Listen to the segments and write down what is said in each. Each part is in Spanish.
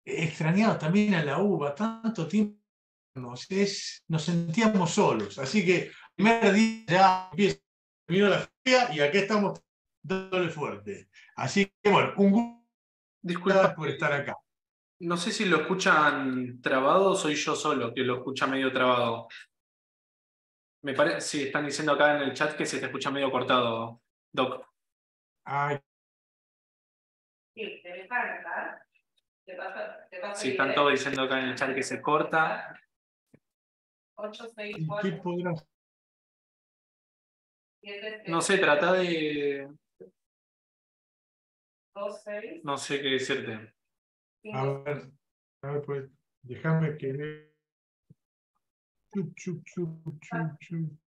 extrañaba también a la UBA, tanto tiempo nos sentíamos solos. Así que el primer día ya terminó la feria y acá estamos dándole fuerte. Así que bueno, un gusto Disculpa, por estar acá. no sé si lo escuchan trabado o soy yo solo que lo escucha medio trabado. Me parece, sí, están diciendo acá en el chat que se te escucha medio cortado, Doc. Ay, Sí, están todos diciendo acá en el chat que se corta. ¿qué podrá? No sé, trata de... No sé qué decirte. A ver, pues, déjame que... Chup, chup, chup, chup, chup.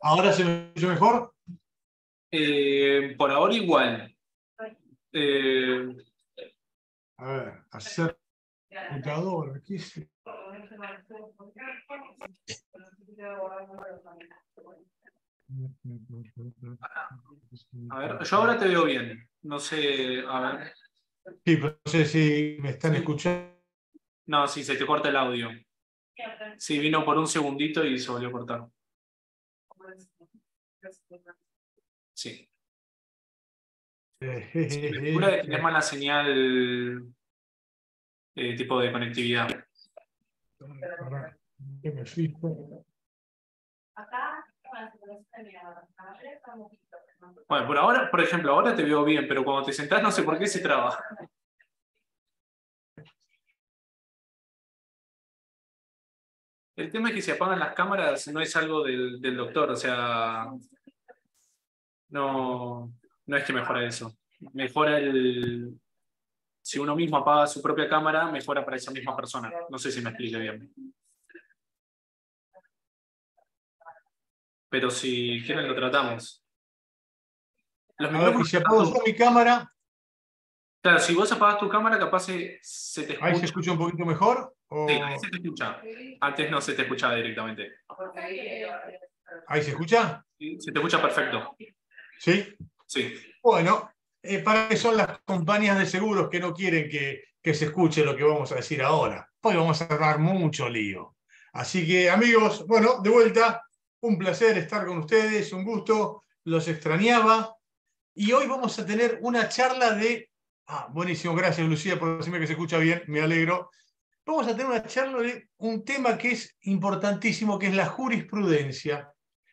¿Ahora se me escucha mejor? Por ahora igual. Eh, A ver, hacer computadora, ¿qué es? a ver, yo ahora te veo bien. No sé, a ver. Sí, pero no sé si me están escuchando. No, sí, se te corta el audio. Sí, vino por un segundito y se volvió a cortar. Sí. Sí, me figura que tenés mala señal tipo de conectividad. Ahora, que me fijo. Bueno, por ahora, por ejemplo, ahora te veo bien, pero cuando te sentás no sé por qué se traba. El tema es que si apagan las cámaras no es algo del doctor, o sea, no, no es que mejora eso. Mejora el... Si uno mismo apaga su propia cámara, mejora para esa misma persona. No sé si me explique bien. Pero si quieren lo tratamos. Los A ver, y micrófonos si están apago yo todos... mi cámara, Claro, si vos apagas tu cámara, capaz se te ahí se escucha. escucha un poquito mejor. Sí, ahí O se te escucha. Antes no se te escuchaba directamente. ahí se escucha. Sí, se te escucha perfecto. ¿Sí? Sí. Bueno, para qué son las compañías de seguros que no quieren que se escuche lo que vamos a decir ahora. Hoy vamos a dar mucho lío. Así que, amigos, bueno, de vuelta, un placer estar con ustedes, un gusto, los extrañaba. Y hoy vamos a tener una charla de... Ah, buenísimo, gracias Lucía por decirme que se escucha bien, me alegro. Vamos a tener una charla de un tema que es importantísimo, que es la jurisprudencia.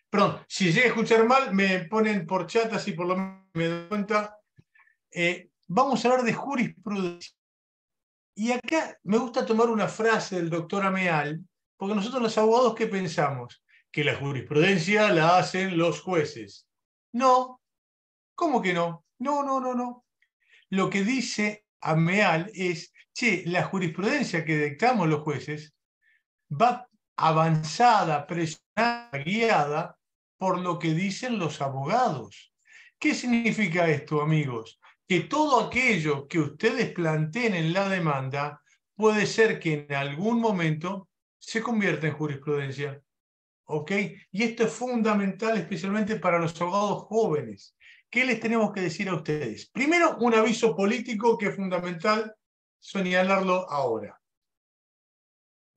Perdón, si llega a escuchar mal, me ponen por chat, así por lo menos me doy cuenta. Vamos a hablar de jurisprudencia. Y acá me gusta tomar una frase del doctor Ameal, porque nosotros los abogados, ¿qué pensamos? Que la jurisprudencia la hacen los jueces. No, ¿cómo que no? No, no, no, no. Lo que dice Ameal es, che, la jurisprudencia que dictamos los jueces va avanzada, presionada, guiada por lo que dicen los abogados. ¿Qué significa esto, amigos? Que todo aquello que ustedes planteen en la demanda puede ser que en algún momento se convierta en jurisprudencia. ¿Ok? Y esto es fundamental especialmente para los abogados jóvenes. ¿Qué les tenemos que decir a ustedes? Primero, un aviso político que es fundamental señalarlo ahora.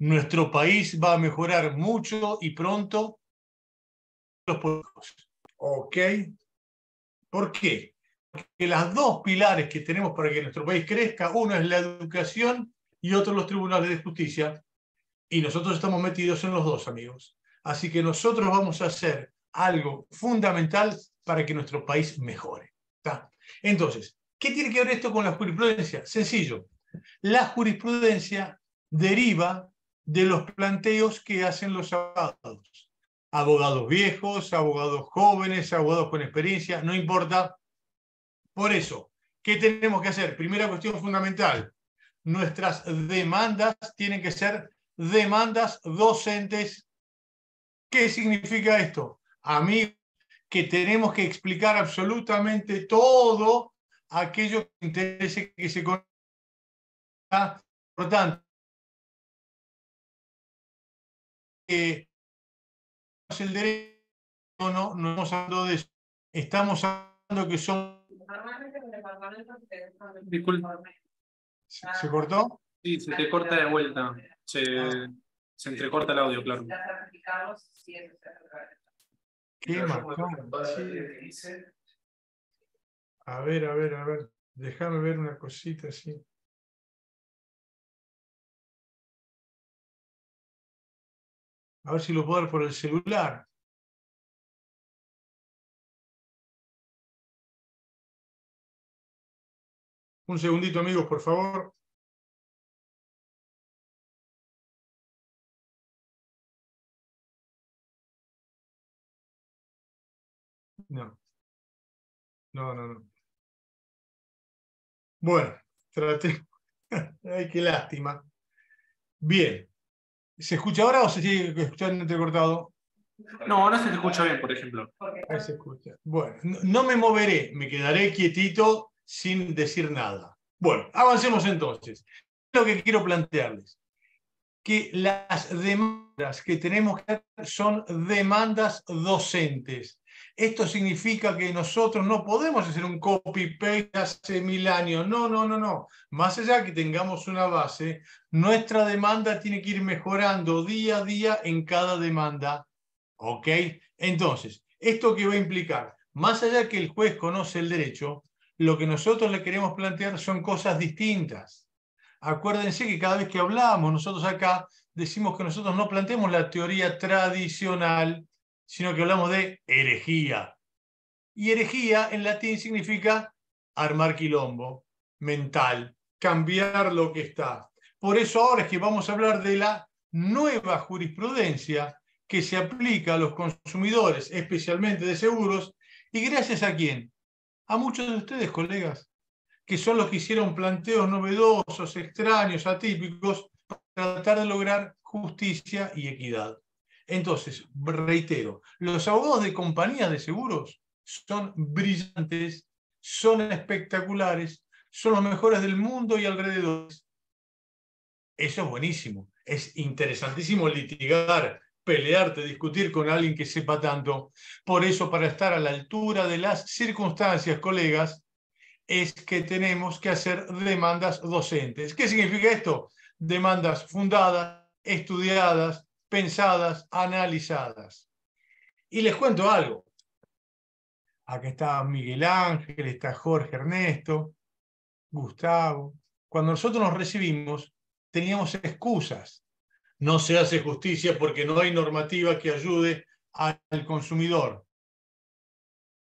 Nuestro país va a mejorar mucho y pronto los políticos. ¿Ok? ¿Por qué? Porque las dos pilares que tenemos para que nuestro país crezca, uno es la educación y otro los tribunales de justicia. Y nosotros estamos metidos en los dos, amigos. Así que nosotros vamos a hacer algo fundamental para que nuestro país mejore. ¿Está? Entonces, ¿qué tiene que ver esto con la jurisprudencia? Sencillo. La jurisprudencia deriva de los planteos que hacen los abogados. Abogados viejos, abogados jóvenes, abogados con experiencia, no importa. Por eso, ¿qué tenemos que hacer? Primera cuestión fundamental. Nuestras demandas tienen que ser demandas docentes. ¿Qué significa esto? A mí, que tenemos que explicar absolutamente todo aquello que interese que se conozca. Por tanto, el derecho no estamos hablando de eso. Estamos hablando que son Disculpa. ¿Se cortó? Sí, se te corta de vuelta. Ah, Se entrecorta el audio, claro. qué macana, che. A ver, a ver, a ver. Déjame ver una cosita así. A ver si lo puedo ver por el celular. Un segundito, amigos, por favor. No, no, no, no. Bueno, traté. Ay, qué lástima. Bien. ¿Se escucha ahora o se sigue escuchando entrecortado? No, ahora se te escucha bien, por ejemplo. Ahí se escucha. Bueno, no me moveré, me quedaré quietito sin decir nada. Bueno, avancemos entonces. Lo que quiero plantearles, que las demandas que tenemos que hacer son demandas docentes. Esto significa que nosotros no podemos hacer un copy-paste hace 1000 años. No, no, no, no. Más allá que tengamos una base, nuestra demanda tiene que ir mejorando día a día en cada demanda. ¿Ok? Entonces, ¿esto qué va a implicar? Más allá que el juez conoce el derecho, lo que nosotros le queremos plantear son cosas distintas. Acuérdense que cada vez que hablamos nosotros acá, decimos que nosotros no planteamos la teoría tradicional, sino que hablamos de herejía. Y herejía en latín significa armar quilombo, mental, cambiar lo que está. Por eso ahora es que vamos a hablar de la nueva jurisprudencia que se aplica a los consumidores, especialmente de seguros, y gracias a quién? A muchos de ustedes, colegas, que son los que hicieron planteos novedosos, extraños, atípicos, para tratar de lograr justicia y equidad. Entonces, reitero, los abogados de compañías de seguros son brillantes, son espectaculares, son los mejores del mundo y alrededor. Eso es buenísimo, es interesantísimo litigar, pelearte, discutir con alguien que sepa tanto. Por eso, para estar a la altura de las circunstancias, colegas, es que tenemos que hacer demandas docentes. ¿Qué significa esto? Demandas fundadas, estudiadas, pensadas, analizadas. Y les cuento algo. Acá está Miguel Ángel, está Jorge Ernesto, Gustavo. Cuando nosotros nos recibimos, teníamos excusas. No se hace justicia porque no hay normativa que ayude al consumidor.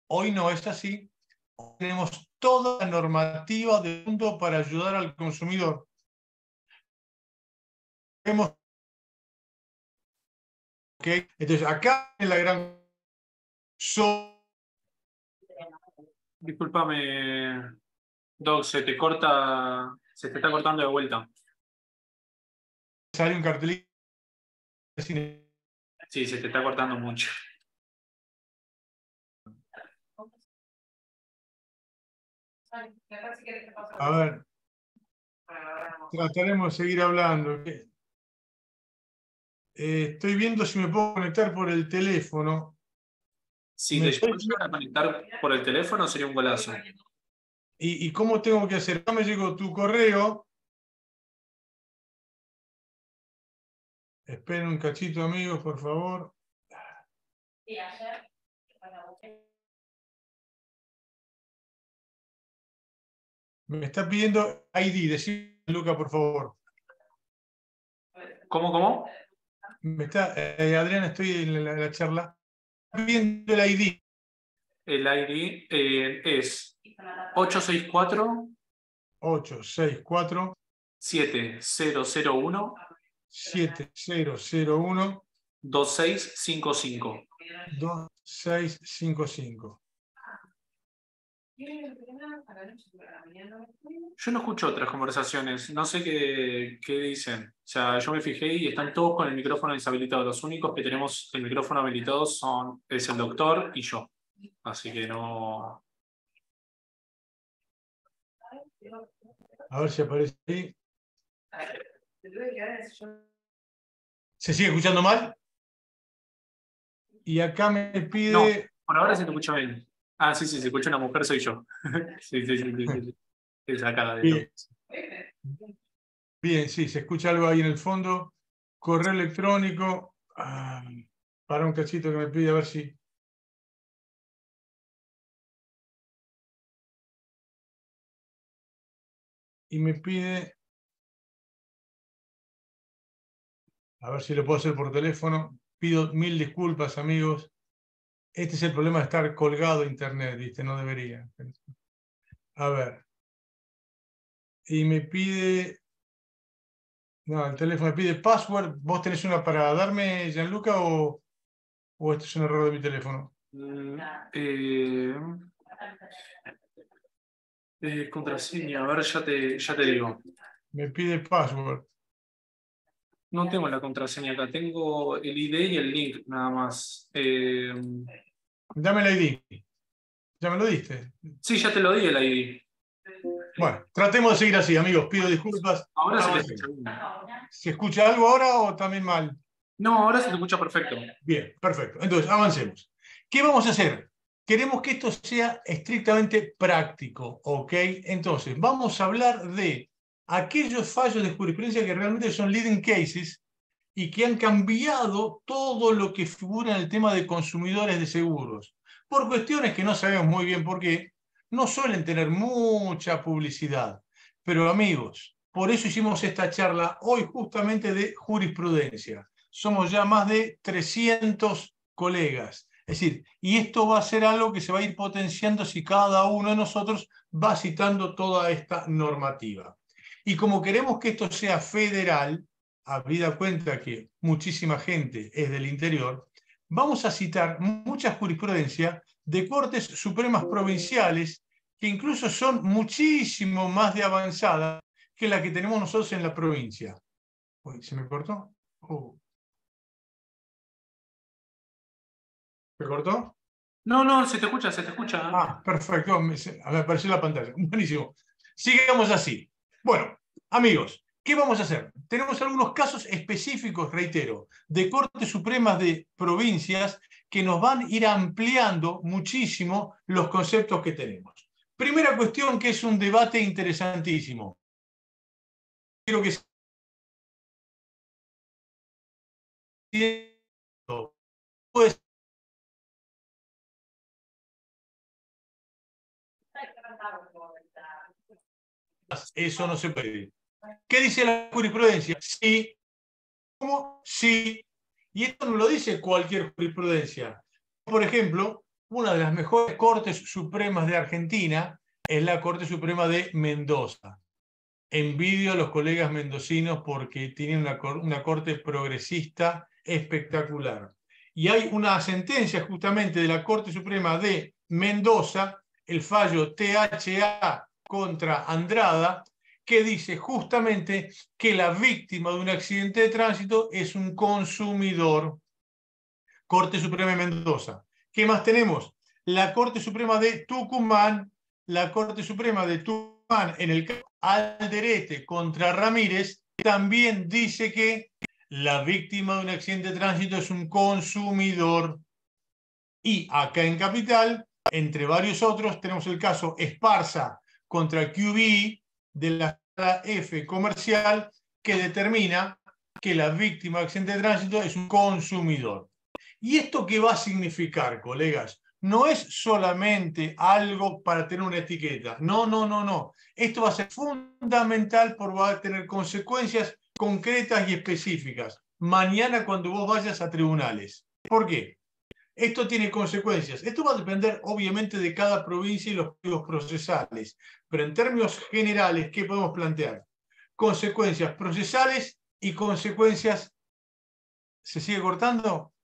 Hoy no es así. Tenemos toda la normativa del mundo para ayudar al consumidor. ¿Okay? Entonces, acá en la gran... Discúlpame, Doc, se te corta, se te está cortando de vuelta. Sale un cartelito. Sí, se te está cortando mucho. A ver, trataremos de seguir hablando. Estoy viendo si me puedo conectar por el teléfono. Si te puedes llegar a conectar por el teléfono sería un golazo. ¿Y cómo tengo que hacer? Ya me llegó tu correo. Esperen un cachito, amigos, por favor. Me está pidiendo ID. Decime, Luca, por favor. ¿Cómo? Me está, Adrián, estoy en la charla. Está pidiendo el ID. El ID es 864 864 7001 7001 2655. 2655. Yo no escucho otras conversaciones, no sé qué dicen. O sea, yo me fijé y están todos con el micrófono deshabilitado. Los únicos que tenemos el micrófono habilitado es el doctor y yo. Así que no. A ver si aparece ahí. ¿Se sigue escuchando mal? Y acá me No, pide... por ahora se te escucha bien. Ah, sí, sí, se escucha una mujer, soy yo. Sí, sí, sí, sí, sí. Es acá de Bien, todo. bien, sí, se escucha algo ahí en el fondo. Correo electrónico. Para un cachito que me pide a ver si. Y me pide. A ver si lo puedo hacer por teléfono. Pido 1000 disculpas, amigos. Este es el problema de estar colgado a internet, ¿viste? No debería. A ver. Y me pide. No, el teléfono me pide password. ¿Vos tenés una para darme, Gianluca, o este es un error de mi teléfono? Eh, contraseña, a ver, ya te digo. Me pide password. No tengo la contraseña acá, tengo el ID y el link nada más. Dame el ID. ¿Ya me lo diste? Sí, ya te lo di el ID. Bueno, tratemos de seguir así, amigos. Pido disculpas. Ahora se te escucha Avancemos. bien. ¿Se escucha algo ahora o también mal? No, ahora se te escucha perfecto. Bien, perfecto. Entonces, avancemos. ¿Qué vamos a hacer? Queremos que esto sea estrictamente práctico, ¿ok? Entonces, vamos a hablar de aquellos fallos de jurisprudencia que realmente son leading cases y que han cambiado todo lo que figura en el tema de consumidores de seguros. Por cuestiones que no sabemos muy bien por qué, no suelen tener mucha publicidad. Pero amigos, por eso hicimos esta charla hoy justamente de jurisprudencia. Somos ya más de 300 colegas. Es decir, y esto va a ser algo que se va a ir potenciando si cada uno de nosotros va citando toda esta normativa. Y como queremos que esto sea federal, habida cuenta que muchísima gente es del interior, vamos a citar mucha jurisprudencia de cortes supremas provinciales que incluso son muchísimo más de avanzada que la que tenemos nosotros en la provincia. Uy, ¿se me cortó? ¿Se cortó? No, no, se te escucha, se te escucha. Perfecto, me apareció la pantalla. Buenísimo. Sigamos así. Bueno, amigos, ¿qué vamos a hacer? Tenemos algunos casos específicos, reitero, de Cortes Supremas de provincias que nos van a ir ampliando muchísimo los conceptos que tenemos. Primera cuestión que es un debate interesantísimo. Quiero que pues, eso no se puede. ¿Qué dice la jurisprudencia? Sí, ¿cómo? Sí. Y esto no lo dice cualquier jurisprudencia. Por ejemplo, una de las mejores cortes supremas de Argentina es la Corte Suprema de Mendoza. Envidio a los colegas mendocinos porque tienen una corte progresista espectacular. Y hay una sentencia justamente de la Corte Suprema de Mendoza, el fallo THA contra Andrada, que dice justamente que la víctima de un accidente de tránsito es un consumidor. Corte Suprema de Mendoza. ¿Qué más tenemos? La Corte Suprema de Tucumán, la Corte Suprema de Tucumán, en el caso Alderete contra Ramírez, también dice que la víctima de un accidente de tránsito es un consumidor. Y acá en Capital, entre varios otros, tenemos el caso Esparza contra QB de la F comercial, que determina que la víctima de accidente de tránsito es un consumidor. ¿Y esto qué va a significar, colegas? No es solamente algo para tener una etiqueta. No, no, no, no. Esto va a ser fundamental porque va a tener consecuencias concretas y específicas mañana cuando vos vayas a tribunales. ¿Por qué? Esto tiene consecuencias. Esto va a depender obviamente de cada provincia y los códigos procesales, pero en términos generales, ¿qué podemos plantear? Consecuencias procesales y consecuencias... ¿Se sigue cortando?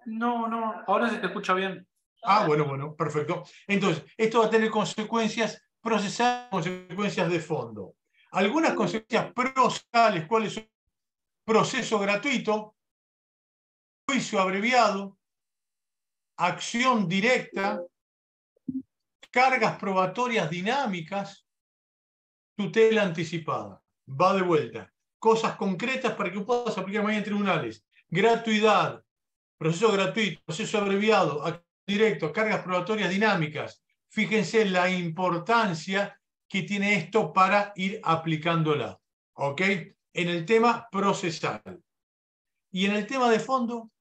No, no, ahora se te escucha bien. Bueno, perfecto. Entonces, esto va a tener consecuencias procesales, consecuencias de fondo. Algunas consecuencias procesales, ¿cuáles son? Proceso gratuito, juicio abreviado, acción directa, cargas probatorias dinámicas, tutela anticipada. Va de vuelta. Cosas concretas para que puedas aplicar mañana en tribunales. Gratuidad, proceso gratuito, proceso abreviado, acción directos, cargas probatorias dinámicas. Fíjense la importancia que tiene esto para ir aplicándola. ¿Ok? En el tema procesal. Y en el tema de fondo,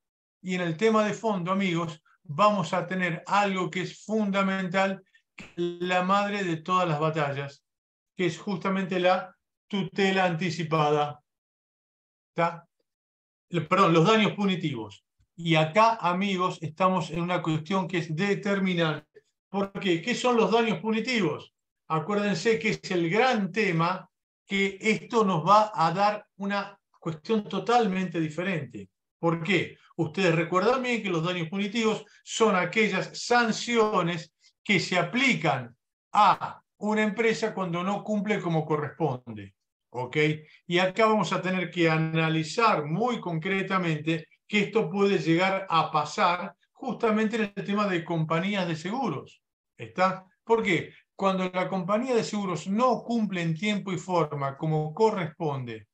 amigos, vamos a tener algo que es fundamental, la madre de todas las batallas, que es justamente la tutela anticipada. ¿Está? Perdón, los daños punitivos. Y acá, amigos, estamos en una cuestión que es determinante. ¿Por qué? ¿Qué son los daños punitivos? Acuérdense que es el gran tema, que esto nos va a dar una cuestión totalmente diferente. ¿Por qué? Ustedes recuerdan bien que los daños punitivos son aquellas sanciones que se aplican a una empresa cuando no cumple como corresponde. ¿Ok? Y acá vamos a tener que analizar muy concretamente que esto puede llegar a pasar justamente en el tema de compañías de seguros. ¿Está? ¿Por qué? Cuando la compañía de seguros no cumple en tiempo y forma como corresponde,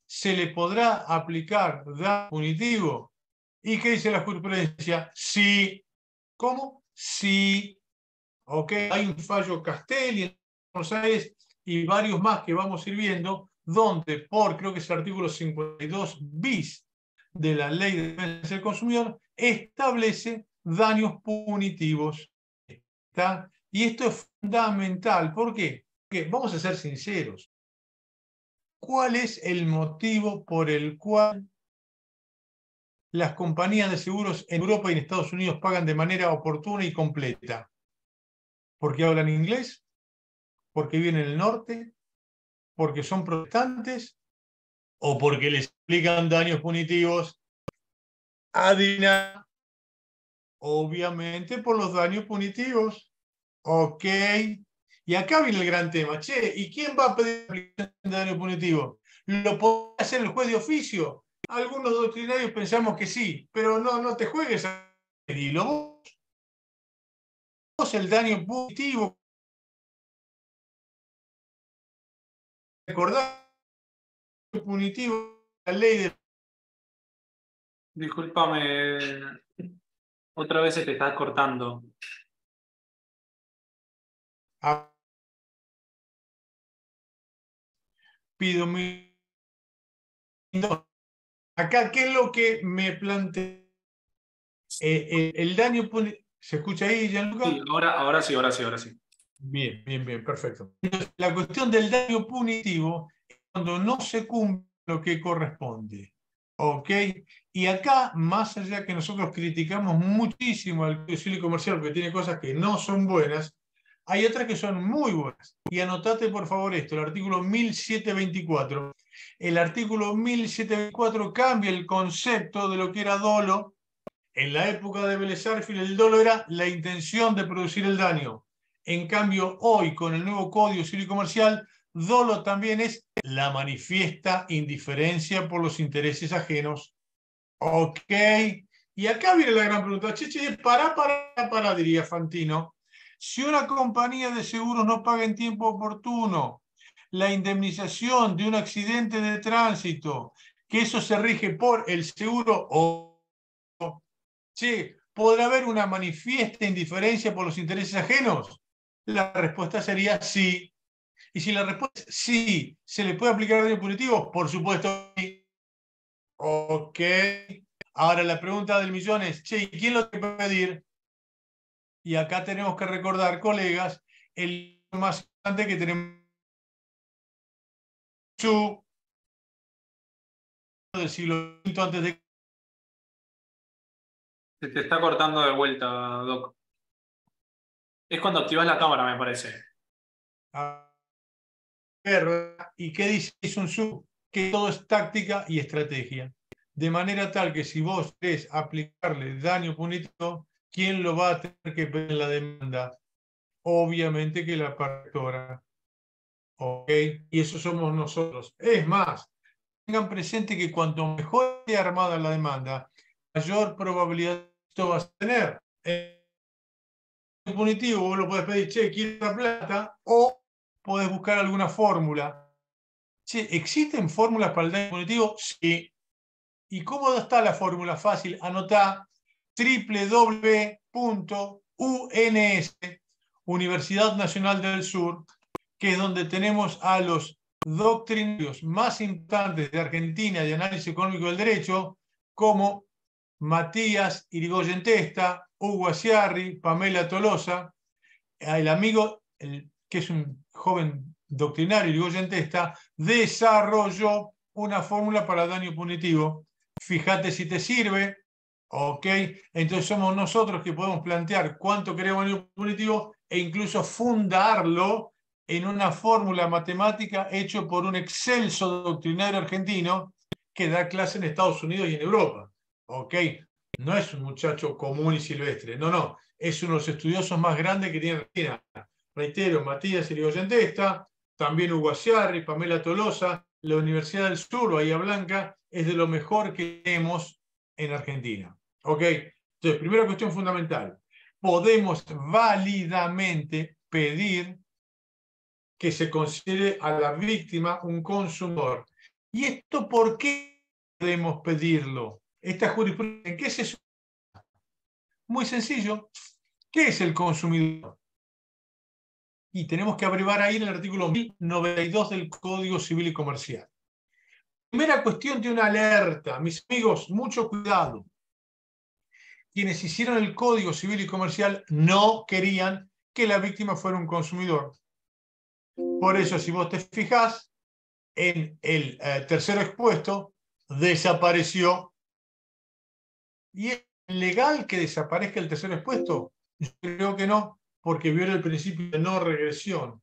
¿se le podrá aplicar daño punitivo? ¿Y qué dice la jurisprudencia? Sí. ¿Cómo? Sí. ¿Ok? Hay un fallo Castelli en Buenos Aires y varios más que vamos a ir viendo, donde creo que es el artículo 52 bis de la Ley de Defensa del Consumidor, establece daños punitivos. ¿Está? Y esto es fundamental. ¿Por qué? Porque vamos a ser sinceros. ¿Cuál es el motivo por el cual las compañías de seguros en Europa y en Estados Unidos pagan de manera oportuna y completa? ¿Porque hablan inglés? ¿Porque viven en el norte? ¿Porque son protestantes? ¿O porque les aplican daños punitivos? Adivina. Obviamente por los daños punitivos. Ok. Y acá viene el gran tema. Che, ¿y quién va a pedir aplicación de daño punitivo? ¿Lo puede hacer el juez de oficio? Algunos doctrinarios pensamos que sí, pero no te juegues a pedirlo. Vos el daño punitivo. Recordad el punitivo, la ley de... Discúlpame, otra vez se te está cortando. Pido mi... Acá, ¿qué es lo que me plantea? El daño punitivo... ¿Se escucha ahí, Gianluca? Sí, ahora sí, ahora sí, ahora sí. Bien, bien, bien, perfecto. Entonces, la cuestión del daño punitivo es cuando no se cumple lo que corresponde. ¿Ok? Y acá, más allá que nosotros criticamos muchísimo al Código Civil y Comercial porque tiene cosas que no son buenas, hay otras que son muy buenas. Y anotate por favor esto, el artículo 1724. El artículo 1724 cambia el concepto de lo que era dolo. En la época de Vélez Sarsfield, el dolo era la intención de producir el daño. En cambio, hoy, con el nuevo Código Civil y Comercial, dolo también es la manifiesta indiferencia por los intereses ajenos. Ok. Y acá viene la gran pregunta. Che, para, diría Fantino. Si una compañía de seguros no paga en tiempo oportuno la indemnización de un accidente de tránsito, que eso se rige por el seguro o... Che, ¿podrá haber una manifiesta indiferencia por los intereses ajenos? La respuesta sería sí. Y si la respuesta es sí, ¿se le puede aplicar daño punitivo? Por supuesto sí. Ok. Ahora la pregunta del millón es, che, ¿y quién lo tiene que pedir? Y acá tenemos que recordar, colegas, el más importante que tenemos del siglo V antes de... Se te está cortando de vuelta, Doc. Es cuando activas la cámara, me parece. ¿Y qué dice Sun Tzu? Que todo es táctica y estrategia. De manera tal que si vos querés aplicarle daño punitivo, ¿quién lo va a tener que pedir en la demanda? Obviamente que la partora. ¿Ok? Y eso somos nosotros. Es más, tengan presente que cuanto mejor esté armada la demanda, mayor probabilidad esto vas a tener. El punitivo vos lo podés pedir, che, quiero la plata, o podés buscar alguna fórmula. Che, ¿existen fórmulas para el daño punitivo? Sí. ¿Y cómo está la fórmula? Fácil, anotá www.UNS, Universidad Nacional del Sur, que es donde tenemos a los doctrinarios más importantes de Argentina de análisis económico del derecho, como Matías Irigoyen Testa, Hugo Aciarri, Pamela Tolosa, el amigo, que es un joven doctrinario, Irigoyen Testa, desarrolló una fórmula para daño punitivo. Fíjate si te sirve, ¿ok? Entonces somos nosotros que podemos plantear cuánto queremos daño punitivo e incluso fundarlo en una fórmula matemática hecho por un excelso doctrinario argentino que da clase en Estados Unidos y en Europa, ¿ok? No es un muchacho común y silvestre, no, es uno de los estudiosos más grandes que tiene Argentina. Reitero, Matías Irigoyen Testa, también Hugo Aciarri, Pamela Tolosa, la Universidad del Sur, Bahía Blanca, es de lo mejor que tenemos en Argentina. ¿Ok? Entonces, primera cuestión fundamental. Podemos válidamente pedir que se considere a la víctima un consumidor. ¿Y esto por qué podemos pedirlo? Esta jurisprudencia, ¿en qué se supone? Muy sencillo. ¿Qué es el consumidor? Y tenemos que abrevar ahí en el artículo 1092 del Código Civil y Comercial. Primera cuestión de una alerta. Mis amigos, mucho cuidado. Quienes hicieron el Código Civil y Comercial no querían que la víctima fuera un consumidor. Por eso, si vos te fijás, en el tercero expuesto, desapareció. ¿Y es legal que desaparezca el tercero expuesto? Yo creo que no, porque viola el principio de no regresión.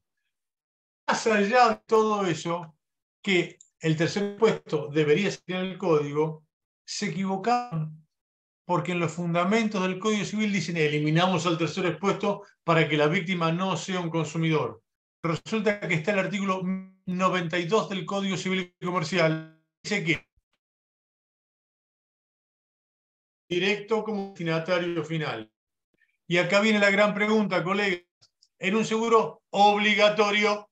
Más allá de todo eso, que el tercer expuesto debería ser en el código, se equivocaron, porque en los fundamentos del Código Civil dicen eliminamos al tercer expuesto para que la víctima no sea un consumidor. Resulta que está el artículo 92 del Código Civil y Comercial, dice que directo como destinatario final. Y acá viene la gran pregunta, colegas. En un seguro obligatorio,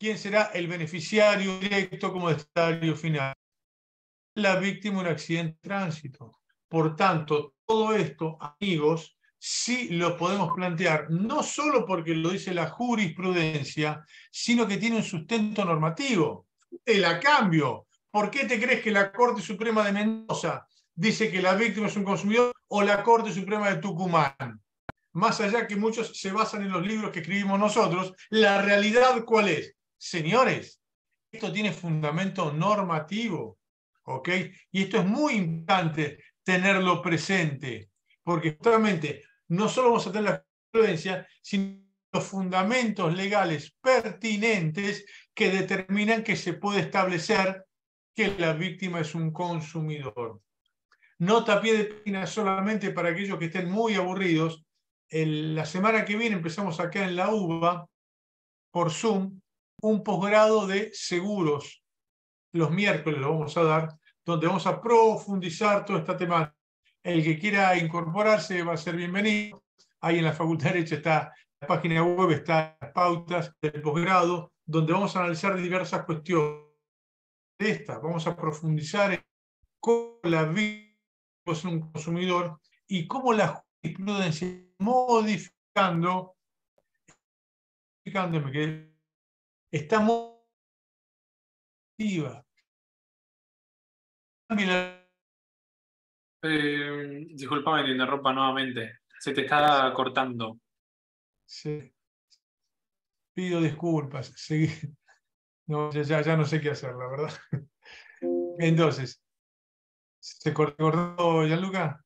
¿quién será el beneficiario directo como destinatario final? La víctima de un accidente de tránsito. Por tanto, todo esto, amigos, sí lo podemos plantear, no solo porque lo dice la jurisprudencia, sino que tiene un sustento normativo. La cambio. ¿Por qué te crees que la Corte Suprema de Mendoza dice que la víctima es un consumidor o la Corte Suprema de Tucumán? Más allá que muchos se basan en los libros que escribimos nosotros, la realidad ¿cuál es? Señores, esto tiene fundamento normativo, ¿ok? Y esto es muy importante tenerlo presente, porque justamente no solo vamos a tener la jurisprudencia, sino los fundamentos legales pertinentes que determinan que se puede establecer que la víctima es un consumidor. Nota a pie de página solamente para aquellos que estén muy aburridos. La semana que viene empezamos acá en la UBA, por Zoom, un posgrado de seguros. Los miércoles lo vamos a dar, donde vamos a profundizar toda esta temática. El que quiera incorporarse va a ser bienvenido. Ahí en la Facultad de Derecho está la página web, está las pautas del posgrado, donde vamos a analizar diversas cuestiones. Vamos a profundizar en cómo la víctima es un consumidor y cómo la jurisprudencia modificando, que está muy activa. Disculpame que te interrumpa nuevamente. Se te está cortando. Sí. Pido disculpas. Sí. No, ya no sé qué hacer, la verdad. Entonces, ¿se cortó, Gianluca?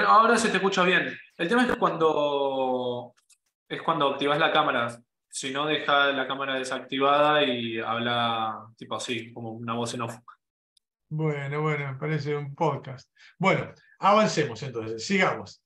Ahora se te escucha bien. El tema es que cuando activas la cámara. Si no, deja la cámara desactivada y habla tipo así, como una voz en off. Bueno, me parece un podcast. Bueno, avancemos entonces, sigamos.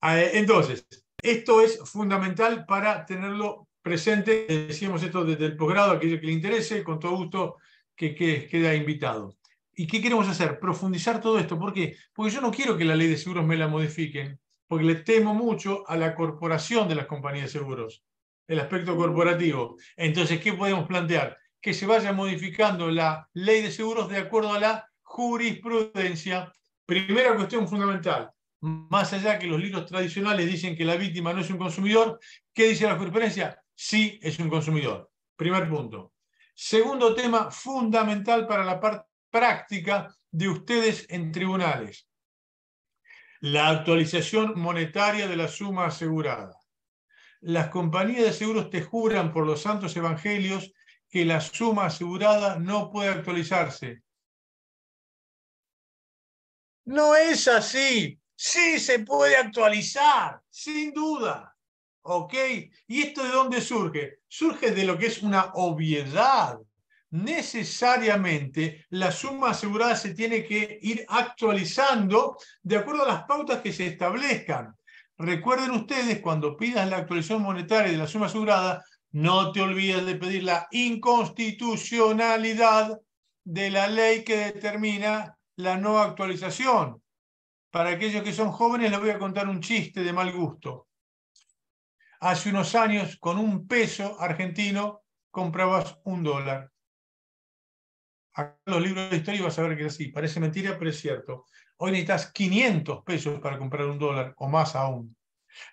Entonces, esto es fundamental para tenerlo presente. Decíamos esto desde el posgrado, aquello que le interese, con todo gusto que queda invitado. ¿Y qué queremos hacer? Profundizar todo esto. ¿Por qué? Porque yo no quiero que la ley de seguros me la modifiquen, porque le temo mucho a la corporación de las compañías de seguros, el aspecto corporativo. Entonces, ¿qué podemos plantear? Que se vaya modificando la ley de seguros de acuerdo a la jurisprudencia. Primera cuestión fundamental. más allá que los libros tradicionales dicen que la víctima no es un consumidor, ¿qué dice la jurisprudencia? Sí es un consumidor. Primer punto. Segundo tema fundamental para la parte práctica de ustedes en tribunales. La actualización monetaria de la suma asegurada. Las compañías de seguros te juran por los santos evangelios que la suma asegurada no puede actualizarse. No es así. Sí se puede actualizar, sin duda. ¿Ok? ¿Y esto de dónde surge? Surge de lo que es una obviedad. Necesariamente la suma asegurada se tiene que ir actualizando de acuerdo a las pautas que se establezcan. Recuerden ustedes, cuando pidas la actualización monetaria de la suma asegurada, no te olvides de pedir la inconstitucionalidad de la ley que determina la no actualización. Para aquellos que son jóvenes les voy a contar un chiste de mal gusto. Hace unos años, con un peso argentino, comprabas $1. Acá en los libros de historia vas a ver que es así. Parece mentira, pero es cierto. Hoy necesitas 500 pesos para comprar $1 o más aún.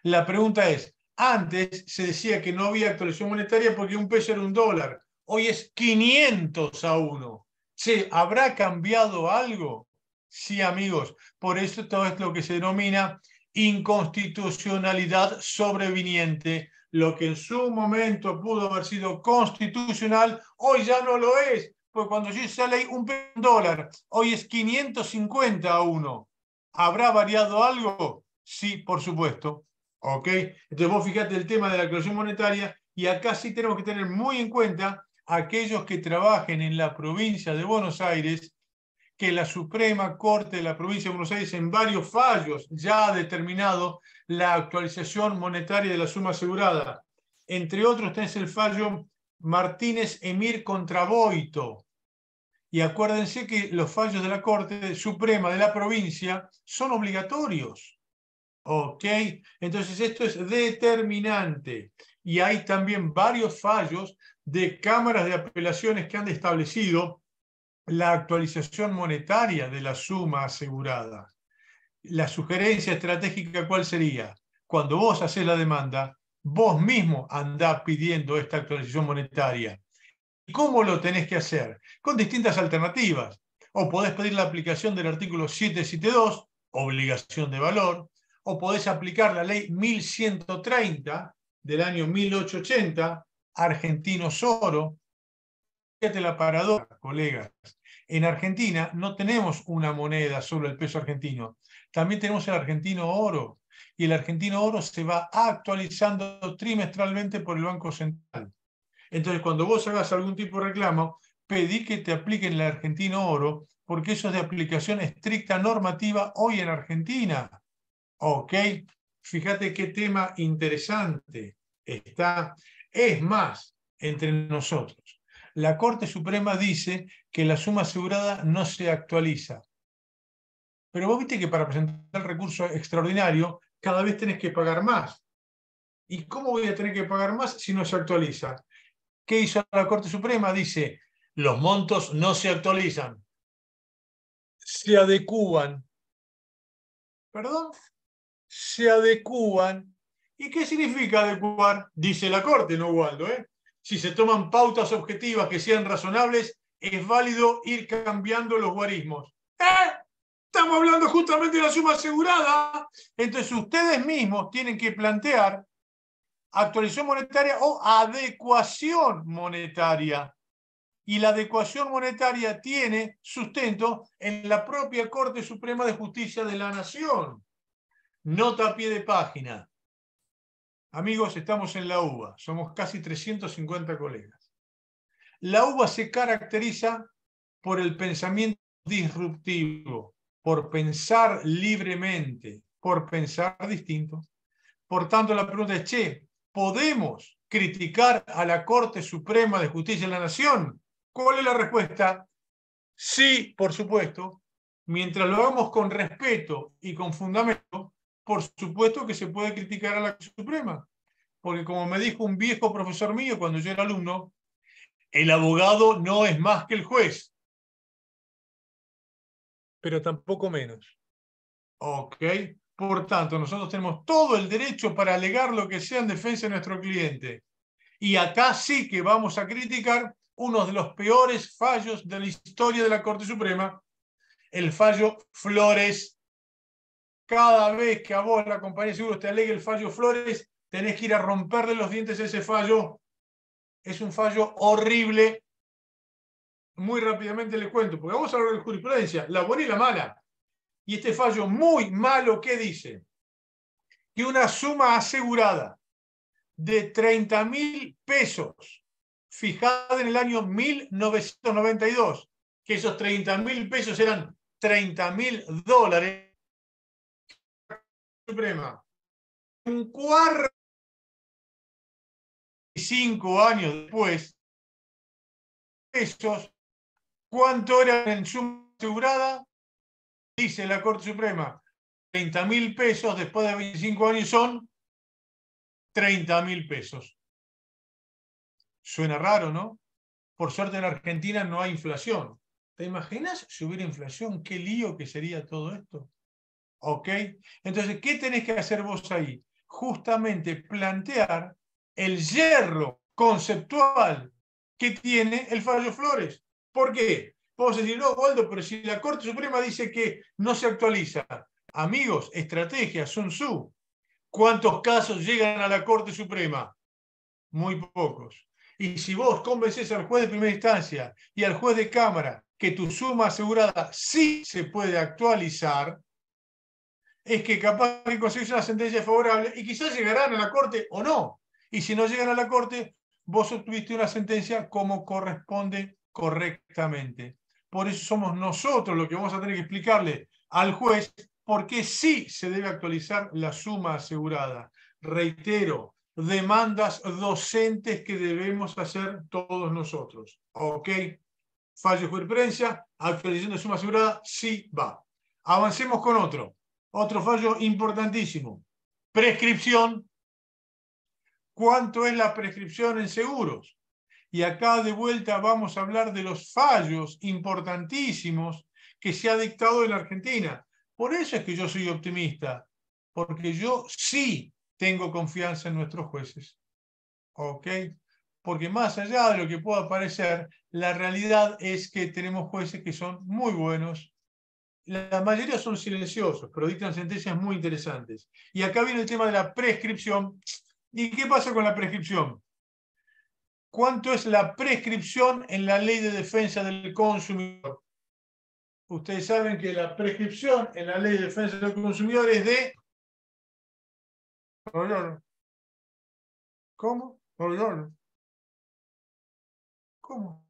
La pregunta es, antes se decía que no había actualización monetaria porque un peso era $1. Hoy es 500 a 1. Che, ¿habrá cambiado algo? Sí, amigos. Por eso todo es lo que se denomina inconstitucionalidad sobreviniente. Lo que en su momento pudo haber sido constitucional, hoy ya no lo es. Porque cuando yo hice la ley, $1, hoy es 550 a 1. ¿Habrá variado algo? Sí, por supuesto. ¿Ok? Entonces vos fíjate el tema de la actualización monetaria y acá sí tenemos que tener muy en cuenta aquellos que trabajen en la provincia de Buenos Aires, que la Suprema Corte de la provincia de Buenos Aires en varios fallos ya ha determinado la actualización monetaria de la suma asegurada. Entre otros tenés el fallo Martínez Emir contra Boito. Y acuérdense que los fallos de la Corte Suprema de la provincia son obligatorios. ¿Ok? Entonces esto es determinante. Y hay también varios fallos de cámaras de apelaciones que han establecido la actualización monetaria de la suma asegurada. La sugerencia estratégica, ¿cuál sería? Cuando vos haces la demanda, vos mismo andás pidiendo esta actualización monetaria. ¿Y cómo lo tenés que hacer? Con distintas alternativas. O podés pedir la aplicación del artículo 772, obligación de valor, o podés aplicar la ley 1130 del año 1880, Argentino Soro. Fíjate la paradoja, colegas. En Argentina no tenemos una moneda sobre el peso argentino, también tenemos el argentino oro, y el argentino oro se va actualizando trimestralmente por el Banco Central. Entonces, cuando vos hagas algún tipo de reclamo, pedí que te apliquen el argentino oro, porque eso es de aplicación estricta normativa hoy en Argentina. ¿Ok? Fíjate qué tema interesante está. Es más, entre nosotros, la Corte Suprema dice que la suma asegurada no se actualiza. Pero vos viste que para presentar el recurso extraordinario, cada vez tenés que pagar más. ¿Y cómo voy a tener que pagar más si no se actualiza? ¿Qué hizo la Corte Suprema? Dice, los montos no se actualizan, se adecúan. ¿Perdón? Se adecúan. ¿Y qué significa adecuar? Dice la Corte, no Waldo, ¿eh? Si se toman pautas objetivas que sean razonables, es válido ir cambiando los guarismos. Estamos hablando justamente de la suma asegurada. Entonces ustedes mismos tienen que plantear actualización monetaria o adecuación monetaria. Y la adecuación monetaria tiene sustento en la propia Corte Suprema de Justicia de la Nación. Nota a pie de página. Amigos, estamos en la UBA, somos casi 350 colegas. La UBA se caracteriza por el pensamiento disruptivo, por pensar libremente, por pensar distinto. Por tanto, la pregunta es, che, ¿podemos criticar a la Corte Suprema de Justicia de la Nación? ¿Cuál es la respuesta? Sí, por supuesto. Mientras lo hagamos con respeto y con fundamento, por supuesto que se puede criticar a la Corte Suprema. Porque como me dijo un viejo profesor mío cuando yo era alumno, el abogado no es más que el juez, pero tampoco menos. ¿Ok? Por tanto, nosotros tenemos todo el derecho para alegar lo que sea en defensa de nuestro cliente. Y acá sí que vamos a criticar uno de los peores fallos de la historia de la Corte Suprema, el fallo Flores. Cada vez que a vos la compañía de seguros te alegue el fallo Flores, tenés que ir a romperle los dientes a ese fallo. Es un fallo horrible. Muy rápidamente les cuento, porque vamos a hablar de jurisprudencia, la buena y la mala. Y este fallo muy malo, ¿qué dice? Que una suma asegurada de 30.000 pesos, fijada en el año 1992, que esos 30.000 pesos eran $30.000, Suprema, un cuarto, 5 años después, pesos, ¿cuánto era en suma asegurada? Dice la Corte Suprema, 30.000 pesos después de 25 años son 30.000 pesos. Suena raro, ¿no? Por suerte en Argentina no hay inflación. ¿Te imaginas si hubiera inflación? ¿Qué lío que sería todo esto? ¿Ok? Entonces, ¿qué tenés que hacer vos ahí? Justamente plantear el yerro conceptual que tiene el fallo Flores. ¿Por qué? Vos decís, no, Waldo, pero si la Corte Suprema dice que no se actualiza. Amigos, estrategia, Sun Tzu. ¿Cuántos casos llegan a la Corte Suprema? Muy pocos. Y si vos convences al juez de primera instancia y al juez de cámara que tu suma asegurada sí se puede actualizar, es que capaz que conseguís una sentencia favorable y quizás llegarán a la Corte o no. Y si no llegan a la Corte, vos obtuviste una sentencia como corresponde correctamente. Por eso somos nosotros los que vamos a tener que explicarle al juez por qué sí se debe actualizar la suma asegurada. Reitero, demandas docentes que debemos hacer todos nosotros. ¿Ok? Fallo de jurisprudencia, actualización de suma asegurada, sí va. Avancemos con otro. Otro fallo importantísimo. Prescripción. ¿Cuánto es la prescripción en seguros? Y acá de vuelta vamos a hablar de los fallos importantísimos que se ha dictado en la Argentina. Por eso es que yo soy optimista, porque yo sí tengo confianza en nuestros jueces. ¿Ok? Porque más allá de lo que pueda parecer, la realidad es que tenemos jueces que son muy buenos. La mayoría son silenciosos, pero dictan sentencias muy interesantes. Y acá viene el tema de la prescripción. ¿Y qué pasa con la prescripción? ¿Cuánto es la prescripción en la Ley de Defensa del Consumidor? Ustedes saben que la prescripción en la Ley de Defensa del Consumidor es de... ¿Cómo? ¿Cómo?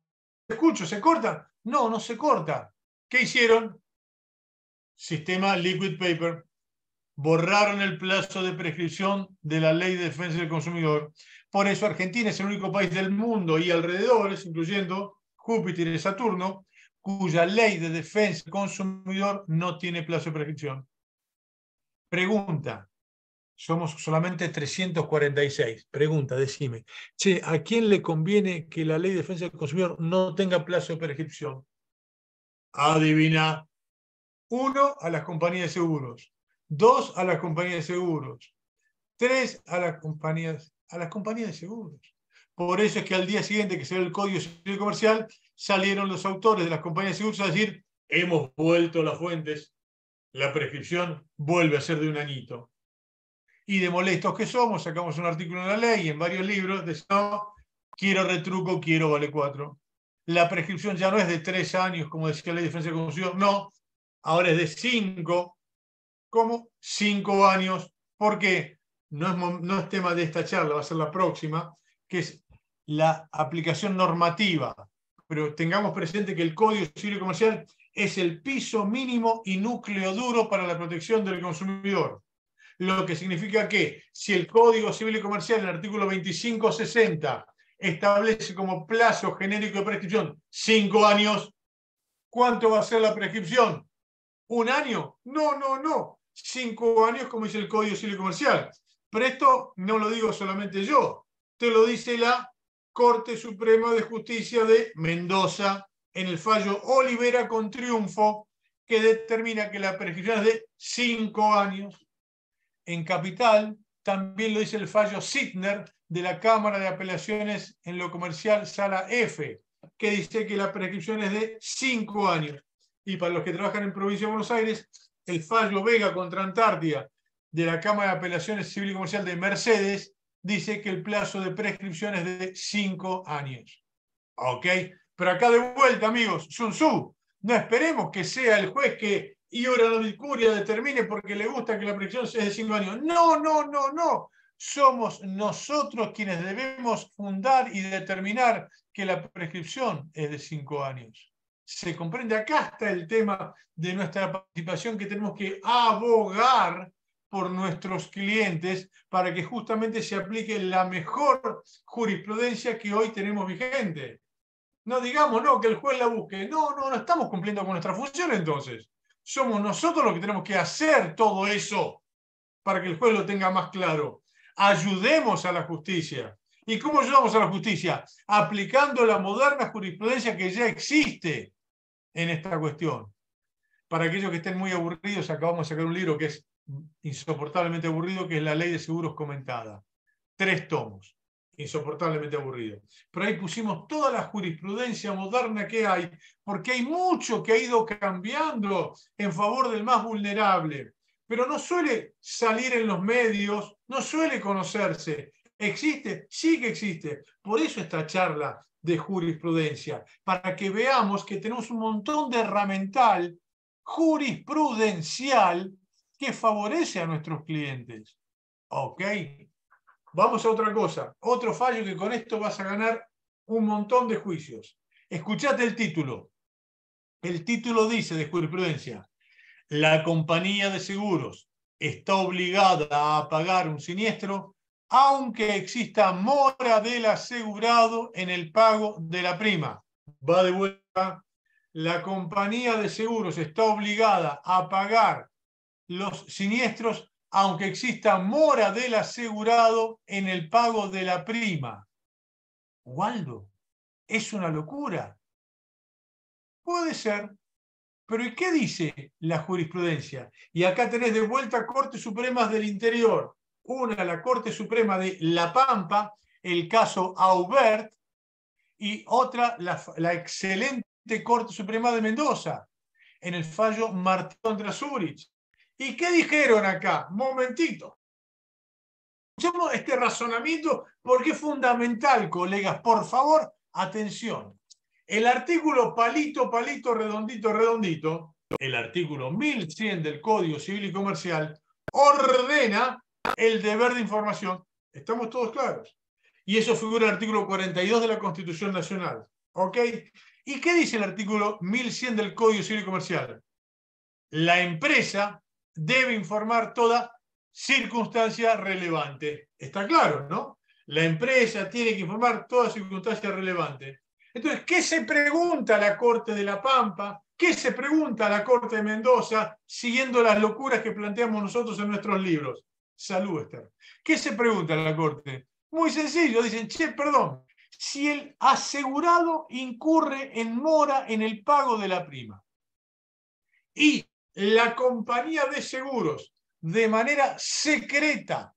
¿Escucho? ¿Se corta? No, no se corta. ¿Qué hicieron? Sistema liquid paper. Borraron el plazo de prescripción de la Ley de Defensa del Consumidor. Por eso Argentina es el único país del mundo y alrededores, incluyendo Júpiter y Saturno, cuya Ley de Defensa del Consumidor no tiene plazo de prescripción. Pregunta. Somos solamente 346. Pregunta, decime. Che, ¿a quién le conviene que la Ley de Defensa del Consumidor no tenga plazo de prescripción? Adivina. 1, a las compañías de seguros. 2, a las compañías de seguros. 3, a las compañías de seguros. Por eso es que al día siguiente que se ve el Código Civil Comercial, salieron los autores de las compañías de seguros a decir, hemos vuelto las fuentes, la prescripción vuelve a ser de un añito. Y de molestos que somos, sacamos un artículo en la ley, en varios libros, de no, quiero retruco, quiero vale 4. La prescripción ya no es de 3 años, como decía la Ley de Defensa del Consumidor, no, ahora es de 5. ¿Cómo? 5 años. ¿Por qué? No es tema de esta charla, va a ser la próxima, que es la aplicación normativa. Pero tengamos presente que el Código Civil y Comercial es el piso mínimo y núcleo duro para la protección del consumidor. Lo que significa que si el Código Civil y Comercial, en el artículo 2560, establece como plazo genérico de prescripción 5 años, ¿cuánto va a ser la prescripción? ¿1 año? No. 5 años, como dice el Código Civil y Comercial. Pero esto no lo digo solamente yo, te lo dice la Corte Suprema de Justicia de Mendoza en el fallo Olivera con triunfo, que determina que la prescripción es de 5 años. en Capital, también lo dice el fallo Sittner de la Cámara de Apelaciones en lo Comercial, Sala F, que dice que la prescripción es de 5 años. Y para los que trabajan en Provincia de Buenos Aires, el fallo Vega contra Antártida de la Cámara de Apelaciones Civil y Comercial de Mercedes dice que el plazo de prescripción es de 5 años. ¿Ok? Pero acá de vuelta, amigos, Sun Tzu, no esperemos que sea el juez que Iora no discuria determine porque le gusta que la prescripción sea de 5 años. No, no, no, no. Somos nosotros quienes debemos fundar y determinar que la prescripción es de 5 años. Se comprende, acá está el tema de nuestra participación, que tenemos que abogar por nuestros clientes para que justamente se aplique la mejor jurisprudencia que hoy tenemos vigente. No digamos, no, que el juez la busque. No, no, no estamos cumpliendo con nuestra función entonces. Somos nosotros los que tenemos que hacer todo eso para que el juez lo tenga más claro. Ayudemos a la justicia. ¿Y cómo ayudamos a la justicia? Aplicando la moderna jurisprudencia que ya existe en esta cuestión. Para aquellos que estén muy aburridos, acabamos de sacar un libro que es insoportablemente aburrido, que es La Ley de Seguros Comentada. 3 tomos. Insoportablemente aburrido. Pero ahí pusimos toda la jurisprudencia moderna que hay, porque hay mucho que ha ido cambiando en favor del más vulnerable. Pero no suele salir en los medios, no suele conocerse. ¿Existe? Sí que existe. Por eso esta charla de jurisprudencia, para que veamos que tenemos un montón de herramental jurisprudencial que favorece a nuestros clientes. ¿Ok? Vamos a otra cosa. Otro fallo que con esto vas a ganar un montón de juicios. Escuchate el título. El título dice de jurisprudencia: la compañía de seguros está obligada a pagar un siniestro aunque exista mora del asegurado en el pago de la prima. Va de vuelta. La compañía de seguros está obligada a pagar los siniestros aunque exista mora del asegurado en el pago de la prima. Waldo, es una locura. Puede ser, pero ¿y qué dice la jurisprudencia? Y acá tenés de vuelta Cortes Supremas del Interior. Una, la Corte Suprema de La Pampa, el caso Aubert, y otra, la excelente Corte Suprema de Mendoza, en el fallo Martí contra Zurich. ¿Y qué dijeron acá? Momentito. Escuchemos este razonamiento porque es fundamental, colegas. Por favor, atención. El artículo palito, palito, redondito, redondito, el artículo 1100 del Código Civil y Comercial, ordena el deber de información. ¿Estamos todos claros? Y eso figura en el artículo 42 de la Constitución Nacional. ¿Ok? ¿Y qué dice el artículo 1100 del Código Civil y Comercial? La empresa debe informar toda circunstancia relevante. Está claro, ¿no? La empresa tiene que informar toda circunstancia relevante. Entonces, ¿qué se pregunta a la Corte de La Pampa? ¿Qué se pregunta a la Corte de Mendoza, siguiendo las locuras que planteamos nosotros en nuestros libros? Salud, Esther. ¿Qué se pregunta a la Corte? Muy sencillo, dicen, che, perdón, si el asegurado incurre en mora en el pago de la prima y la compañía de seguros de manera secreta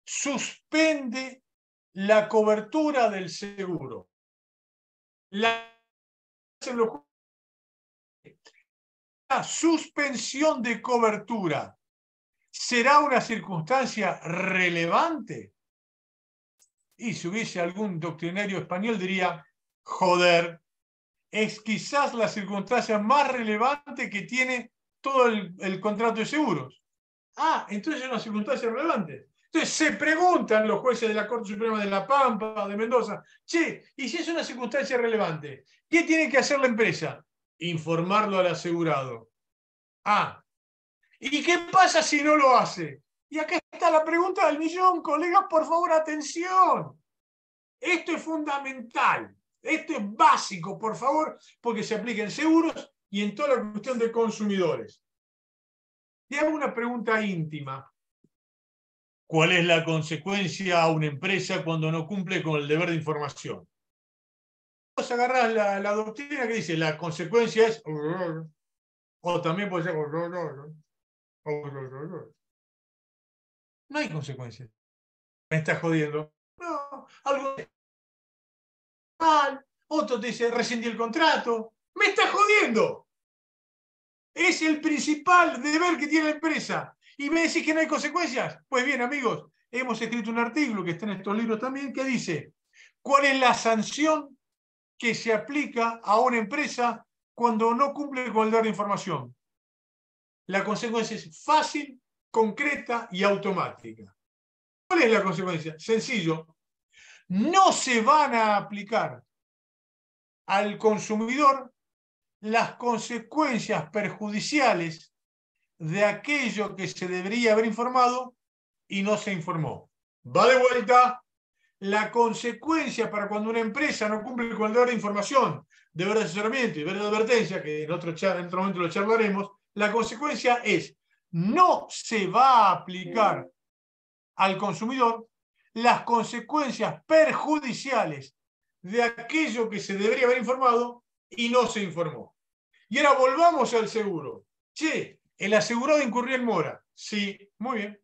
suspende la cobertura del seguro, la suspensión de cobertura será una circunstancia relevante. Y si hubiese algún doctrinario español diría, joder, es quizás la circunstancia más relevante que tiene todo el contrato de seguros. Ah, entonces es una circunstancia relevante. Entonces se preguntan los jueces de la Corte Suprema de La Pampa, de Mendoza, che, ¿y si es una circunstancia relevante? ¿Qué tiene que hacer la empresa? Informarlo al asegurado. Ah, ¿y qué pasa si no lo hace? Y acá está la pregunta del millón, colegas, por favor, atención. Esto es fundamental, esto es básico, por favor, porque se aplica en seguros y en toda la cuestión de consumidores. Te hago una pregunta íntima. ¿Cuál es la consecuencia a una empresa cuando no cumple con el deber de información? Vos agarrás la doctrina que dice la consecuencia es, o también puede ser, No hay consecuencias. Me estás jodiendo. No, algo mal. Otro te dice, rescindí el contrato. Me estás jodiendo. Es el principal deber que tiene la empresa. Y me decís que no hay consecuencias. Pues bien, amigos, hemos escrito un artículo que está en estos libros también que dice cuál es la sanción que se aplica a una empresa cuando no cumple con el deber de información. La consecuencia es fácil, concreta y automática. ¿Cuál es la consecuencia? Sencillo. No se van a aplicar al consumidor las consecuencias perjudiciales de aquello que se debería haber informado y no se informó. Va de vuelta. La consecuencia para cuando una empresa no cumple con el deber de información, deber de asesoramiento y deber de advertencia, que en otro momento lo charlaremos, la consecuencia es no se va a aplicar al consumidor las consecuencias perjudiciales de aquello que se debería haber informado y no se informó. Y ahora volvamos al seguro. Che, el asegurado incurrió en mora. Sí, muy bien.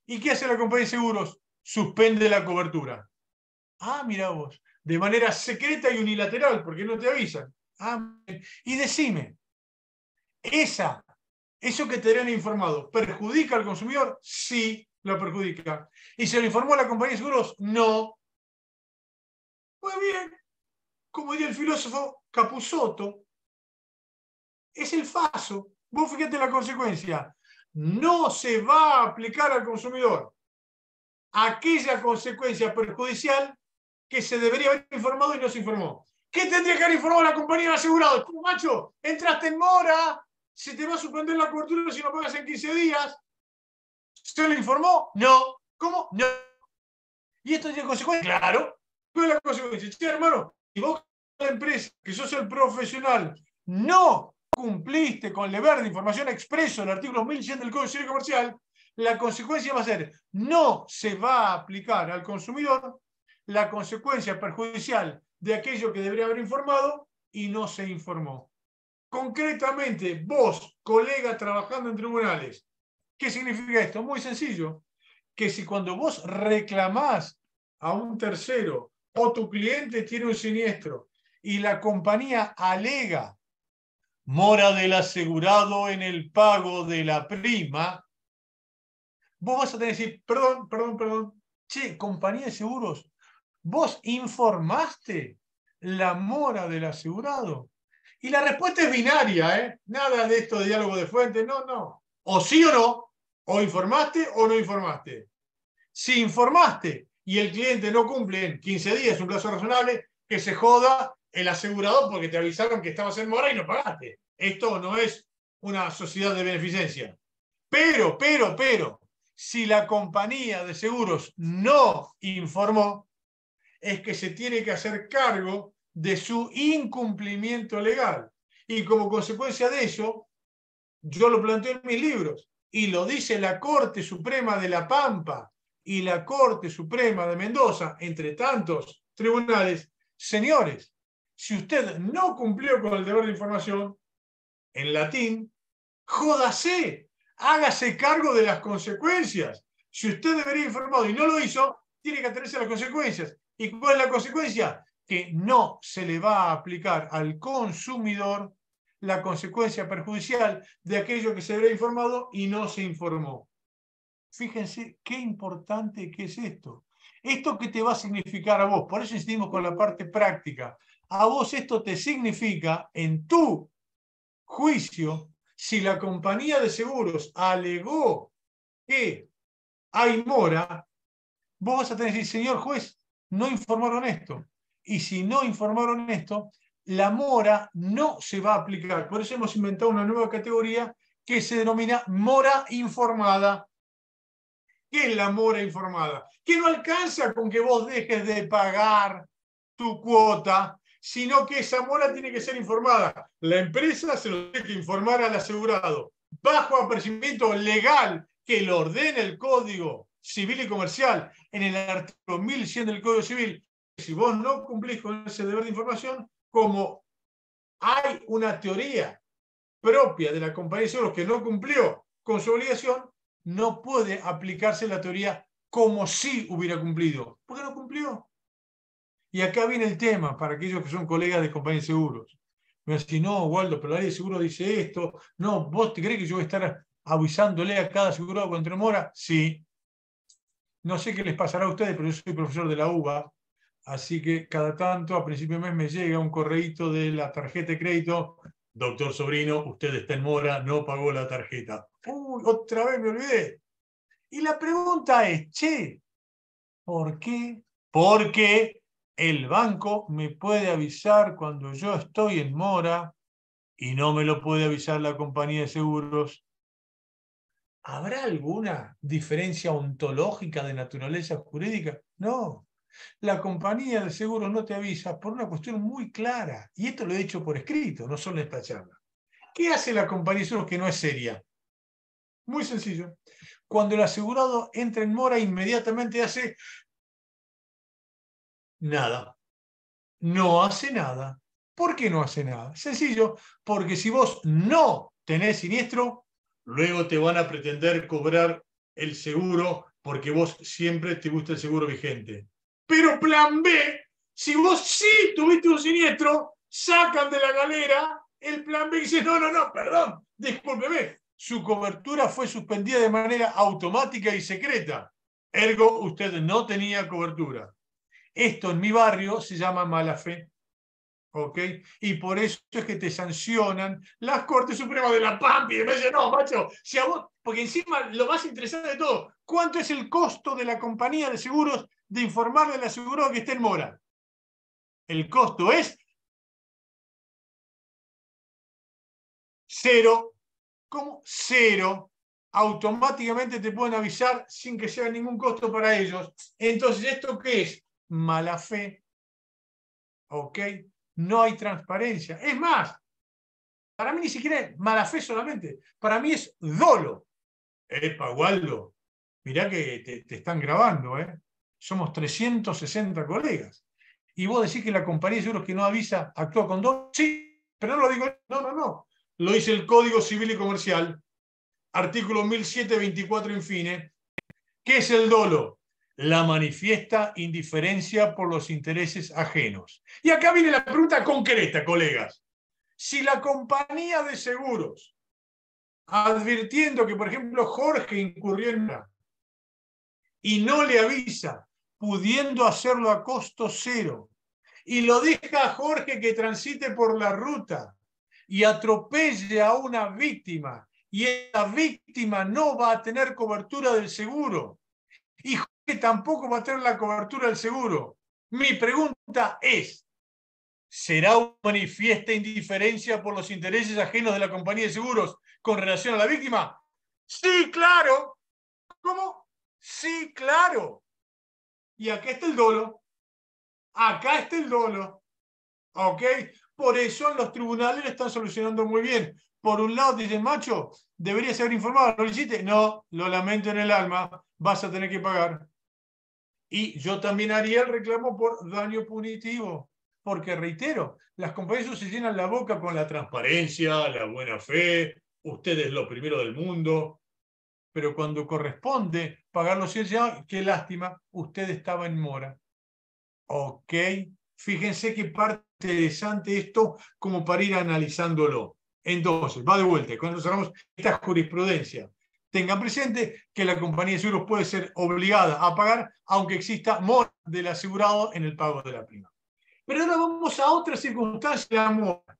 ¿Y qué hace la compañía de seguros? Suspende la cobertura. Ah, mira vos, de manera secreta y unilateral, porque no te avisan. Ah, y decime, eso que te habían informado, ¿perjudica al consumidor? Sí, lo perjudica. ¿Y se lo informó a la compañía de seguros? No. Muy bien, como diría el filósofo Capusotto, es el faso. Vos fíjate la consecuencia. No se va a aplicar al consumidor aquella consecuencia perjudicial que se debería haber informado y no se informó. ¿Qué tendría que haber informado la compañía de asegurados? Tú, macho, entraste en mora, se te va a suspender la cobertura si no pagas en 15 días. ¿Se le informó? No. ¿Cómo? No. ¿Y esto tiene consecuencias? Claro. ¿Cuál es la consecuencia? Sí, hermano, si vos, la empresa, que sos el profesional, no cumpliste con el deber de información expreso del artículo 1100 del Código Civil Comercial, la consecuencia va a ser no se va a aplicar al consumidor la consecuencia perjudicial de aquello que debería haber informado y no se informó. Concretamente, vos, colega trabajando en tribunales, ¿qué significa esto? Muy sencillo, que si cuando vos reclamás a un tercero o tu cliente tiene un siniestro y la compañía alega mora del asegurado en el pago de la prima, vos vas a tener que decir, perdón, che, compañía de seguros, ¿vos informaste la mora del asegurado? Y la respuesta es binaria, ¿eh? Nada de esto de diálogo de fuente, no. O sí o no, o informaste o no informaste. Si informaste y el cliente no cumple en 15 días, un plazo razonable, que se joda el asegurador porque te avisaron que estabas en mora y no pagaste. Esto no es una sociedad de beneficencia. Pero, si la compañía de seguros no informó, es que se tiene que hacer cargo de su incumplimiento legal. Y como consecuencia de ello, yo lo planteo en mis libros, y lo dice la Corte Suprema de La Pampa y la Corte Suprema de Mendoza, entre tantos tribunales, señores, si usted no cumplió con el deber de información, en latín, jódase, hágase cargo de las consecuencias. Si usted debería informado y no lo hizo, tiene que atenerse a las consecuencias. ¿Y cuál es la consecuencia? Que no se le va a aplicar al consumidor la consecuencia perjudicial de aquello que se debería informado y no se informó. Fíjense qué importante que es esto. ¿Esto qué te va a significar a vos? Por eso insistimos con la parte práctica. A vos esto te significa, en tu juicio, si la compañía de seguros alegó que hay mora, vos vas a tener que decir, señor juez, no informaron esto. Y si no informaron esto, la mora no se va a aplicar. Por eso hemos inventado una nueva categoría que se denomina mora informada. ¿Qué es la mora informada? Que no alcanza con que vos dejes de pagar tu cuota, sino que esa mora tiene que ser informada. La empresa se lo tiene que informar al asegurado, bajo apercibimiento legal que lo ordene el Código Civil y Comercial en el artículo 1100 del Código Civil. Si vos no cumplís con ese deber de información, como hay una teoría propia de la compañía de seguros que no cumplió con su obligación, no puede aplicarse la teoría como si hubiera cumplido, porque no cumplió. Y acá viene el tema para aquellos que son colegas de compañías de seguros. Me dicen, no, Waldo, pero la ley de seguro dice esto. No, ¿vos te crees que yo voy a estar avisándole a cada asegurado cuando demora? Sí. No sé qué les pasará a ustedes, pero yo soy profesor de la UBA, así que cada tanto, a principio de mes, me llega un correíto de la tarjeta de crédito. Doctor Sobrino, usted está en mora, no pagó la tarjeta. Uy, otra vez me olvidé. Y la pregunta es, che, ¿por qué? Porque el banco me puede avisar cuando yo estoy en mora y no me lo puede avisar la compañía de seguros. ¿Habrá alguna diferencia ontológica de naturaleza jurídica? No. La compañía de seguros no te avisa por una cuestión muy clara. Y esto lo he hecho por escrito, no solo en esta charla. ¿Qué hace la compañía de seguros que no es seria? Muy sencillo. Cuando el asegurado entra en mora, inmediatamente hace nada. No hace nada. ¿Por qué no hace nada? Sencillo, porque si vos no tenés siniestro, luego te van a pretender cobrar el seguro porque vos siempre te gusta el seguro vigente. Pero plan B, si vos sí tuviste un siniestro, sacan de la galera el plan B y dicen, no, perdón, discúlpeme, su cobertura fue suspendida de manera automática y secreta. Ergo, usted no tenía cobertura. Esto en mi barrio se llama mala fe. ¿Ok? Y por eso es que te sancionan las Cortes Supremas de la Pampa y me dicen, no, macho, si a vos, porque encima lo más interesante de todo, ¿cuánto es el costo de la compañía de seguros de informarle al asegurado que esté en mora? El costo es 0. ¿Cómo? 0. Automáticamente te pueden avisar sin que sea ningún costo para ellos. Entonces, ¿esto qué es? Mala fe. ¿Ok? No hay transparencia. Es más, para mí ni siquiera es mala fe solamente. Para mí es dolo. Epa, Waldo, mirá que te están grabando, ¿eh? Somos 360 colegas. Y vos decís que la compañía de seguros que no avisa actúa con dolo. Sí, pero no lo digo. No. Lo dice el Código Civil y Comercial. Artículo 1724 infine. ¿Qué es el dolo? La manifiesta indiferencia por los intereses ajenos. Y acá viene la pregunta concreta, colegas. Si la compañía de seguros, advirtiendo que, por ejemplo, Jorge incurrió en una y no le avisa, pudiendo hacerlo a costo cero, y lo deja a Jorge que transite por la ruta y atropelle a una víctima, y esa víctima no va a tener cobertura del seguro, y Jorge tampoco va a tener la cobertura del seguro. Mi pregunta es, ¿será una manifiesta indiferencia por los intereses ajenos de la compañía de seguros con relación a la víctima? Sí, claro. ¿Cómo? Sí, claro. Y acá está el dolo. Acá está el dolo. ¿Ok? Por eso en los tribunales lo están solucionando muy bien. Por un lado dicen, macho, deberías haber informado, ¿no lo hiciste? No, lo lamento en el alma, vas a tener que pagar. Y yo también haría el reclamo por daño punitivo, porque reitero, las compañías se llenan la boca con la transparencia, la buena fe, ustedes lo primero del mundo, pero cuando corresponde pagar los 100, qué lástima, usted estaba en mora. Ok, fíjense qué parte interesante esto como para ir analizándolo. Entonces, va de vuelta, cuando cerramos esta jurisprudencia, tengan presente que la compañía de seguros puede ser obligada a pagar aunque exista mora del asegurado en el pago de la prima. Pero ahora vamos a otra circunstancia de la mora.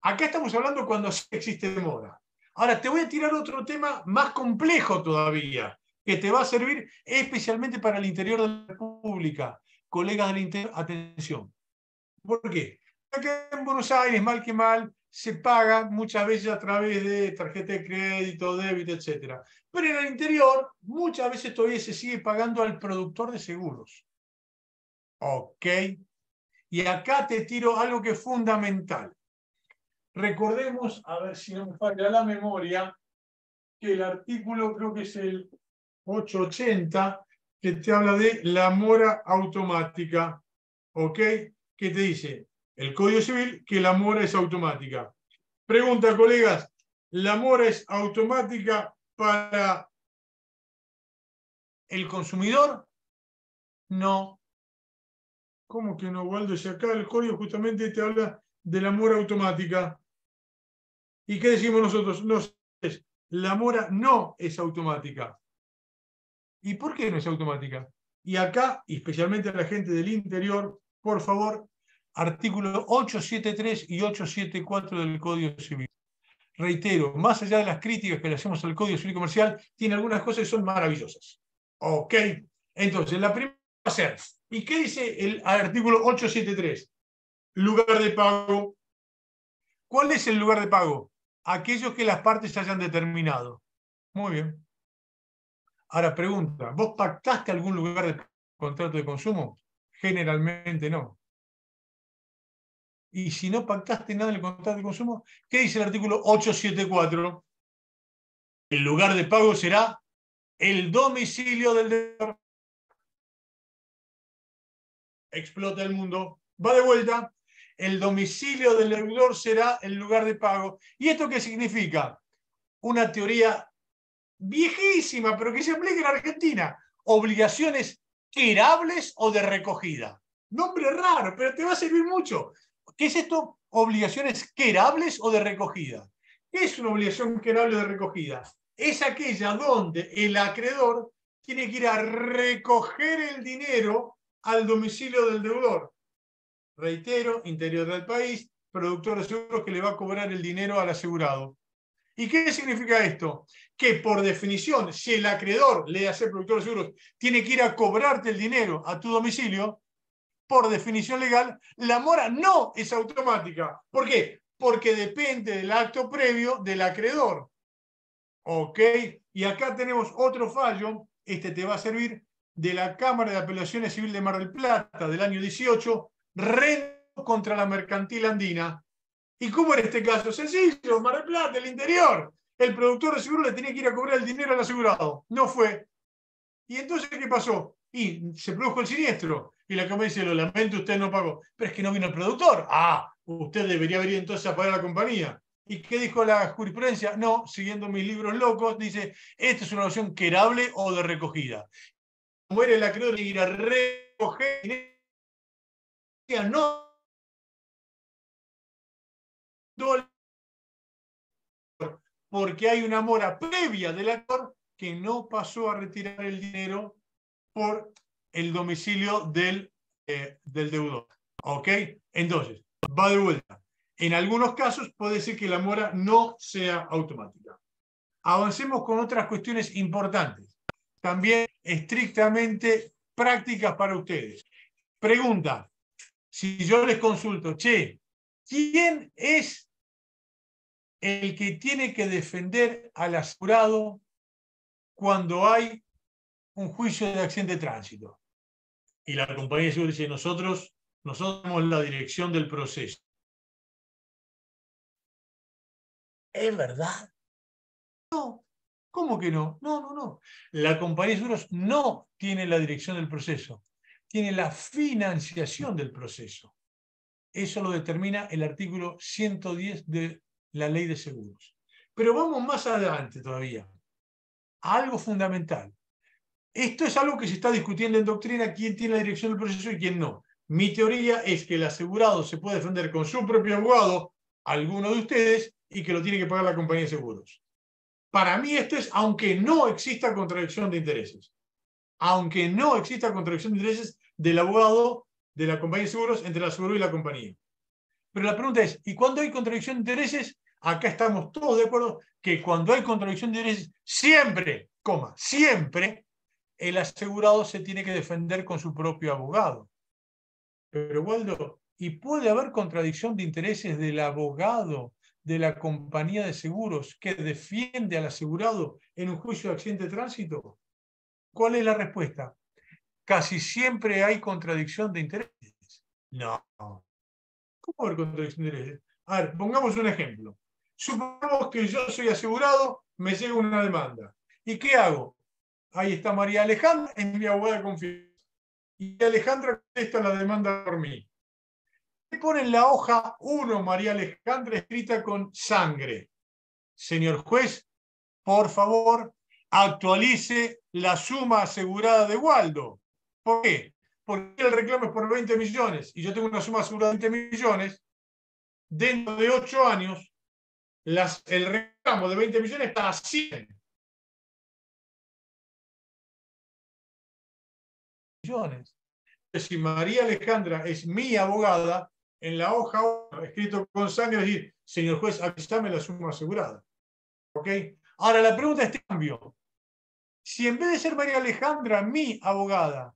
Acá estamos hablando cuando sí existe mora. Ahora te voy a tirar otro tema más complejo todavía, que te va a servir especialmente para el interior de la República. Colegas del interior, atención. ¿Por qué? Acá en Buenos Aires, mal que mal, se paga muchas veces a través de tarjeta de crédito, débito, etc. Pero en el interior, muchas veces todavía se sigue pagando al productor de seguros. ¿Ok? Y acá te tiro algo que es fundamental. Recordemos, a ver si no me falla la memoria, que el artículo, creo que es el 880, que te habla de la mora automática. ¿Ok? ¿Qué te dice? El Código Civil, que la mora es automática. Pregunta, colegas, ¿la mora es automática para ¿El consumidor? No. ¿Cómo que no, Waldo? Si acá el código justamente te habla de la mora automática. ¿Y qué decimos nosotros? No, la mora no es automática. ¿Y por qué no es automática? Y acá, y especialmente a la gente del interior, por favor, artículos 873 y 874 del Código Civil. Reitero, más allá de las críticas que le hacemos al Código Civil Comercial, tiene algunas cosas que son maravillosas. ¿Ok? Entonces, la primera va a ser, ¿y qué dice el artículo 873? Lugar de pago. ¿Cuál es el lugar de pago? Aquellos que las partes hayan determinado. Muy bien. Ahora pregunta, ¿vos pactaste algún lugar de contrato de consumo? Generalmente no. Y si no pactaste nada en el contrato de consumo, ¿qué dice el artículo 874? El lugar de pago será el domicilio del deudor. Explota el mundo. Va de vuelta. El domicilio del deudor será el lugar de pago. ¿Y esto qué significa? Una teoría viejísima, pero que se aplica en Argentina. Obligaciones querables o de recogida. Nombre raro, pero te va a servir mucho. ¿Qué es esto? Obligaciones querables o de recogida. ¿Qué es una obligación querable o de recogida? Es aquella donde el acreedor tiene que ir a recoger el dinero al domicilio del deudor. Reitero, interior del país, productor de seguros que le va a cobrar el dinero al asegurado. ¿Y qué significa esto? Que por definición, si el acreedor, le hace productor de seguros, tiene que ir a cobrarte el dinero a tu domicilio, por definición legal, la mora no es automática. ¿Por qué? Porque depende del acto previo del acreedor. ¿Ok? Y acá tenemos otro fallo, este te va a servir, de la Cámara de Apelaciones Civil de Mar del Plata del año 18, Reno contra la Mercantil Andina. ¿Y cómo era este caso? Sencillo, Mar del Plata, el interior. El productor de seguro le tenía que ir a cobrar el dinero al asegurado. No fue. ¿Y entonces qué pasó? Y se produjo el siniestro. Y la Cámara dice, lo lamento, usted no pagó. Pero es que no vino el productor. Ah, usted debería venir entonces a pagar a la compañía. ¿Y qué dijo la jurisprudencia? No, siguiendo mis libros locos, dice, esta es una opción querable o de recogida. Como era el acreedor de ir a recoger, no porque hay una mora previa del actor que no pasó a retirar el dinero por el domicilio del deudor. ¿Ok? Entonces, va de vuelta. En algunos casos puede ser que la mora no sea automática. Avancemos con otras cuestiones importantes, también estrictamente prácticas para ustedes. Pregunta, si yo les consulto, che, ¿quién es el que tiene que defender al asegurado cuando hay un juicio de accidente de tránsito? Y la compañía de seguros dice, nosotros somos la dirección del proceso. ¿Es verdad? No. ¿Cómo que no? No. La compañía de seguros no tiene la dirección del proceso, tiene la financiación del proceso. Eso lo determina el artículo 110 de la Ley de Seguros. Pero vamos más adelante todavía. Algo fundamental. Esto es algo que se está discutiendo en doctrina, quién tiene la dirección del proceso y quién no. Mi teoría es que el asegurado se puede defender con su propio abogado, alguno de ustedes, y que lo tiene que pagar la compañía de seguros. Para mí esto es aunque no exista contradicción de intereses. Aunque no exista contradicción de intereses del abogado de la compañía de seguros entre el asegurado y la compañía. Pero la pregunta es, ¿y cuando hay contradicción de intereses? Acá estamos todos de acuerdo que cuando hay contradicción de intereses, siempre, siempre, el asegurado se tiene que defender con su propio abogado. Pero Waldo, ¿y puede haber contradicción de intereses del abogado de la compañía de seguros que defiende al asegurado en un juicio de accidente de tránsito? ¿Cuál es la respuesta? Casi siempre hay contradicción de intereses. No. ¿Cómo haber contradicción de intereses? A ver, pongamos un ejemplo. Supongamos que yo soy asegurado, me llega una demanda. ¿Y qué hago? Ahí está María Alejandra, es mi abogada de confianza. Y Alejandra contesta la demanda por mí. Le ponen la hoja 1, María Alejandra, escrita con sangre. Señor juez, por favor, actualice la suma asegurada de Waldo. ¿Por qué? Porque el reclamo es por 20 millones y yo tengo una suma asegurada de 20 millones. Dentro de 8 años, el reclamo de 20 millones está a 100 millones. Si María Alejandra es mi abogada, en la hoja escrito con sangre, decir, señor juez, avísame la suma asegurada. ¿Ok? Ahora la pregunta es cambio. Si en vez de ser María Alejandra mi abogada,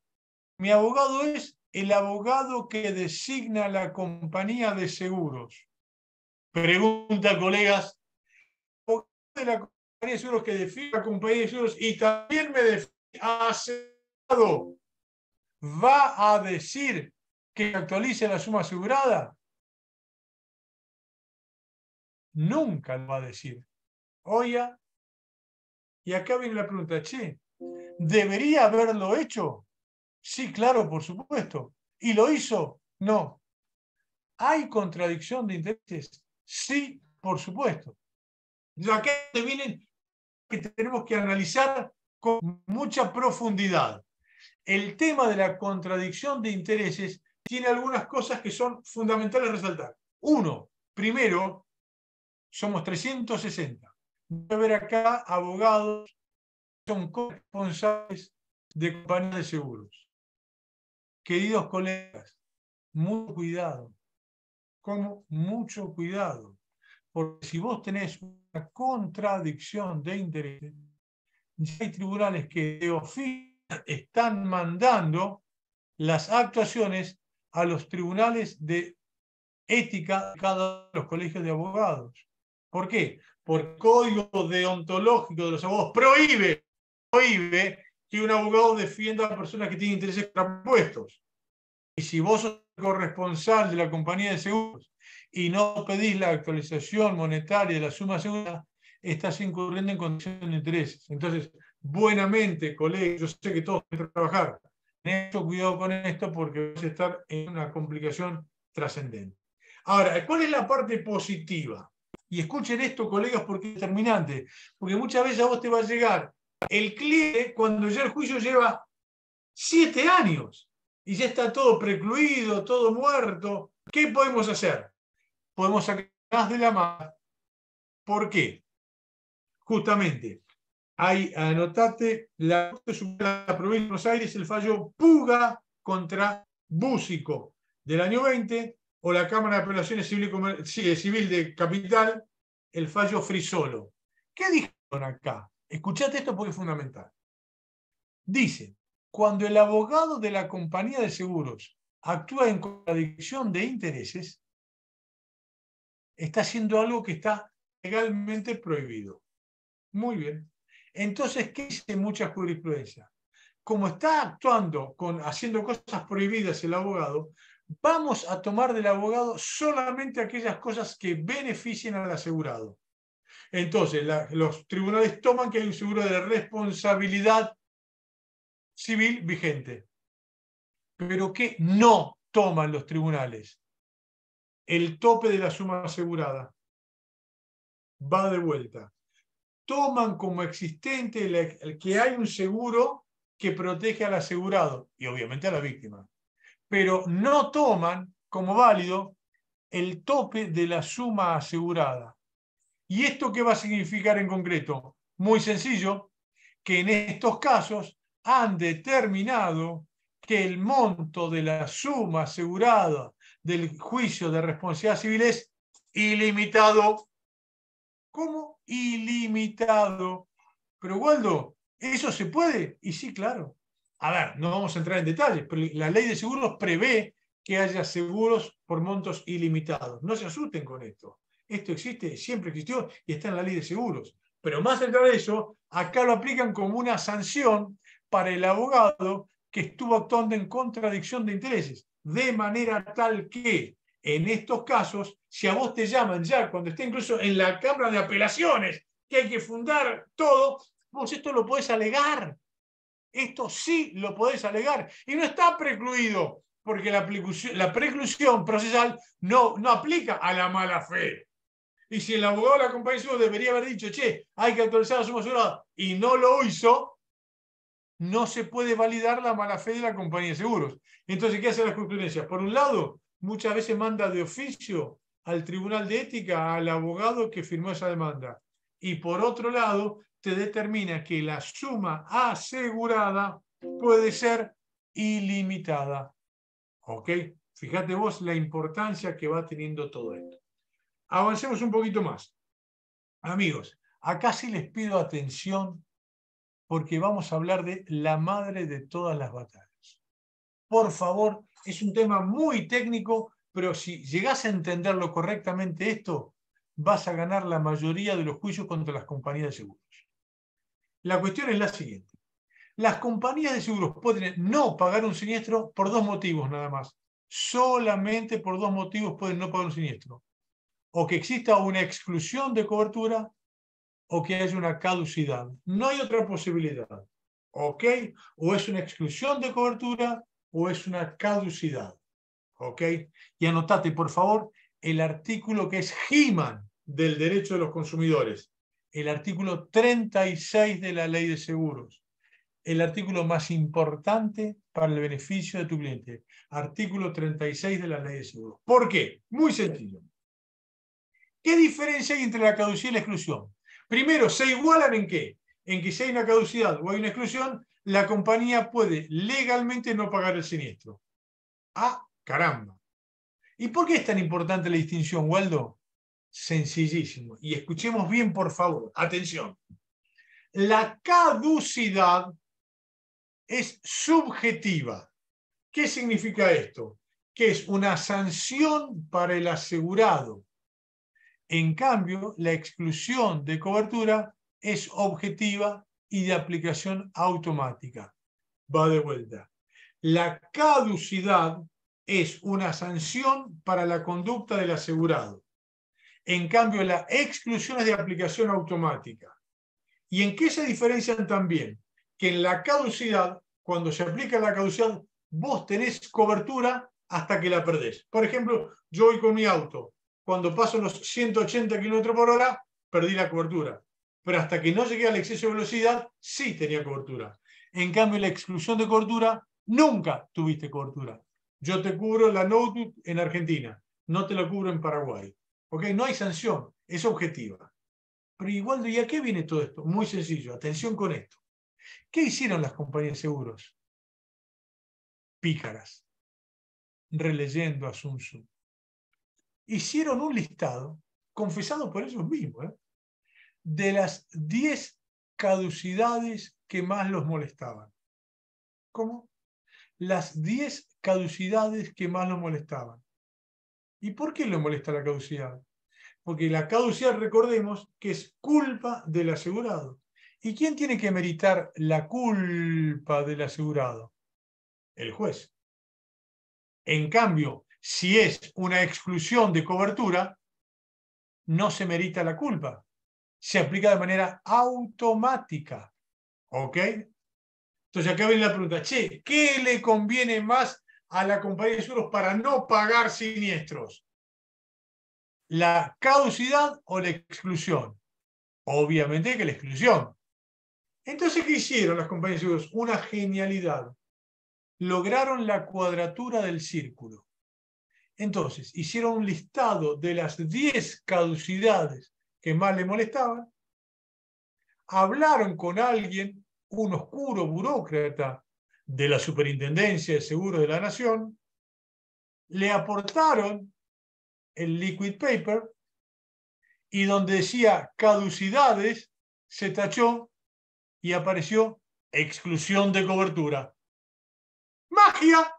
mi abogado es el abogado que designa la compañía de seguros. Pregunta, colegas, de la compañía de seguros que define la compañía de seguros y también me define asegurado, ¿va a decir que actualice la suma asegurada? Nunca lo va a decir. Oiga, y acá viene la pregunta, che, ¿debería haberlo hecho? Sí, claro, por supuesto. ¿Y lo hizo? No. ¿Hay contradicción de intereses? Sí, por supuesto. Acá vienen que tenemos que analizar con mucha profundidad. El tema de la contradicción de intereses tiene algunas cosas que son fundamentales a resaltar. Uno, primero, somos 360. Debe haber acá abogados que son corresponsables de compañías de seguros. Queridos colegas, mucho cuidado. Como mucho cuidado. Porque si vos tenés una contradicción de intereses, ya hay tribunales que de oficio están mandando las actuaciones a los tribunales de ética de cada uno de los colegios de abogados. ¿Por qué? Porque el código deontológico de los abogados prohíbe que un abogado defienda a personas que tienen intereses contrapuestos. Y si vos sos corresponsal de la compañía de seguros y no pedís la actualización monetaria de la suma asegurada, estás incurriendo en condiciones de intereses. Entonces, buenamente, colegas, yo sé que todos tienen que trabajar. Ten mucho cuidado con esto porque vas a estar en una complicación trascendente. Ahora, ¿cuál es la parte positiva? Y escuchen esto, colegas, porque es determinante. Porque muchas veces a vos te va a llegar el cliente cuando ya el juicio lleva 7 años y ya está todo precluido, todo muerto. ¿Qué podemos hacer? Podemos sacar más de la mano. ¿Por qué? Justamente, ahí anotate la Corte Suprema de la Provincia de Buenos Aires, el fallo Puga contra Búsico del año 20, o la Cámara de Apelaciones Civil de Capital, el fallo Frisolo. ¿Qué dijeron acá? Escuchate esto porque es fundamental. Dice, cuando el abogado de la compañía de seguros actúa en contradicción de intereses, está haciendo algo que está legalmente prohibido. Muy bien. Entonces, ¿qué dice mucha jurisprudencia? Como está actuando, haciendo cosas prohibidas el abogado, vamos a tomar del abogado solamente aquellas cosas que beneficien al asegurado. Entonces, los tribunales toman que hay un seguro de responsabilidad civil vigente. ¿Pero qué no toman los tribunales? El tope de la suma asegurada. Va de vuelta. Toman como existente el que hay un seguro que protege al asegurado y obviamente a la víctima. Pero no toman como válido el tope de la suma asegurada. ¿Y esto qué va a significar en concreto? Muy sencillo, que en estos casos han determinado que el monto de la suma asegurada del juicio de responsabilidad civil es ilimitado. ¿Cómo? Ilimitado. Pero Waldo, ¿eso se puede? Y sí, claro. A ver, no vamos a entrar en detalles, pero la ley de seguros prevé que haya seguros por montos ilimitados. No se asusten con esto. Esto existe, siempre existió y está en la ley de seguros. Pero más allá de eso, acá lo aplican como una sanción para el abogado que estuvo actuando en contradicción de intereses, de manera tal que en estos casos, si a vos te llaman ya cuando esté incluso en la Cámara de Apelaciones, que hay que fundar todo, vos esto lo podés alegar. Esto sí lo podés alegar. Y no está precluido, porque la preclusión procesal no aplica a la mala fe. Y si el abogado de la compañía de seguros debería haber dicho, che, hay que actualizar la suma asegurada, y no lo hizo, no se puede validar la mala fe de la compañía de seguros. Entonces, ¿qué hace la jurisprudencia? Por un lado, muchas veces manda de oficio al Tribunal de Ética al abogado que firmó esa demanda. Y por otro lado, te determina que la suma asegurada puede ser ilimitada. ¿Ok? Fíjate vos la importancia que va teniendo todo esto. Avancemos un poquito más. Amigos, acá sí les pido atención porque vamos a hablar de la madre de todas las batallas. Por favor, es un tema muy técnico, pero si llegás a entenderlo correctamente esto, vas a ganar la mayoría de los juicios contra las compañías de seguros. La cuestión es la siguiente. Las compañías de seguros pueden no pagar un siniestro por dos motivos nada más. Solamente por dos motivos pueden no pagar un siniestro. O que exista una exclusión de cobertura o que haya una caducidad. No hay otra posibilidad. ¿Ok? O es una exclusión de cobertura o es una caducidad. ¿Ok? Y anotate, por favor, el artículo que es He-Man del derecho de los consumidores. El artículo 36 de la ley de seguros. El artículo más importante para el beneficio de tu cliente. Artículo 36 de la ley de seguros. ¿Por qué? Muy sencillo. ¿Qué diferencia hay entre la caducidad y la exclusión? Primero, ¿se igualan en qué? En que si hay una caducidad o hay una exclusión, la compañía puede legalmente no pagar el siniestro. Ah, caramba. ¿Y por qué es tan importante la distinción, Waldo? Sencillísimo. Y escuchemos bien, por favor. Atención. La caducidad es subjetiva. ¿Qué significa esto? Que es una sanción para el asegurado. En cambio, la exclusión de cobertura es objetiva y de aplicación automática. Va de vuelta. La caducidad es una sanción para la conducta del asegurado. En cambio, la exclusión es de aplicación automática. ¿Y en qué se diferencian también? Que en la caducidad, cuando se aplica la caducidad, vos tenés cobertura hasta que la perdés. Por ejemplo, yo voy con mi auto. Cuando paso los 180 km por hora, perdí la cobertura. Pero hasta que no llegué al exceso de velocidad, sí tenía cobertura. En cambio, la exclusión de cobertura, nunca tuviste cobertura. Yo te cubro la notebook en Argentina, no te lo cubro en Paraguay. ¿Ok? No hay sanción, es objetiva. Pero igual, ¿y a qué viene todo esto? Muy sencillo, atención con esto. ¿Qué hicieron las compañías de seguros? Pícaras, releyendo a Sun Tzu. Hicieron un listado, confesado por ellos mismos, de las 10 caducidades que más los molestaban. ¿Cómo? Las 10 caducidades que más los molestaban. ¿Y por qué le molesta la caducidad? Porque la caducidad, recordemos, que es culpa del asegurado. ¿Y quién tiene que meritar la culpa del asegurado? El juez. En cambio, si es una exclusión de cobertura, no se merita la culpa. Se aplica de manera automática. ¿Ok? Entonces acá viene la pregunta, che, ¿qué le conviene más a la compañía de seguros para no pagar siniestros? ¿La caducidad o la exclusión? Obviamente que la exclusión. Entonces, ¿qué hicieron las compañías de seguros? Una genialidad. Lograron la cuadratura del círculo. Entonces, hicieron un listado de las 10 caducidades que más le molestaban, hablaron con alguien, un oscuro burócrata de la Superintendencia de Seguros de la Nación, le aportaron el liquid paper y donde decía caducidades se tachó y apareció exclusión de cobertura. ¡Magia!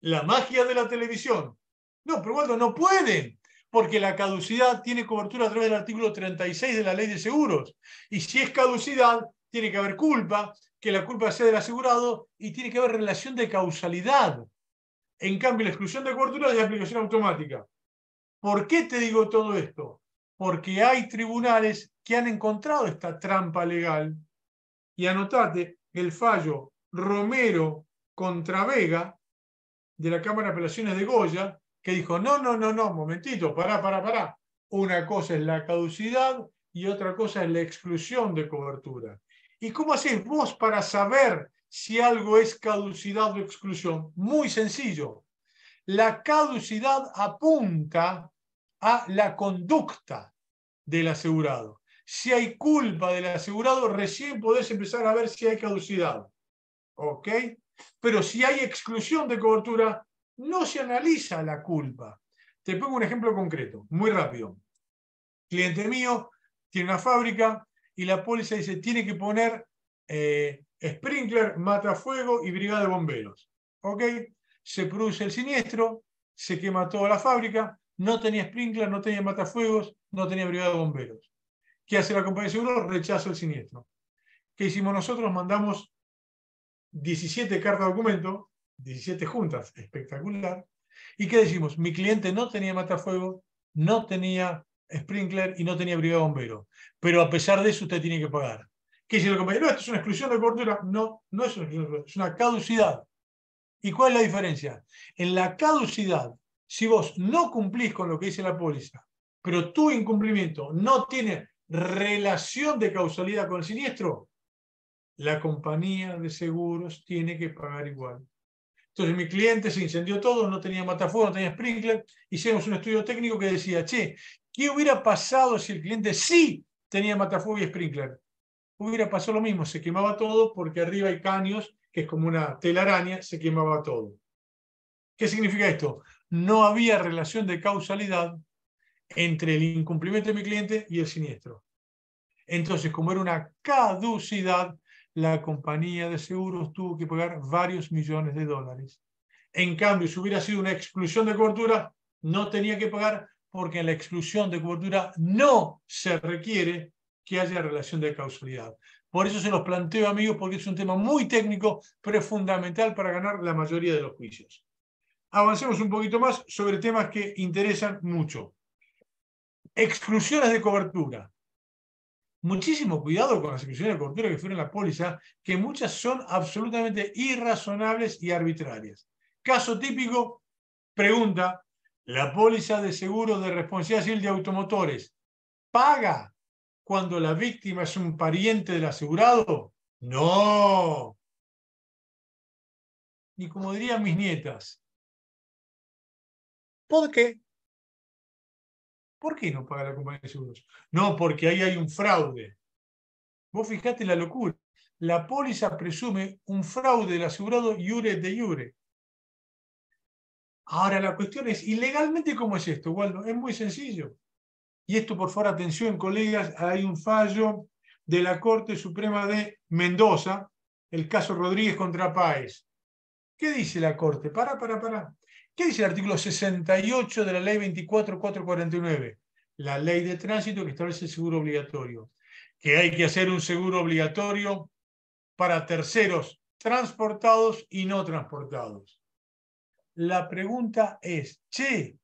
La magia de la televisión. No, pero bueno, no pueden, porque la caducidad tiene cobertura a través del artículo 36 de la ley de seguros. Y si es caducidad, tiene que haber culpa, que la culpa sea del asegurado y tiene que haber relación de causalidad. En cambio, la exclusión de cobertura es de aplicación automática. ¿Por qué te digo todo esto? Porque hay tribunales que han encontrado esta trampa legal. Y anotate el fallo Romero contra Vega de la Cámara de Apelaciones de Goya, que dijo, no, momentito, pará. Una cosa es la caducidad y otra cosa es la exclusión de cobertura. ¿Y cómo haces vos para saber si algo es caducidad o exclusión? Muy sencillo. La caducidad apunta a la conducta del asegurado. Si hay culpa del asegurado, recién podés empezar a ver si hay caducidad. ¿Ok? Pero si hay exclusión de cobertura, no se analiza la culpa. Te pongo un ejemplo concreto, muy rápido. Cliente mío tiene una fábrica y la póliza dice tiene que poner sprinkler, matafuego y brigada de bomberos. ¿Ok? Se produce el siniestro, se quema toda la fábrica, no tenía sprinkler, no tenía matafuegos, no tenía brigada de bomberos. ¿Qué hace la compañía de seguros? Rechaza el siniestro. ¿Qué hicimos nosotros? Mandamos 17 cartas de documento, 17 juntas, espectacular. ¿Y qué decimos? Mi cliente no tenía matafuego, no tenía sprinkler y no tenía brigada de bomberos. Pero a pesar de eso usted tiene que pagar. ¿Qué dice el compañero? No, esto es una exclusión de cobertura. No, no es una exclusión de cobertura, es una caducidad. ¿Y cuál es la diferencia? En la caducidad, si vos no cumplís con lo que dice la póliza, pero tu incumplimiento no tiene relación de causalidad con el siniestro, la compañía de seguros tiene que pagar igual. Entonces mi cliente se incendió todo, no tenía matafuego, no tenía sprinkler, hicimos un estudio técnico que decía, che, ¿qué hubiera pasado si el cliente sí tenía matafuego y sprinkler? Hubiera pasado lo mismo, se quemaba todo porque arriba hay caños, que es como una telaraña, se quemaba todo. ¿Qué significa esto? No había relación de causalidad entre el incumplimiento de mi cliente y el siniestro. Entonces, como era una caducidad, la compañía de seguros tuvo que pagar varios millones de dólares. En cambio, si hubiera sido una exclusión de cobertura, no tenía que pagar porque en la exclusión de cobertura no se requiere que haya relación de causalidad. Por eso se los planteo, amigos, porque es un tema muy técnico, pero es fundamental para ganar la mayoría de los juicios. Avancemos un poquito más sobre temas que interesan mucho. Exclusiones de cobertura. Muchísimo cuidado con las exclusiones de cobertura que fueron en la póliza, que muchas son absolutamente irrazonables y arbitrarias. Caso típico, pregunta, ¿la póliza de seguro de responsabilidad civil de automotores paga cuando la víctima es un pariente del asegurado? No. Y como dirían mis nietas, ¿por qué? ¿Por qué no paga la compañía de seguros? No, porque ahí hay un fraude. Vos fijate la locura. La póliza presume un fraude del asegurado iure de iure. Ahora la cuestión es, ¿y legalmente cómo es esto, Waldo? Es muy sencillo. Y esto, por favor, atención, colegas, hay un fallo de la Corte Suprema de Mendoza, el caso Rodríguez contra Páez. ¿Qué dice la Corte? Para. ¿Qué dice el artículo 68 de la ley 24.449? La ley de tránsito que establece el seguro obligatorio. Que hay que hacer un seguro obligatorio para terceros transportados y no transportados. La pregunta es, che,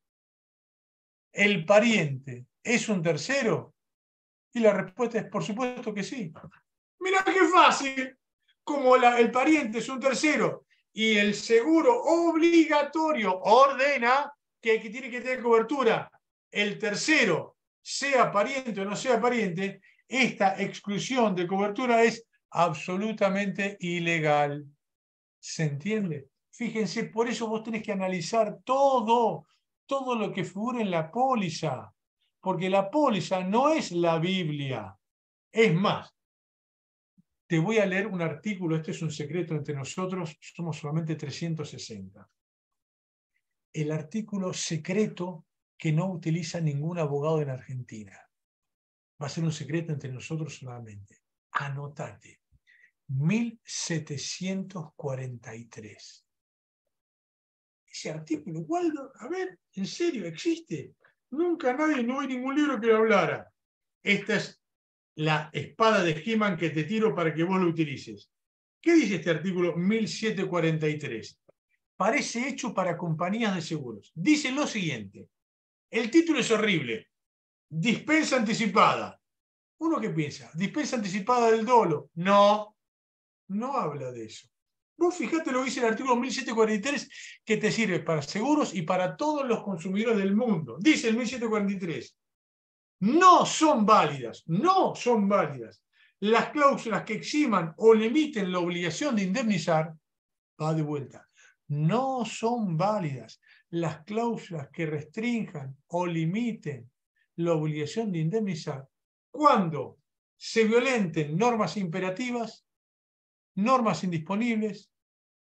¿el pariente es un tercero? Y la respuesta es, por supuesto que sí. Mirá qué fácil. Como el pariente es un tercero y el seguro obligatorio ordena que tiene que tener cobertura el tercero, sea pariente o no sea pariente, esta exclusión de cobertura es absolutamente ilegal. ¿Se entiende? Fíjense, por eso vos tenés que analizar todo lo que figura en la póliza, porque la póliza no es la Biblia. Es más, te voy a leer un artículo, este es un secreto entre nosotros, somos solamente 360. El artículo secreto que no utiliza ningún abogado en Argentina. Va a ser un secreto entre nosotros solamente. Anotate. 1743. Ese artículo, Waldo, a ver, ¿en serio existe? Nunca nadie, no hay ningún libro que lo hablara. Esta es la espada de He-Man que te tiro para que vos lo utilices. ¿Qué dice este artículo 1743? Parece hecho para compañías de seguros. Dice lo siguiente. El título es horrible. Dispensa anticipada. ¿Uno qué piensa? ¿Dispensa anticipada del dolo? No, no habla de eso. Vos fijate lo que dice el artículo 1743, que te sirve para seguros y para todos los consumidores del mundo. Dice el 1743. No son válidas, no son válidas las cláusulas que eximan o limiten la obligación de indemnizar. Va de vuelta. No son válidas las cláusulas que restrinjan o limiten la obligación de indemnizar cuando se violenten normas imperativas, normas indisponibles,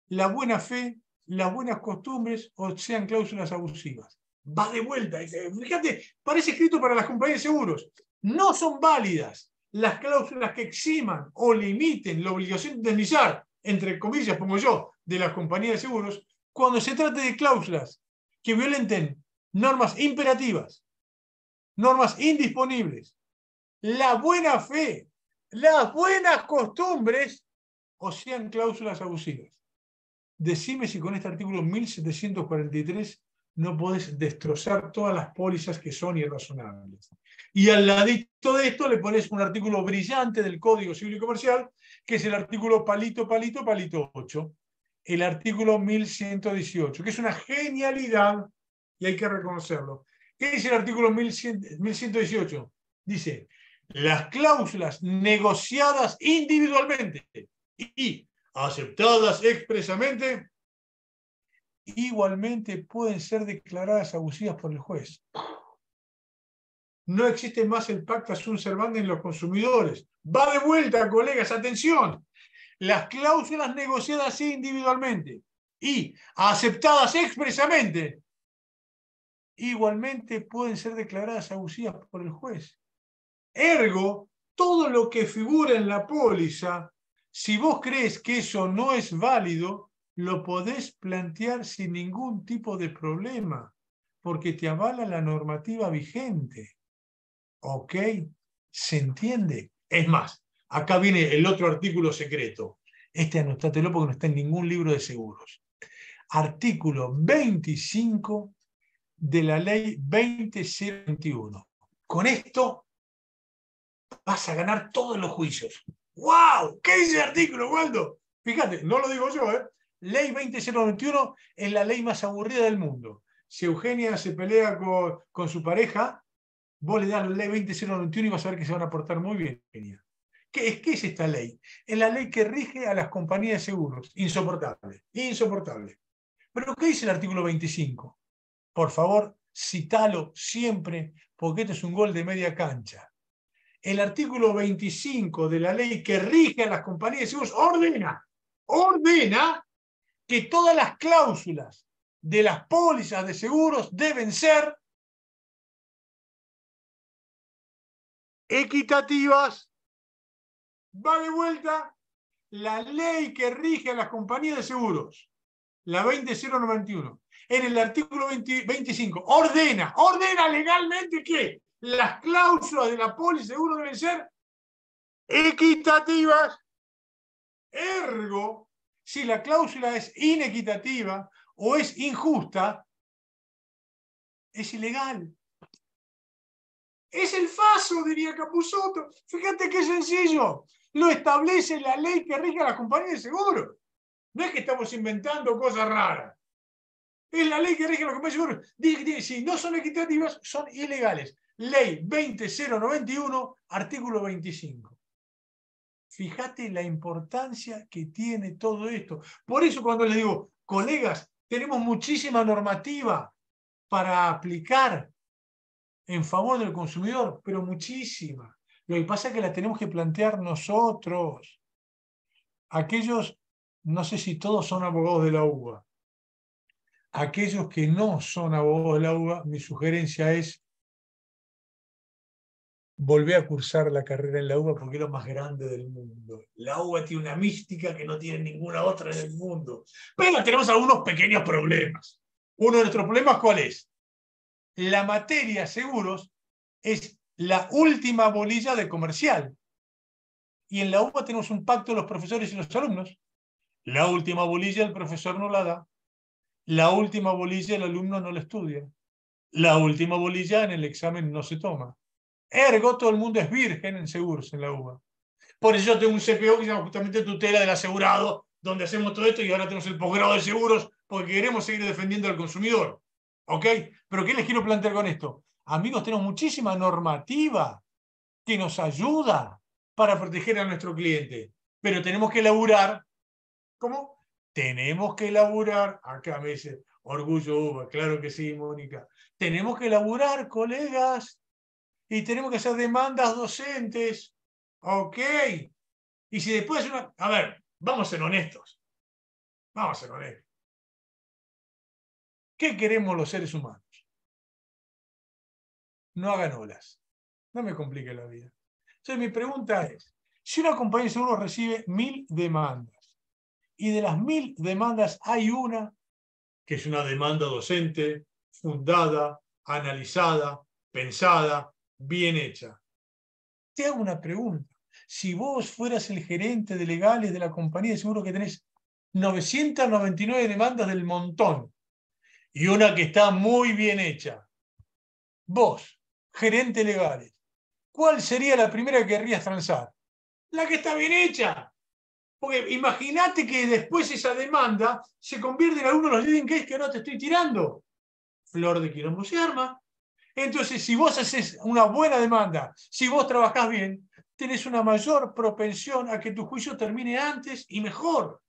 la buena fe, las buenas costumbres o sean cláusulas abusivas. Va de vuelta. Fíjate, parece escrito para las compañías de seguros. No son válidas las cláusulas que eximan o limiten la obligación de indemnizar, entre comillas, pongo yo, de las compañías de seguros, cuando se trate de cláusulas que violenten normas imperativas, normas indisponibles, la buena fe, las buenas costumbres o sean cláusulas abusivas. Decime si con este artículo 1743 no podés destrozar todas las pólizas que son irrazonables. Y al ladito de esto le pones un artículo brillante del Código Civil y Comercial, que es el artículo palito, palito, palito 8. El artículo 1118, que es una genialidad y hay que reconocerlo. ¿Qué dice el artículo 1118? Dice, las cláusulas negociadas individualmente y aceptadas expresamente, igualmente pueden ser declaradas abusivas por el juez. No existe más el pacta sunt servanda en los consumidores. Va de vuelta, colegas, atención. Las cláusulas negociadas individualmente y aceptadas expresamente, igualmente pueden ser declaradas abusivas por el juez. Ergo, todo lo que figura en la póliza, si vos crees que eso no es válido, lo podés plantear sin ningún tipo de problema, porque te avala la normativa vigente. ¿Ok? ¿Se entiende? Es más, acá viene el otro artículo secreto. Este anotátelo porque no está en ningún libro de seguros. Artículo 25 de la ley 20021. Con esto vas a ganar todos los juicios. ¡Wow! ¿Qué dice el artículo, Waldo? Fíjate, no lo digo yo, ¿eh? Ley 20021 es la ley más aburrida del mundo. Si Eugenia se pelea con su pareja, vos le das la ley 20091 y vas a ver que se van a portar muy bien, Eugenia. ¿Qué es esta ley? Es la ley que rige a las compañías de seguros. Insoportable, insoportable. ¿Pero qué dice el artículo 25? Por favor, citalo siempre, porque esto es un gol de media cancha. El artículo 25 de la ley que rige a las compañías de seguros ordena que todas las cláusulas de las pólizas de seguros deben ser equitativas. Va de vuelta la ley que rige a las compañías de seguros, la 20091. En el artículo 25 ordena legalmente que las cláusulas de la póliza de seguro deben ser equitativas. Ergo, si la cláusula es inequitativa o es injusta, es ilegal. Es el faso, diría Capusotto. Fíjate qué sencillo. Lo establece la ley que rige a las compañías de seguros. No es que estamos inventando cosas raras. Es la ley que rige a las compañías de seguros. Dice, si no son equitativas, son ilegales. Ley 20091, artículo 25. Fíjate la importancia que tiene todo esto. Por eso cuando les digo, colegas, tenemos muchísima normativa para aplicar en favor del consumidor, pero muchísima. Lo que pasa es que la tenemos que plantear nosotros. Aquellos, no sé si todos son abogados de la UBA. Aquellos que no son abogados de la UBA, mi sugerencia es volver a cursar la carrera en la UBA porque es lo más grande del mundo. La UBA tiene una mística que no tiene ninguna otra en el mundo. Pero tenemos algunos pequeños problemas. Uno de nuestros problemas, ¿cuál es? La materia seguros es la última bolilla de comercial. Y en la UBA tenemos un pacto de los profesores y los alumnos. La última bolilla el profesor no la da. La última bolilla el alumno no la estudia. La última bolilla en el examen no se toma. Ergo, todo el mundo es virgen en seguros en la UBA. Por eso yo tengo un CPO que se llama justamente tutela del asegurado, donde hacemos todo esto y ahora tenemos el posgrado de seguros porque queremos seguir defendiendo al consumidor. ¿Ok? Pero ¿qué les quiero plantear con esto? Amigos, tenemos muchísima normativa que nos ayuda para proteger a nuestro cliente, pero tenemos que elaborar. ¿Cómo? Tenemos que elaborar, acá me dice Orgullo Uva, claro que sí, Mónica. Tenemos que elaborar, colegas, y tenemos que hacer demandas docentes. Ok. Y si después a ver, vamos a ser honestos. Vamos a ser honestos. ¿Qué queremos los seres humanos? No hagan olas. No me complique la vida. Entonces mi pregunta es, si una compañía de seguros recibe 1000 demandas, y de las 1000 demandas hay una que es una demanda docente, fundada, analizada, pensada, bien hecha. Te hago una pregunta. Si vos fueras el gerente de legales de la compañía de seguro que tenés 999 demandas del montón y una que está muy bien hecha, vos, gerente legales, ¿cuál sería la primera que querrías transar? La que está bien hecha. Porque imagínate que después esa demanda se convierte en alguno de los leading case que no te estoy tirando. Flor de quilombo se arma. Entonces, si vos haces una buena demanda, si vos trabajás bien, tenés una mayor propensión a que tu juicio termine antes y mejor.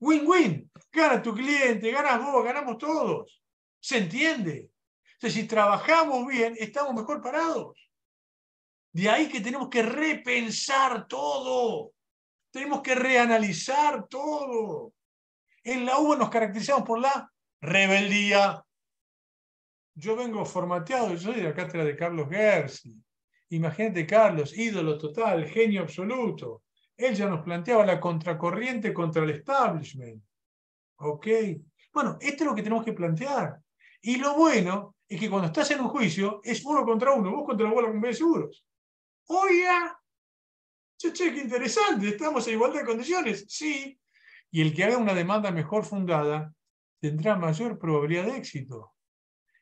Win-win. Gana tu cliente, ganas vos, ganamos todos. ¿Se entiende? Entonces, si trabajamos bien, estamos mejor parados. De ahí que tenemos que repensar todo. Tenemos que reanalizar todo. En la UBA nos caracterizamos por la rebeldía. Yo vengo formateado, yo soy de la cátedra de Carlos Gersi. Imagínate Carlos, ídolo total, genio absoluto. Él ya nos planteaba la contracorriente contra el establishment. ¿Ok? Bueno, esto es lo que tenemos que plantear. Y lo bueno es que cuando estás en un juicio es uno contra uno, vos contra la bola con seguros. Oiga, che, qué interesante, estamos en igualdad de condiciones. Sí. Y el que haga una demanda mejor fundada tendrá mayor probabilidad de éxito.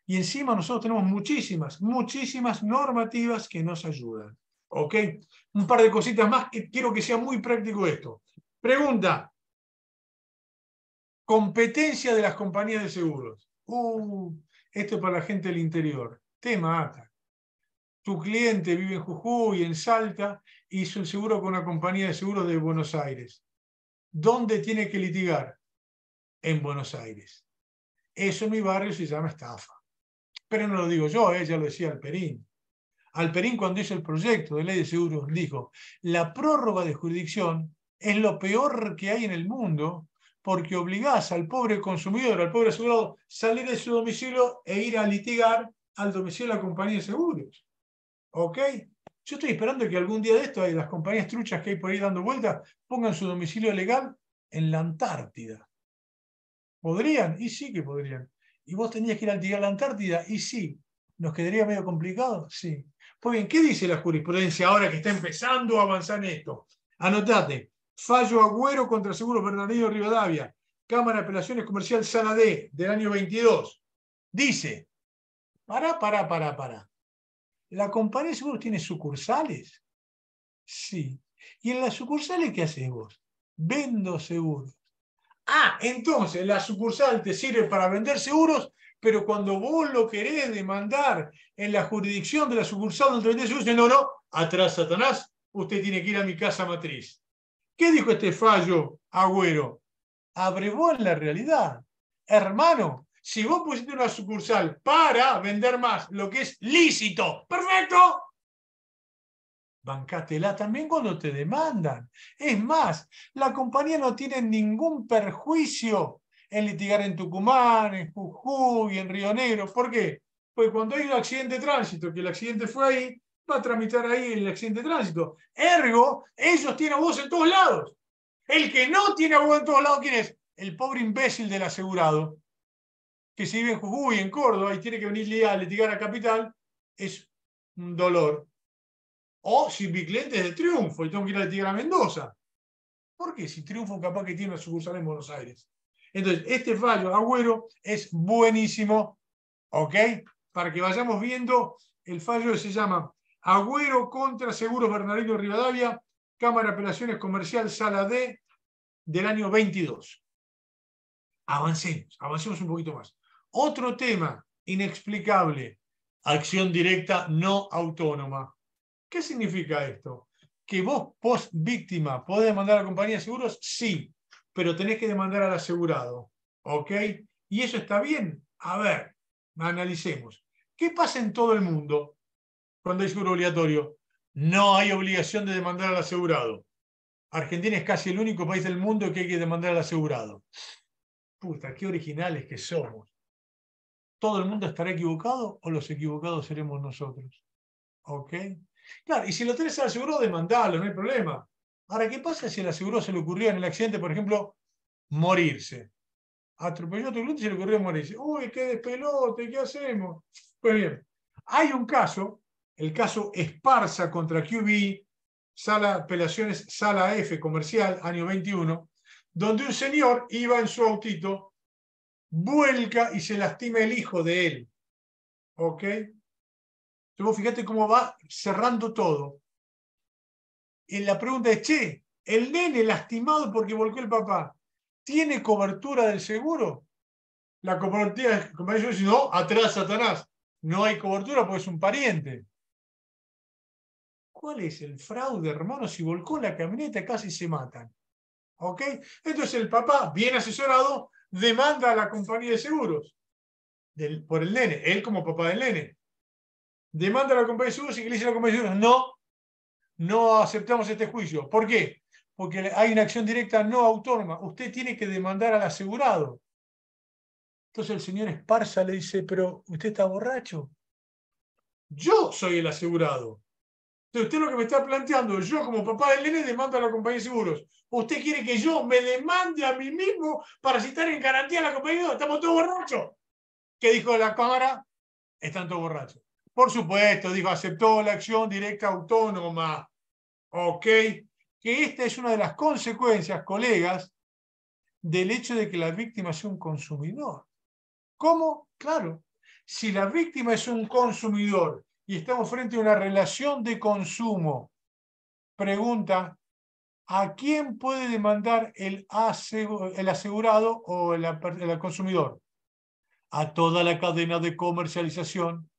Y encima nosotros tenemos muchísimas normativas que nos ayudan. ¿Ok? Un par de cositas más que quiero que sea muy práctico esto. Pregunta. Competencia de las compañías de seguros. Esto es para la gente del interior. Te mata. Tu cliente vive en Jujuy, en Salta, hizo el seguro con una compañía de seguros de Buenos Aires. ¿Dónde tiene que litigar? En Buenos Aires. Eso en mi barrio se llama estafa. Pero no lo digo yo, ya lo decía Alperín. Alperín, cuando hizo el proyecto de ley de seguros, dijo: la prórroga de jurisdicción es lo peor que hay en el mundo porque obligás al pobre consumidor, al pobre asegurado, salir de su domicilio e ir a litigar al domicilio de la compañía de seguros. ¿Ok? Yo estoy esperando que algún día de esto las compañías truchas que hay por ahí dando vueltas pongan su domicilio legal en la Antártida. ¿Podrían? Y sí que podrían. ¿Y vos tenías que ir a litigar a la Antártida? Y sí. ¿Nos quedaría medio complicado? Sí. Pues bien, ¿qué dice la jurisprudencia ahora que está empezando a avanzar en esto? Anotate. Fallo Agüero contra Seguros Bernardino Rivadavia. Cámara de Apelaciones Comercial Sala D del año 22. Dice, pará. ¿La compañía de seguros tiene sucursales? Sí. ¿Y en las sucursales qué haces vos? Vendo seguros. Entonces la sucursal te sirve para vender seguros, pero cuando vos lo querés demandar en la jurisdicción de la sucursal donde vendés seguros, no, atrás Satanás, usted tiene que ir a mi casa matriz. ¿Qué dijo este fallo, Agüero? Abrevó en la realidad. Hermano, si vos pusiste una sucursal para vender más lo que es lícito, ¡perfecto! Bancátela también cuando te demandan. Es más, la compañía no tiene ningún perjuicio en litigar en Tucumán, en Jujuy, en Río Negro. ¿Por qué? Porque cuando hay un accidente de tránsito, que el accidente fue ahí, va a tramitar ahí el accidente de tránsito. Ergo, ellos tienen voz en todos lados. El que no tiene voz en todos lados, ¿quién es? El pobre imbécil del asegurado, que si vive en Jujuy, en Córdoba, y tiene que venir a litigar a Capital, es un dolor. O si mi cliente es de Triunfo y tengo que ir a litigar a Mendoza. ¿Por qué? Si Triunfo capaz que tiene una sucursal en Buenos Aires. Entonces, este fallo, Agüero, es buenísimo, ¿ok? Para que vayamos viendo el fallo que se llama Agüero contra Seguros Bernardino Rivadavia, Cámara de Apelaciones Comercial Sala D del año 22. Avancemos un poquito más. Otro tema inexplicable. acción directa no autónoma. ¿Qué significa esto? ¿Que vos, post víctima, podés demandar a la compañía de seguros? Sí, pero tenés que demandar al asegurado. ¿Ok? ¿Y eso está bien? A ver, analicemos. ¿Qué pasa en todo el mundo cuando hay seguro obligatorio? No hay obligación de demandar al asegurado. Argentina es casi el único país del mundo que hay que demandar al asegurado. Puta, qué originales que somos. ¿Todo el mundo estará equivocado o los equivocados seremos nosotros? ¿Ok? Claro, y si lo tenés al asegurado, demandalo, no hay problema. Ahora, ¿qué pasa si al asegurado se le ocurrió en el accidente, por ejemplo, morirse? Atropelló a tu cliente y se le ocurrió morirse. Uy, qué despelote, ¿qué hacemos? Pues bien, hay un caso, el caso Esparza contra QB, Sala Apelaciones, Sala F, comercial, año 21, donde un señor iba en su autito, vuelca y se lastima el hijo de él. ¿Ok? Entonces vos fíjate cómo va cerrando todo. Y la pregunta es, che, el nene lastimado porque volcó el papá, ¿tiene cobertura del seguro? La cooperativa, como ellos dicen, no, atrás Satanás. No hay cobertura porque es un pariente. ¿Cuál es el fraude, hermano? Si volcó la camioneta casi se matan. ¿Ok? Entonces el papá, bien asesorado, demanda a la compañía de seguros por el nene, él como papá del nene. Demanda a la compañía de seguros y que le dice a la compañía de seguros, no, no aceptamos este juicio. ¿Por qué? Porque hay una acción directa no autónoma. Usted tiene que demandar al asegurado. Entonces el señor Esparza le dice, pero usted está borracho. Yo soy el asegurado. Entonces usted lo que me está planteando, yo como papá del nene demando a la compañía de seguros. ¿Usted quiere que yo me demande a mí mismo para citar en garantía a la compañía de seguros? Estamos todos borrachos. ¿Qué dijo la Cámara? Están todos borrachos. Por supuesto, dijo, aceptó la acción directa autónoma. ¿Ok? Que esta es una de las consecuencias, colegas, del hecho de que la víctima sea un consumidor. ¿Cómo? Claro. Si la víctima es un consumidor y estamos frente a una relación de consumo, pregunta, ¿a quién puede demandar el asegurado o el consumidor? A toda la cadena de comercialización.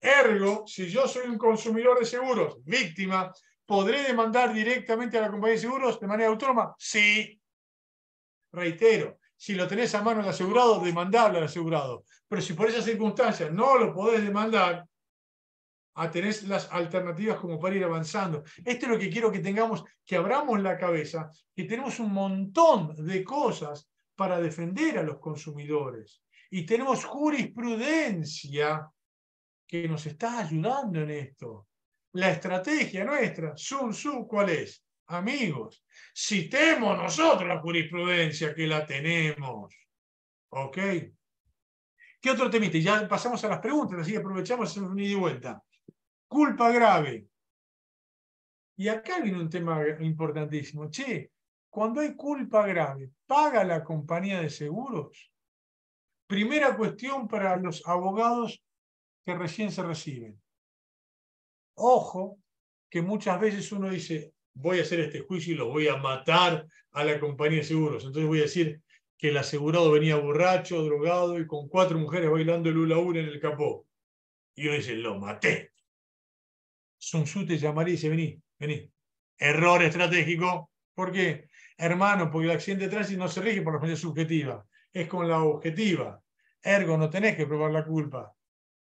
Ergo, si yo soy un consumidor de seguros, víctima, ¿podré demandar directamente a la compañía de seguros de manera autónoma? Sí. Reitero, si lo tenés a mano el asegurado, demandable al asegurado. Pero si por esas circunstancias no lo podés demandar, tenés las alternativas como para ir avanzando. Esto es lo que quiero que tengamos, que abramos la cabeza, que tenemos un montón de cosas para defender a los consumidores. Y tenemos jurisprudencia que nos está ayudando en esto. La estrategia nuestra, Sun Tzu, ¿cuál es? Amigos, citemos nosotros la jurisprudencia que la tenemos. ¿Ok? ¿Qué otro temita? Y ya pasamos a las preguntas, así que aprovechamos hacer un ida y vuelta. Culpa grave. Y acá viene un tema importantísimo. Che, cuando hay culpa grave, ¿paga la compañía de seguros? Primera cuestión para los abogados que recién se reciben. Ojo, que muchas veces uno dice, voy a hacer este juicio y lo voy a matar a la compañía de seguros. Entonces voy a decir que el asegurado venía borracho, drogado y con 4 mujeres bailando el hula hula en el capó. Y uno dice, lo maté. Sun Tzu te llamaría y dice, vení, vení. Error estratégico. ¿Por qué? Hermano, porque el accidente de tránsito no se rige por la fuente subjetiva, es con la objetiva. Ergo, no tenés que probar la culpa.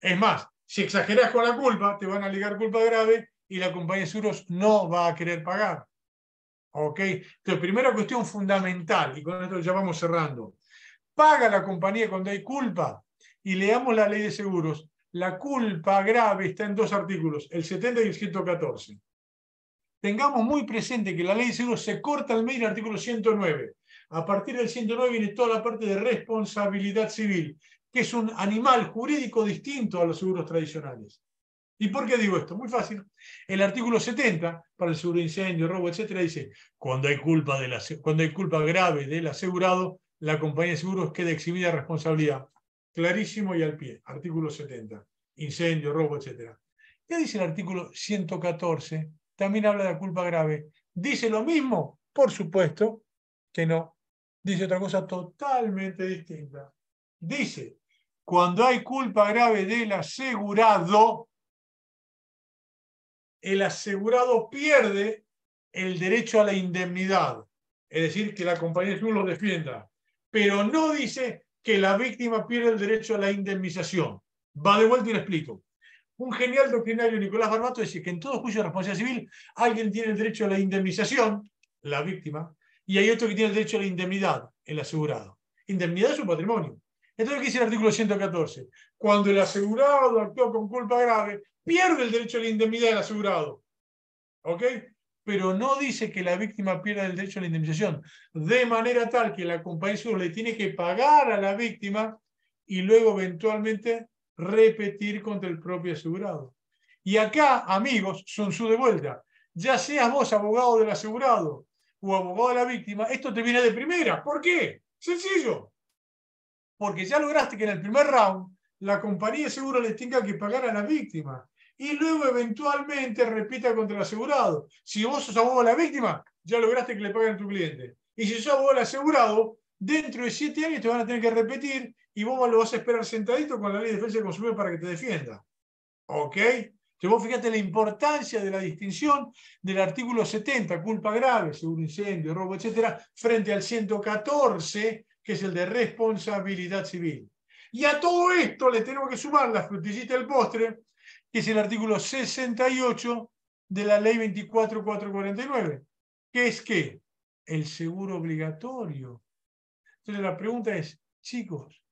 Es más, si exagerás con la culpa, te van a ligar culpa grave y la compañía de seguros no va a querer pagar. ¿Ok? Entonces, primera cuestión fundamental, y con esto ya vamos cerrando. Paga la compañía cuando hay culpa. Y leamos la ley de seguros. La culpa grave está en 2 artículos, el 70 y el 114. Tengamos muy presente que la ley de seguros se corta al medio en el artículo 109. A partir del 109 viene toda la parte de responsabilidad civil, que es un animal jurídico distinto a los seguros tradicionales. ¿Y por qué digo esto? Muy fácil. El artículo 70, para el seguro de incendio, robo, etcétera, dice, cuando hay culpa grave del asegurado, la compañía de seguros queda eximida de responsabilidad. Clarísimo y al pie. Artículo 70. Incendio, robo, etcétera. ¿Qué dice el artículo 114? También habla de la culpa grave. ¿Dice lo mismo? Por supuesto que no. Dice otra cosa totalmente distinta. Dice, Cuando hay culpa grave del asegurado, el asegurado pierde el derecho a la indemnidad. Es decir, que la compañía de seguros lo defienda. Pero no dice que la víctima pierde el derecho a la indemnización. Va de vuelta y lo explico. Un genial doctrinario, Nicolás Barbato, dice que en todo juicio de responsabilidad civil alguien tiene el derecho a la indemnización, la víctima, y hay otro que tiene el derecho a la indemnidad, el asegurado. Indemnidad es su patrimonio. Entonces, ¿qué dice el artículo 114? Cuando el asegurado actuó con culpa grave, pierde el derecho a la indemnidad del asegurado. ¿Ok? Pero no dice que la víctima pierda el derecho a la indemnización, de manera tal que la compañía de seguros le tiene que pagar a la víctima y luego eventualmente repetir contra el propio asegurado. Y acá, amigos, son su de vuelta. Ya seas vos abogado del asegurado o abogado de la víctima, esto te viene de primera. ¿Por qué? Sencillo. Porque ya lograste que en el primer round la compañía de seguro le tenga que pagar a la víctima y luego eventualmente repita contra el asegurado. Si vos sos abogado de la víctima, ya lograste que le paguen a tu cliente. Y si sos abogado del asegurado, dentro de 7 años te van a tener que repetir y vos lo vas a esperar sentadito con la ley de defensa del consumidor para que te defienda. ¿Ok? Entonces vos fíjate la importancia de la distinción del artículo 70, culpa grave, seguro incendio, robo, etcétera, frente al 114, que es el de responsabilidad civil. Y a todo esto le tenemos que sumar la frutillita del postre, que es el artículo 68 de la ley 24.449, que es ¿qué? El seguro obligatorio. Entonces la pregunta es, chicos,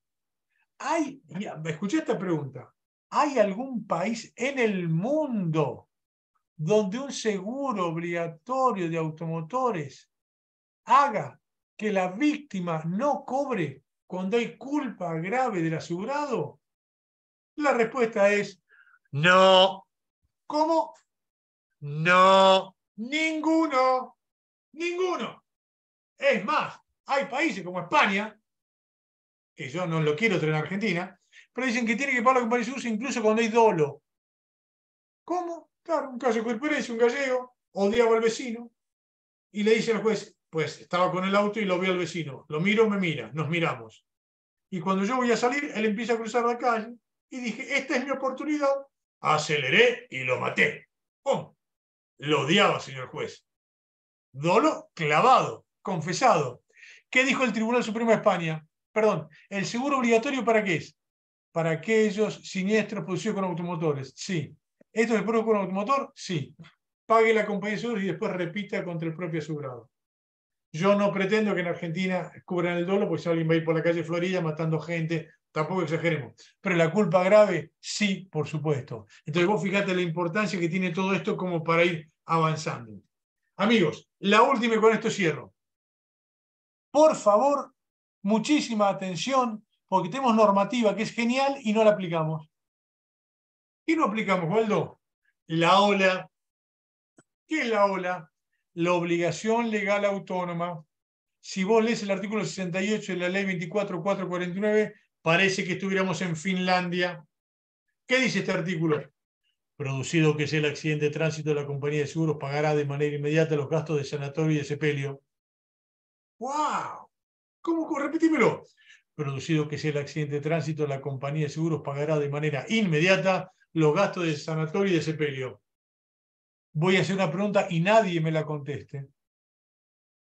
escuché esta pregunta, ¿hay algún país en el mundo donde un seguro obligatorio de automotores haga que la víctima no cobre cuando hay culpa grave del asegurado? La respuesta es no. ¿Cómo? No. Ninguno. Ninguno. Es más, hay países como España, que yo no lo quiero traer en Argentina, pero dicen que tiene que pagar la compañía de seguros incluso cuando hay dolo. ¿Cómo? Claro, un caso de jurisprudencia, un gallego odiaba al vecino y le dice al juez, pues estaba con el auto y lo veo al vecino. Lo miro, me mira, nos miramos. Y cuando yo voy a salir, él empieza a cruzar la calle y dije, esta es mi oportunidad. Aceleré y lo maté. ¡Pum! Lo odiaba, señor juez. Dolo clavado, confesado. ¿Qué dijo el Tribunal Supremo de España? Perdón, ¿el seguro obligatorio para qué es? Para aquellos siniestros producidos con automotores. Sí. ¿Esto se produce con automotor? Sí. Pague la compañía de seguros y después repita contra el propio asegurado. Yo no pretendo que en Argentina cubran el dolo, porque si alguien va a ir por la calle Florida matando gente, tampoco exageremos. Pero la culpa grave, sí, por supuesto. Entonces vos fíjate la importancia que tiene todo esto como para ir avanzando. Amigos, la última y con esto cierro. Por favor, muchísima atención, porque tenemos normativa que es genial y no la aplicamos. ¿Qué no aplicamos, Waldo? La OLA. ¿Qué es la OLA? La obligación legal autónoma. Si vos lees el artículo 68 de la ley 24.449, parece que estuviéramos en Finlandia. ¿Qué dice este artículo? Producido que sea el accidente de tránsito, la compañía de seguros pagará de manera inmediata los gastos de sanatorio y de sepelio. ¡Wow! ¿Cómo? Repetímelo. Producido que sea el accidente de tránsito, la compañía de seguros pagará de manera inmediata los gastos de sanatorio y de sepelio. Voy a hacer una pregunta y nadie me la conteste.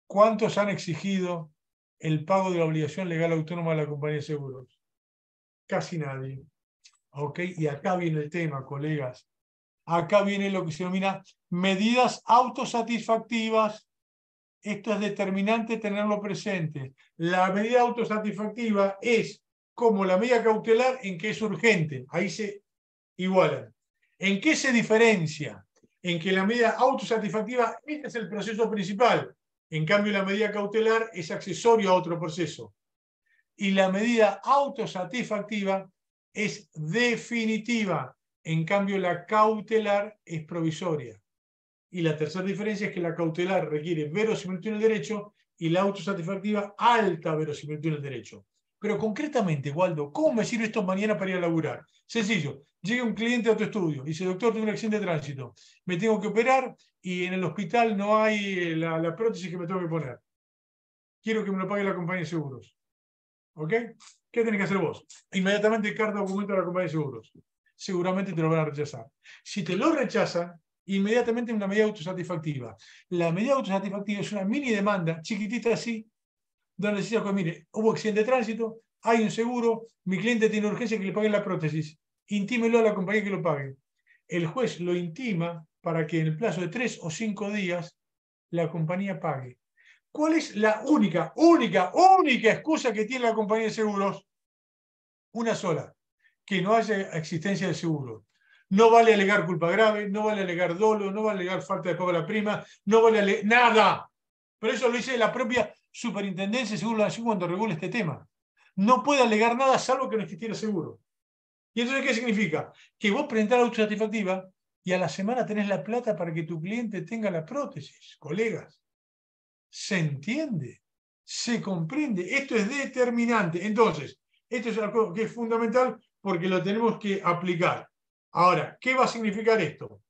¿Cuántos han exigido el pago de la obligación legal autónoma de la compañía de seguros? Casi nadie. ¿Ok? Y acá viene el tema, colegas. Acá viene lo que se denomina medidas autosatisfactivas. Esto es determinante tenerlo presente. La medida autosatisfactiva es como la medida cautelar en que es urgente. Ahí se igualan. ¿En qué se diferencia? En que la medida autosatisfactiva este es el proceso principal. En cambio, la medida cautelar es accesorio a otro proceso. Y la medida autosatisfactiva es definitiva. En cambio, la cautelar es provisoria. Y la tercera diferencia es que la cautelar requiere verosimilitud en el derecho y la autosatisfactiva alta verosimilitud en el derecho. Pero concretamente, Waldo, ¿cómo me sirve esto mañana para ir a laburar? Sencillo, llega un cliente a tu estudio y dice, doctor, tengo un accidente de tránsito, me tengo que operar y en el hospital no hay la prótesis que me tengo que poner. Quiero que me lo pague la compañía de seguros. ¿Ok? ¿Qué tenés que hacer vos? Inmediatamente carta documento a la compañía de seguros. Seguramente te lo van a rechazar. Si te lo rechazan, inmediatamente una medida autosatisfactiva. La medida autosatisfactiva es una mini demanda, chiquitita así, donde decía, pues mire, hubo accidente de tránsito, hay un seguro, mi cliente tiene urgencia que le paguen la prótesis. Intímelo a la compañía que lo pague. El juez lo intima para que en el plazo de 3 o 5 días la compañía pague. ¿Cuál es la única excusa que tiene la compañía de seguros? Una sola, que no haya existencia de seguro. No vale alegar culpa grave, no vale alegar dolo, no vale alegar falta de pago a la prima, no vale alegar nada. Pero eso lo dice la propia Superintendencia de Seguros de la Nación cuando regula este tema. No puede alegar nada salvo que no existiera seguro. ¿Y entonces qué significa? Que vos presentás la autosatisfactiva y a la semana tenés la plata para que tu cliente tenga la prótesis, colegas. ¿Se entiende? ¿Se comprende? Esto es determinante. Entonces, esto es algo que es fundamental porque lo tenemos que aplicar. Ahora, ¿qué va a significar esto?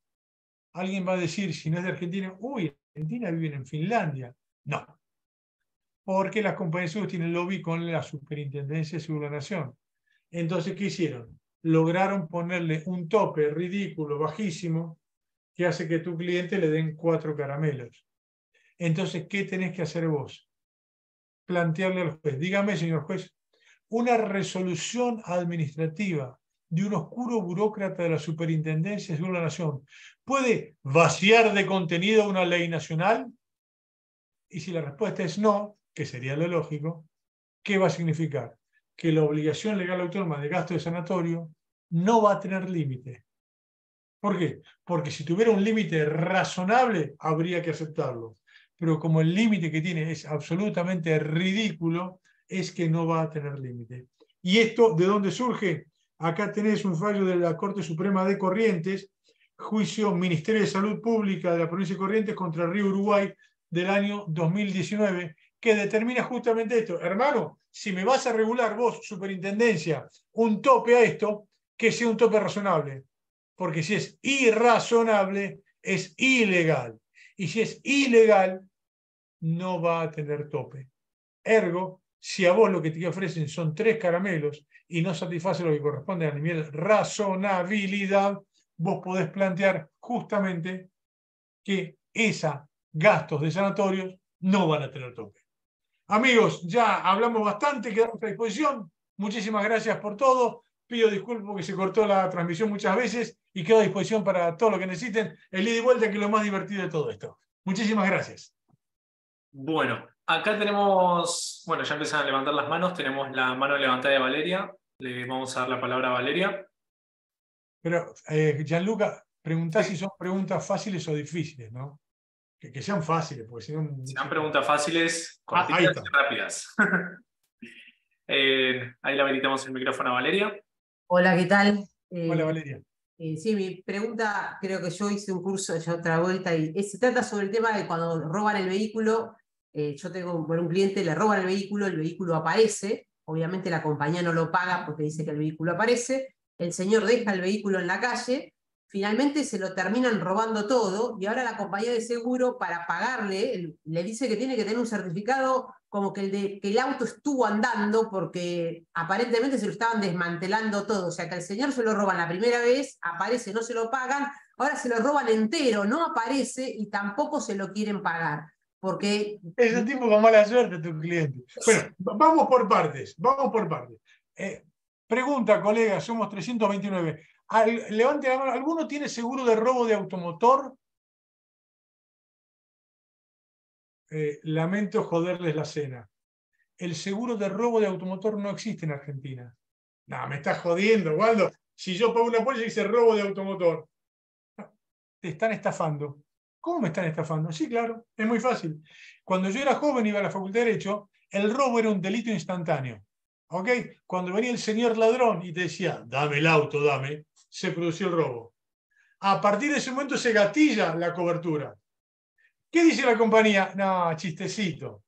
Alguien va a decir, si no es de Argentina, uy, Argentina viven en Finlandia. No, porque las compañías de seguros tienen lobby con la Superintendencia de Seguros de la Nación. Entonces, ¿qué hicieron? Lograron ponerle un tope ridículo, bajísimo, que hace que a tu cliente le den 4 caramelos. Entonces, ¿qué tenés que hacer vos? Plantearle al juez, dígame, señor juez, una resolución administrativa de un oscuro burócrata de la Superintendencia de Seguros de la Nación puede vaciar de contenido una ley nacional. Y si la respuesta es no, que sería lo lógico, ¿qué va a significar? Que la obligación legal autónoma de gasto de sanatorio no va a tener límite. ¿Por qué? Porque si tuviera un límite razonable, habría que aceptarlo. Pero como el límite que tiene es absolutamente ridículo, es que no va a tener límite. ¿Y esto de dónde surge? Acá tenés un fallo de la Corte Suprema de Corrientes, juicio Ministerio de Salud Pública de la provincia de Corrientes contra el Río Uruguay del año 2019, que determina justamente esto. Hermano, si me vas a regular vos, superintendencia, un tope a esto, que sea un tope razonable. Porque si es irrazonable, es ilegal. Y si es ilegal, no va a tener tope. Ergo, si a vos lo que te ofrecen son 3 caramelos y no satisface lo que corresponde a nivel razonabilidad, vos podés plantear justamente que esos gastos de sanatorios no van a tener tope. Amigos, ya hablamos bastante, quedamos a disposición. Muchísimas gracias por todo. Pido disculpas porque se cortó la transmisión muchas veces y quedo a disposición para todo lo que necesiten. El ida y vuelta, que es lo más divertido de todo esto. Muchísimas gracias. Bueno, acá tenemos, bueno, ya empiezan a levantar las manos, tenemos la mano levantada de Valeria, le vamos a dar la palabra a Valeria. Pero, Gianluca, preguntá si Sí. son preguntas fáciles o difíciles, ¿no? Que sean fáciles, porque si no... Sean preguntas fáciles, ahí cortitas está. y rápidas. Ahí le habilitamos el micrófono a Valeria. Hola, ¿qué tal? Hola, Valeria. Sí, mi pregunta, creo que yo hice un curso ya otra vuelta y se trata sobre el tema de cuando roban el vehículo. Yo tengo un cliente, le roban el vehículo aparece, obviamente la compañía no lo paga porque dice que el vehículo aparece, el señor deja el vehículo en la calle, finalmente se lo terminan robando todo y ahora la compañía de seguro para pagarle le dice que tiene que tener un certificado como que el auto estuvo andando porque aparentemente se lo estaban desmantelando todo, o sea que al señor se lo roban la primera vez, aparece, no se lo pagan, ahora se lo roban entero, no aparece y tampoco se lo quieren pagar. Porque... Es un tipo con mala suerte tu cliente. Bueno, vamos por partes, vamos por partes. Pregunta, colega, somos 329. Levante la mano, ¿alguno tiene seguro de robo de automotor? Lamento joderles la cena. El seguro de robo de automotor no existe en Argentina. No, me estás jodiendo, Waldo. Si yo pago una póliza y dice robo de automotor, te están estafando. ¿Cómo me están estafando? Sí, claro, es muy fácil. Cuando yo era joven, iba a la Facultad de Derecho, el robo era un delito instantáneo. ¿Ok? Cuando venía el señor ladrón y te decía, dame el auto, dame, se produció el robo. A partir de ese momento se gatilla la cobertura. ¿Qué dice la compañía? No, chistecito.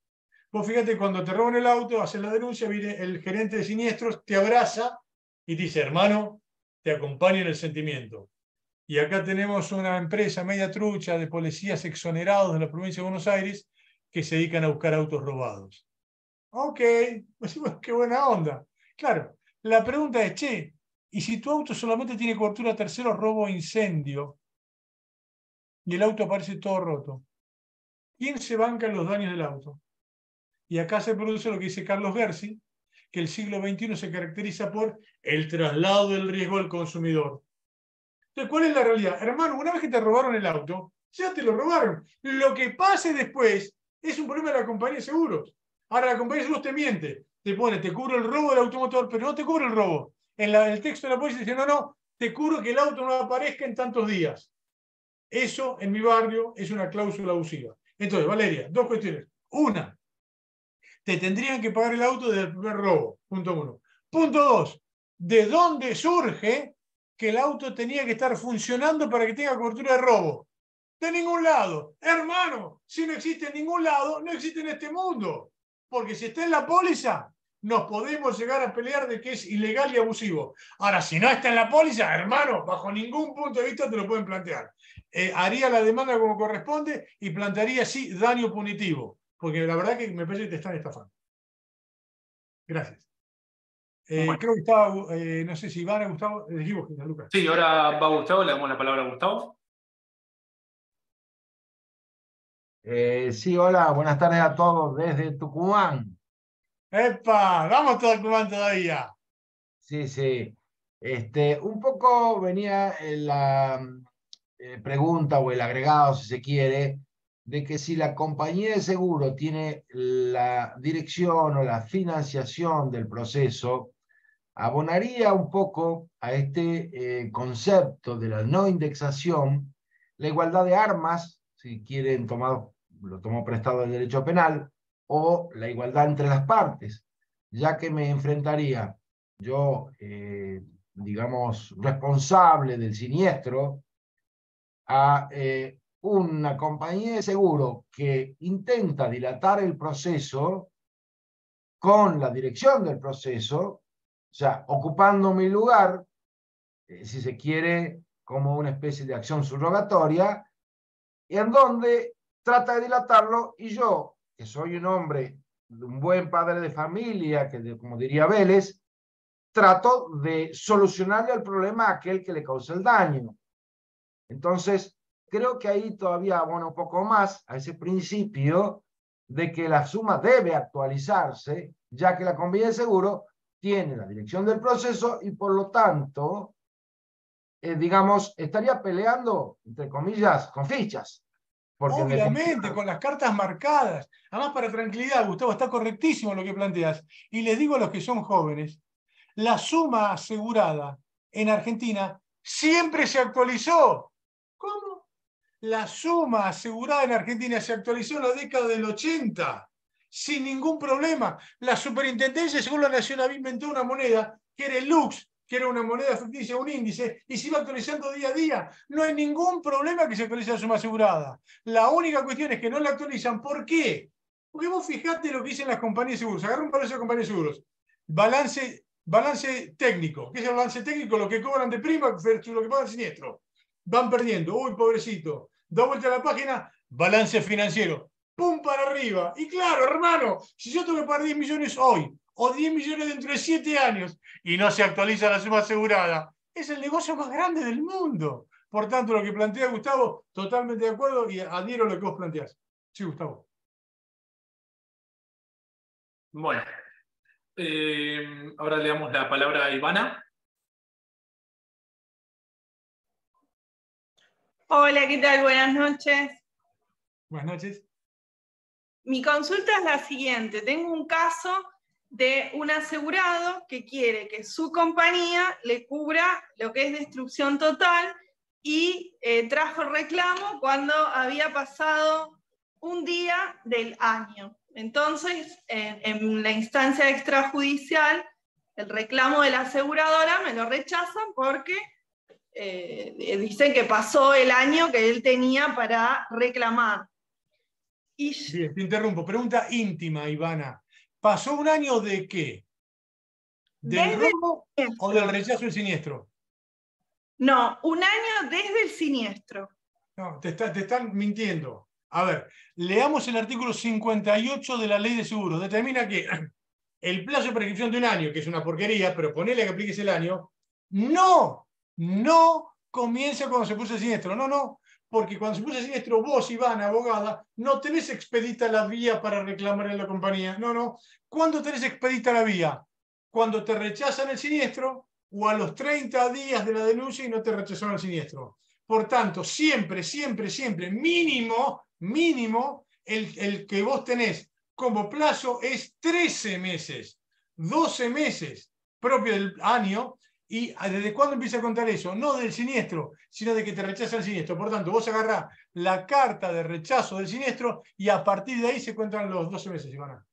Vos fíjate, cuando te roban el auto, haces la denuncia, viene el gerente de siniestros, te abraza y te dice, hermano, te acompaño en el sentimiento. Y acá tenemos una empresa media trucha de policías exonerados de la provincia de Buenos Aires que se dedican a buscar autos robados. Ok, pues, bueno, qué buena onda. Claro, la pregunta es, che, ¿y si tu auto solamente tiene cobertura a terceros, robo o incendio, y el auto aparece todo roto? ¿Quién se banca en los daños del auto? Y acá se produce lo que dice Carlos Gersi, que el siglo XXI se caracteriza por el traslado del riesgo al consumidor. Entonces, ¿cuál es la realidad? Hermano, una vez que te robaron el auto, ya te lo robaron. Lo que pase después es un problema de la compañía de seguros. Ahora la compañía de seguros te miente, te pone, te cubro el robo del automotor, pero no te cubro el robo. En el texto de la póliza dice, no, no, te cubro que el auto no aparezca en tantos días. Eso en mi barrio es una cláusula abusiva. Entonces, Valeria, dos cuestiones. Una, te tendrían que pagar el auto desde el primer robo. Punto uno. Punto dos, ¿de dónde surge que el auto tenía que estar funcionando para que tenga cobertura de robo? De ningún lado. Hermano, si no existe en ningún lado, no existe en este mundo. Porque si está en la póliza, nos podemos llegar a pelear de que es ilegal y abusivo. Ahora, si no está en la póliza, hermano, bajo ningún punto de vista te lo pueden plantear. Haría la demanda como corresponde y plantearía, sí, daño punitivo. Porque la verdad que me parece que te están estafando. Gracias. Bueno. Creo que estaba, no sé si Iván, Gustavo, dijimos que Lucas. Sí, ahora va Gustavo, le damos la palabra a Gustavo. Sí, hola, buenas tardes a todos desde Tucumán. ¡Epa! ¡Vamos todo Tucumán todavía! Sí, sí. Un poco venía la pregunta o el agregado, si se quiere, de que si la compañía de seguro tiene la dirección o la financiación del proceso, abonaría un poco a este concepto de la no indexación, la igualdad de armas, si quieren lo tomo prestado del derecho penal, o la igualdad entre las partes, ya que me enfrentaría yo, digamos, responsable del siniestro, a una compañía de seguro que intenta dilatar el proceso con la dirección del proceso, o sea, ocupando mi lugar, si se quiere, como una especie de acción subrogatoria, y en donde trata de dilatarlo, y yo, que soy un hombre, un buen padre de familia, como diría Vélez, trato de solucionarle el problema a aquel que le causa el daño. Entonces, creo que ahí todavía abona un poco más a ese principio de que la suma debe actualizarse, ya que la compañía de seguro tiene la dirección del proceso y por lo tanto, digamos, estaría peleando, entre comillas, con fichas. Porque Obviamente, con las cartas marcadas. Además, para tranquilidad, Gustavo, está correctísimo lo que planteas. Y les digo a los que son jóvenes, la suma asegurada en Argentina siempre se actualizó. ¿Cómo? La suma asegurada en Argentina se actualizó en la década del 80, sin ningún problema. La Superintendencia de Seguros de la Nación había inventado una moneda que era el Lux, que era una moneda ficticia, un índice, y se iba actualizando día a día. No hay ningún problema que se actualice la suma asegurada. La única cuestión es que no la actualizan. ¿Por qué? Porque vos fijate lo que dicen las compañías de seguros. Agarra un balance de compañías de seguros. Balance técnico. ¿Qué es el balance técnico? Lo que cobran de prima versus lo que pagan siniestro. Van perdiendo. Uy, pobrecito. Da vuelta a la página, balance financiero. ¡Pum! Para arriba. Y claro, hermano, si yo tengo que pagar 10 millones hoy o 10 millones dentro de 7 años y no se actualiza la suma asegurada, es el negocio más grande del mundo. Por tanto, lo que plantea Gustavo, totalmente de acuerdo y adhiero a lo que vos planteás. Sí, Gustavo. Bueno, ahora le damos la palabra a Ivana. Hola, ¿qué tal? Buenas noches. Buenas noches. Mi consulta es la siguiente. Tengo un caso de un asegurado que quiere que su compañía le cubra lo que es destrucción total y trajo el reclamo cuando había pasado un día del año. Entonces, en la instancia extrajudicial, el reclamo de la aseguradora me lo rechazan porque dicen que pasó el año que él tenía para reclamar. Bien, te interrumpo. Pregunta íntima, Ivana. ¿Pasó un año de qué? ¿Del robo o del rechazo del siniestro? No, un año desde el siniestro. No, te están mintiendo. A ver, leamos el artículo 58 de la Ley de Seguros. Determina que el plazo de prescripción de un año, que es una porquería, pero ponele que apliques el año, no comienza cuando se puso el siniestro. No, porque cuando se puso el siniestro, vos, Ivana, abogada, no tenés expedita la vía para reclamar en la compañía. No. ¿Cuándo tenés expedita la vía? Cuando te rechazan el siniestro o a los 30 días de la denuncia y no te rechazaron el siniestro. Por tanto, siempre, mínimo, el que vos tenés como plazo es 13 meses, 12 meses propio del año. ¿Y desde cuándo empieza a contar eso? No del siniestro, sino de que te rechaza el siniestro. Por tanto, vos agarrás la carta de rechazo del siniestro y a partir de ahí se cuentan los 12 meses, Ivana.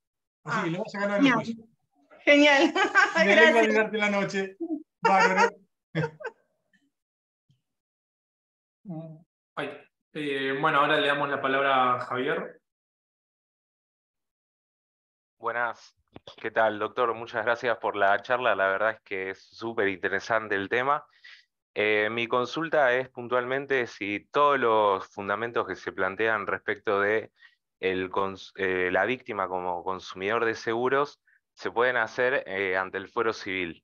Así que le vas a ganar el juicio. Genial. Me alegra alegrarte la noche. Bárbaro. Bueno, ahora le damos la palabra a Javier. Buenas, ¿qué tal, doctor? Muchas gracias por la charla, la verdad es que es súper interesante el tema. Mi consulta es puntualmente si todos los fundamentos que se plantean respecto de la víctima como consumidor de seguros se pueden hacer ante el fuero civil,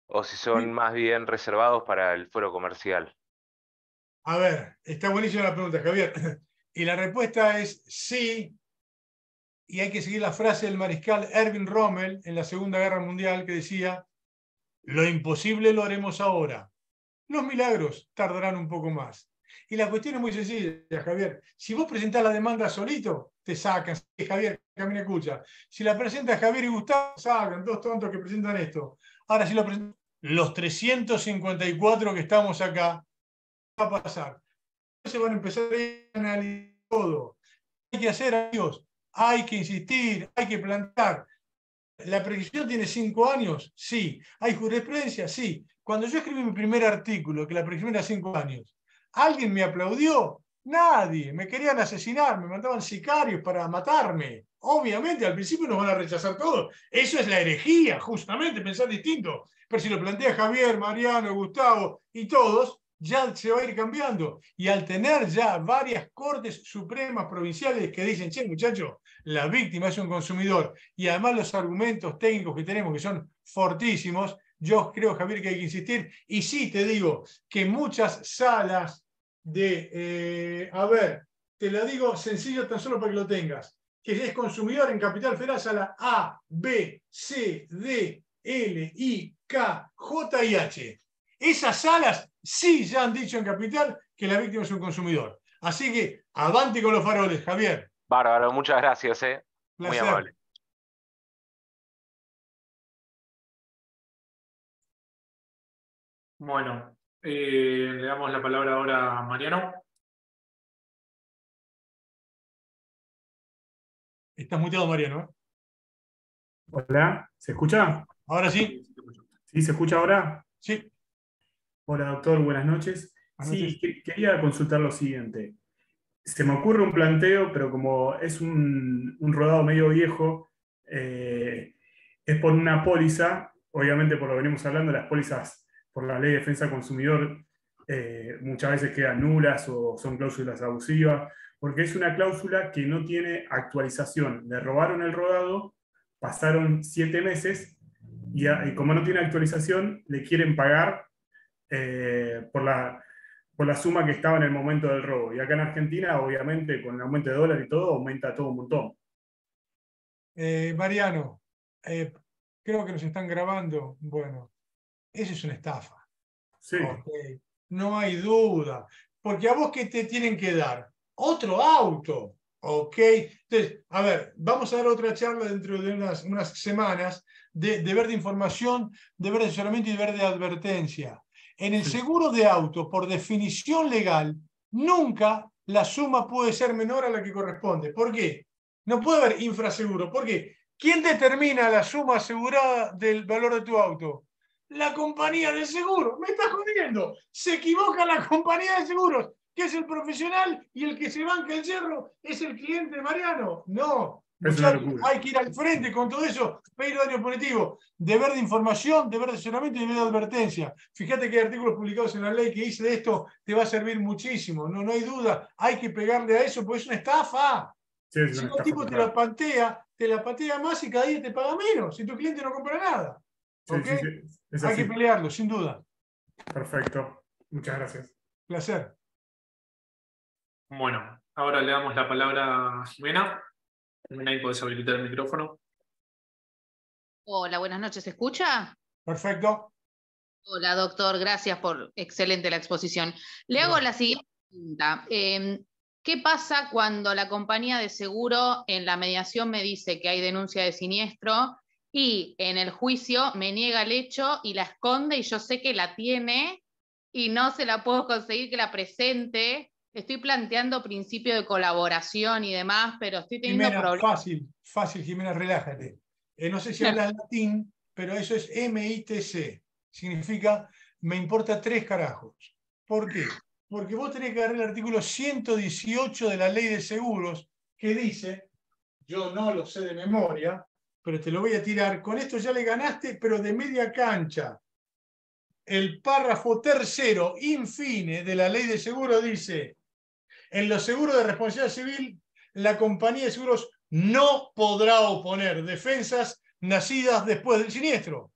o si son más bien reservados para el fuero comercial. A ver, está buenísima la pregunta, Javier. Y la respuesta es sí. Y hay que seguir la frase del mariscal Erwin Rommel en la Segunda Guerra Mundial que decía: lo imposible lo haremos ahora. Los milagros tardarán un poco más. Y la cuestión es muy sencilla, Javier. Si vos presentás la demanda solito, te sacan. Sí, Javier, que a mí me escucha. Si la presenta Javier y Gustavo, sacan. Dos tontos que presentan esto. Ahora, si lo presentan los 354 que estamos acá, ¿qué va a pasar? Se van a empezar a analizar todo. Hay que hacer, amigos. Hay que insistir, hay que plantar. ¿La prescripción tiene 5 años? Sí. ¿Hay jurisprudencia? Sí. Cuando yo escribí mi primer artículo, que la prescripción era 5 años, ¿alguien me aplaudió? Nadie. Me querían asesinar, me mandaban sicarios para matarme. Obviamente, al principio nos van a rechazar todos. Eso es la herejía, justamente, pensar distinto. Pero si lo plantea Javier, Mariano, Gustavo y todos, ya se va a ir cambiando. Y al tener ya varias cortes supremas provinciales que dicen: che, muchachos, la víctima es un consumidor, y además los argumentos técnicos que tenemos que son fortísimos, yo creo, Javier, que hay que insistir. Y sí, te digo que muchas salas a ver, te la digo sencillo tan solo para que lo tengas, que es consumidor en Capital Federal, sala A, B, C, D, L, I, K, J y H. Esas salas sí ya han dicho en Capital que la víctima es un consumidor. Así que avante con los faroles, Javier. Bárbaro, muchas gracias, muy Placer. amable. Bueno, le damos la palabra ahora a Mariano. Estás muteado, Mariano, ¿eh? Hola, ¿se escucha? Ahora sí. ¿Sí se escucha ahora? Sí. Hola, doctor, buenas noches. Buenas Sí, noches. quería consultar lo siguiente. Se me ocurre un planteo, pero como es un rodado medio viejo, es por una póliza, obviamente por lo que venimos hablando, las pólizas por la Ley de Defensa del Consumidor muchas veces quedan nulas o son cláusulas abusivas, porque es una cláusula que no tiene actualización. Le robaron el rodado, pasaron 7 meses, y como no tiene actualización, le quieren pagar por la suma que estaba en el momento del robo. Y acá en Argentina, obviamente, con el aumento de dólar y todo, aumenta todo un montón. Mariano, creo que nos están grabando. Bueno, eso es una estafa. Sí. Okay. No hay duda. Porque a vos, ¿qué te tienen que dar? Otro auto. ¿Ok? Entonces, a ver, vamos a dar otra charla dentro de unas semanas de deber de información, deber de asesoramiento y deber de advertencia. En el seguro de auto, por definición legal, nunca la suma puede ser menor a la que corresponde. ¿Por qué? No puede haber infraseguro. ¿Por qué? ¿Quién determina la suma asegurada del valor de tu auto? La compañía de seguro. Me estás jodiendo. Se equivoca la compañía de seguros, que es el profesional, y el que se banca el yerro es el cliente de Mariano. No, Es una Muchachos, locura. hay que ir al frente con todo eso, pedir daño punitivo, deber de información, deber de asesoramiento y deber de advertencia. Fíjate que hay artículos publicados en la ley que dice de esto, te va a servir muchísimo, no hay duda, hay que pegarle a eso, porque es una estafa. Sí, es Si una no, el estafa tipo total. te la patea más y cada día te paga menos, si tu cliente no compra nada. Sí, ¿Ok? sí, sí, es Hay que así. pelearlo, sin duda. Perfecto. Muchas gracias. Placer. Bueno, ahora le damos la palabra a Jimena. Jimena, ahí podés habilitar el micrófono. Hola, buenas noches. ¿Se escucha? Perfecto. Hola, doctor. Gracias por excelente la exposición. Le hago la siguiente pregunta. ¿Qué pasa cuando la compañía de seguro en la mediación me dice que hay denuncia de siniestro y en el juicio me niega el hecho y la esconde y yo sé que la tiene y no se la puedo conseguir que la presente? Estoy planteando principio de colaboración y demás, pero estoy teniendo Jimena, problemas. fácil, Jimena, relájate. No sé si hablas latín, pero eso es MITC. Significa, me importa 3 carajos. ¿Por qué? Porque vos tenés que agarrar el artículo 118 de la Ley de Seguros, que dice, yo no lo sé de memoria, pero te lo voy a tirar, con esto ya le ganaste, pero de media cancha. El párrafo tercero, infine, de la Ley de Seguros dice, en los seguros de responsabilidad civil, la compañía de seguros no podrá oponer defensas nacidas después del siniestro.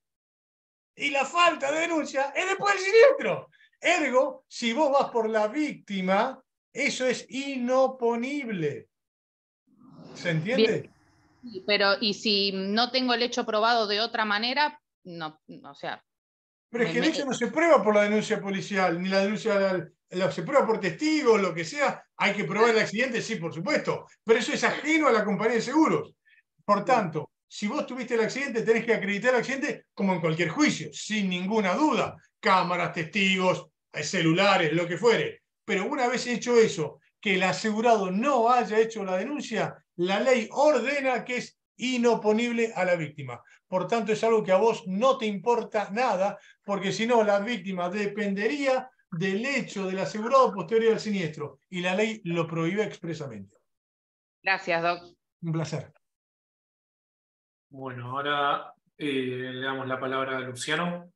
Y la falta de denuncia es después del siniestro. Ergo, si vos vas por la víctima, eso es inoponible. ¿Se entiende? Bien, pero ¿y si no tengo el hecho probado de otra manera? No, o sea, Pero es que el hecho no se prueba por la denuncia policial, ni la denuncia se prueba por testigos, lo que sea. Hay que probar el accidente, sí, por supuesto. Pero eso es ajeno a la compañía de seguros. Por tanto, si vos tuviste el accidente, tenés que acreditar el accidente como en cualquier juicio, sin ninguna duda. Cámaras, testigos, celulares, lo que fuere. Pero una vez hecho eso, que el asegurado no haya hecho la denuncia, la ley ordena que es inoponible a la víctima. Por tanto, es algo que a vos no te importa nada, porque si no, la víctima dependería del hecho del asegurado posterior al siniestro. Y la ley lo prohíbe expresamente. Gracias, Doc. Un placer. Bueno, ahora le damos la palabra a Luciano.